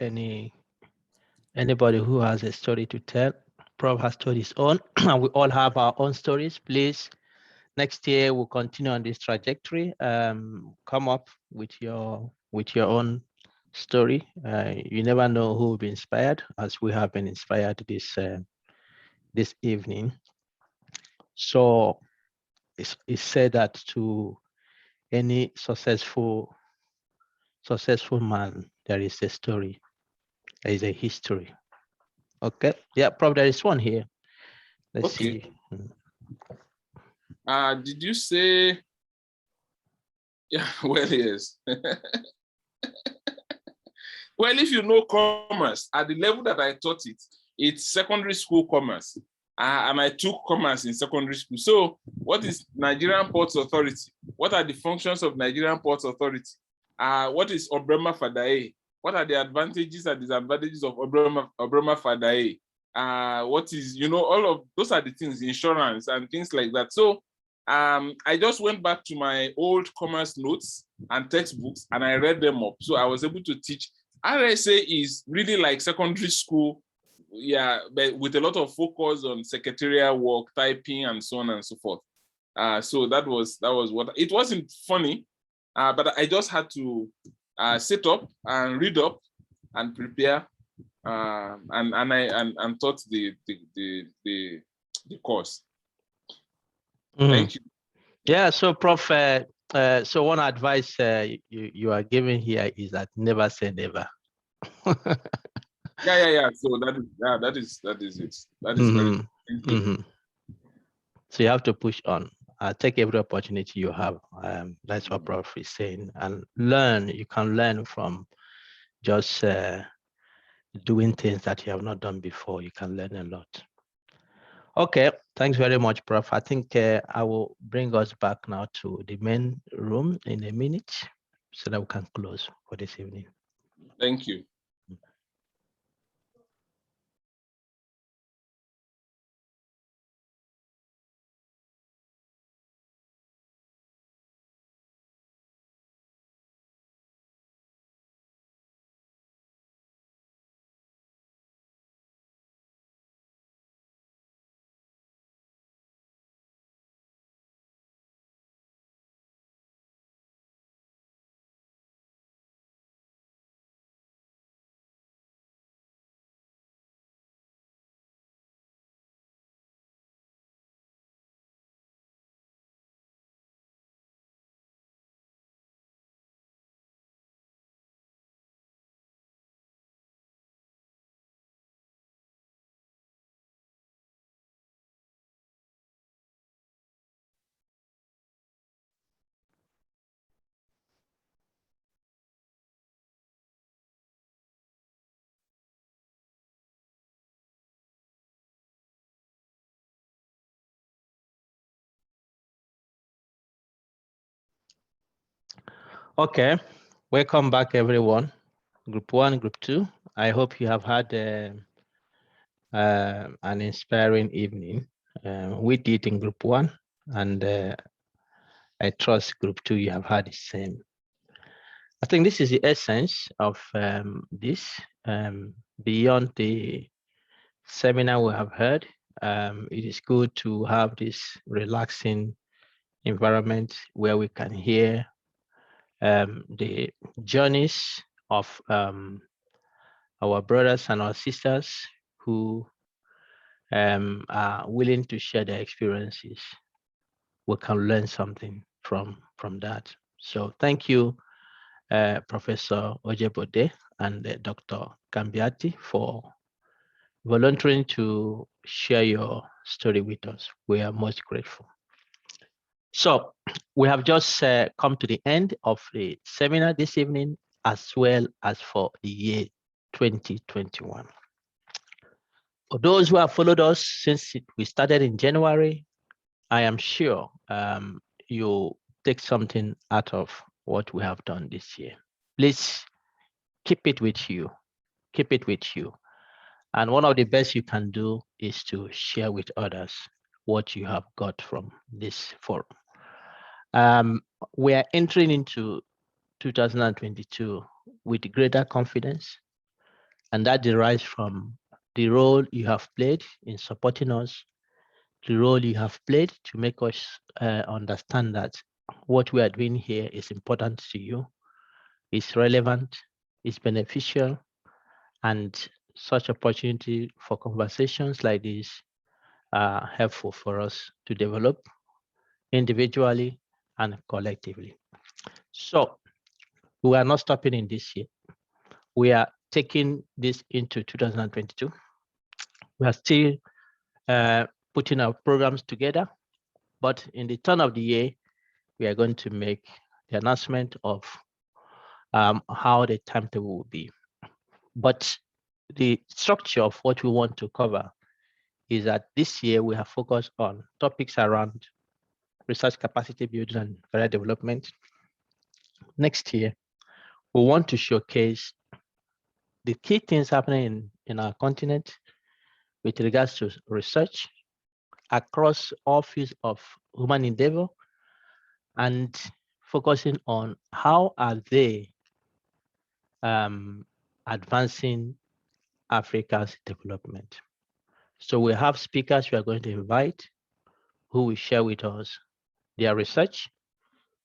anybody who has a story to tell. Prof has told his own, and we all have our own stories. Please, next year we'll continue on this trajectory. Come up with your own story. You never know who will be inspired, as we have been inspired this evening. So it's said that to any successful man, there is a story, there is a history. Okay, yeah, Prof, there is one here. Let's see. Did you say? Yeah, well, yes. Well, if you know commerce at the level that I taught it, it's secondary school commerce. And I took commerce in secondary school. So what is Nigerian Ports Authority? What are the functions of Nigerian Ports Authority? What is Obrema Fadae? What are the advantages and disadvantages of Obrema Fadae? What is, all of those are the things, insurance and things like that. So I just went back to my old commerce notes and textbooks and I read them up. So I was able to teach. RSA is really like secondary school, yeah, but with a lot of focus on secretarial work, typing, and so on and so forth. So that was what it wasn't funny, but I just had to sit up and read up and prepare, and taught the course. Thank you. Yeah. So, Prof. So one advice you are giving here is that never say never. Yeah. So that is it. That is very good. So you have to push on. Take every opportunity you have. That's what Prof is saying, and learn. You can learn from just doing things that you have not done before. You can learn a lot. Okay, thanks very much, Prof. I think I will bring us back now to the main room in a minute so that we can close for this evening. Thank you. Okay, welcome back, everyone. Group 1, Group 2. I hope you have had an inspiring evening. We did in Group 1, and I trust Group 2 you have had the same. I think this is the essence of this. Beyond the seminar we have heard, it is good to have this relaxing environment where we can hear the journeys of our brothers and our sisters who are willing to share their experiences. We can learn something from that. So thank you, Professor Ojebode and Dr. Gambiati, for volunteering to share your story with us. We are most grateful. So we have just come to the end of the seminar this evening, as well as for the year 2021. For those who have followed us since we started in January, I am sure you take something out of what we have done this year. Please keep it with you. Keep it with you. And one of the best you can do is to share with others what you have got from this forum. We are entering into 2022 with greater confidence, and that derives from the role you have played in supporting us, the role you have played to make us understand that what we are doing here is important to you, is relevant, is beneficial, and such opportunity for conversations like this are helpful for us to develop individually and collectively. So we are not stopping in this year. We are taking this into 2022. We are still putting our programs together, but in the turn of the year, we are going to make the announcement of how the timetable will be. But the structure of what we want to cover is that this year we have focused on topics around research capacity building and career development. Next year, we want to showcase the key things happening in our continent with regards to research across all fields of human endeavor, and focusing on how are they advancing Africa's development. So we have speakers we are going to invite who will share with us their research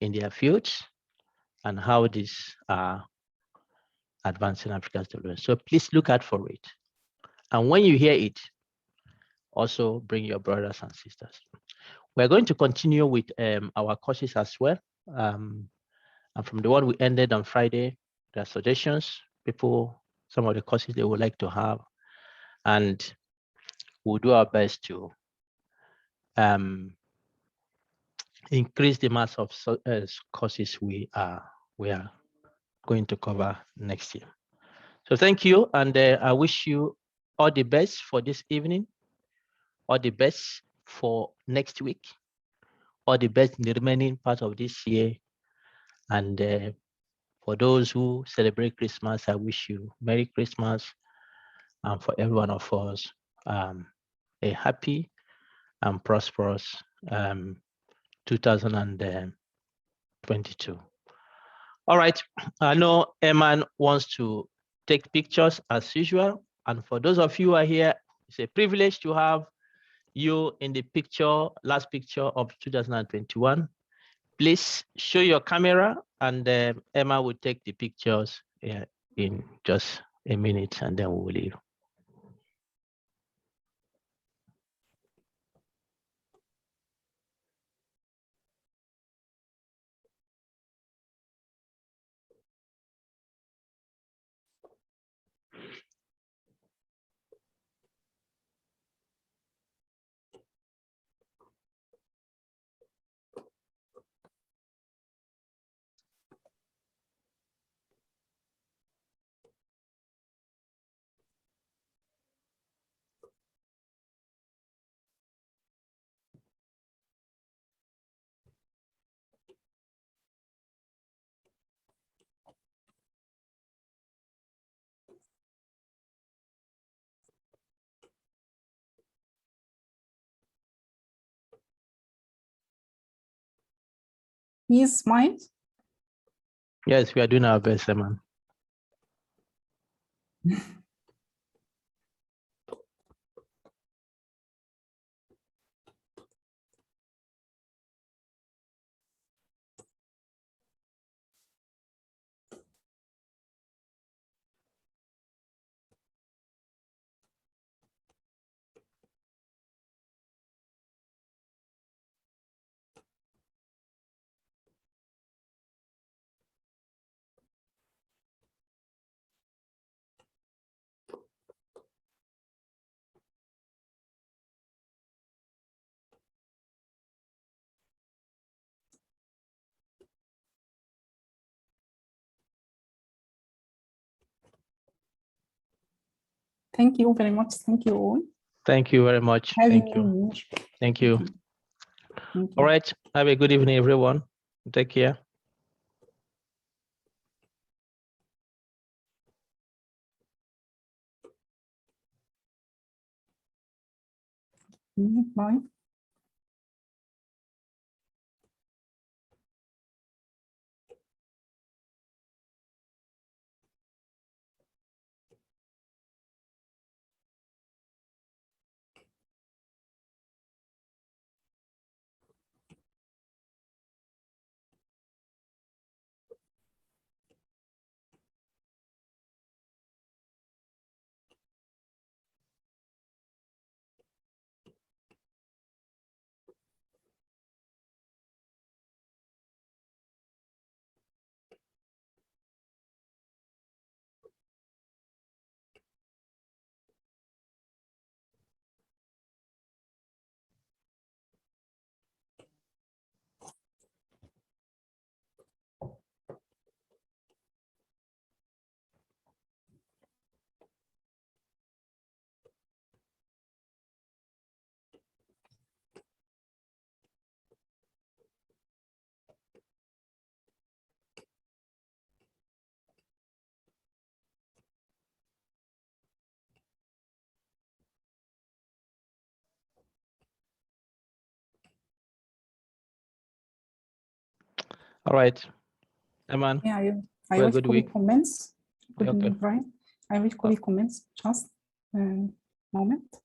in their fields and how these are advancing Africa's development. So please look out for it. And when you hear it, also bring your brothers and sisters. We're going to continue with our courses as well. And from the one we ended on Friday, there are suggestions, some of the courses they would like to have. And we'll do our best to increase the mass of courses we are going to cover next year. So thank you, and I wish you all the best for this evening, all the best for next week, all the best in the remaining part of this year. And for those who celebrate Christmas, I wish you Merry Christmas, and for every one of us, a happy and prosperous 2022. All right, I know Eman wants to take pictures as usual. And for those of you who are here, it's a privilege to have you in the picture, last picture of 2021. Please show your camera, and Emma will take the pictures in just a minute, and then we will leave. Please smile. Yes, we are doing our best, Eman. Thank you very much. Thank you all. Thank you very much. Happy Thank you. New Year. Thank you. Thank you. All right. Have a good evening, everyone. Take care. Bye. All right. Eman, Yeah, I Well, will good copy week. comments. Good Okay. week, Brian. I will copy comments. Just a moment.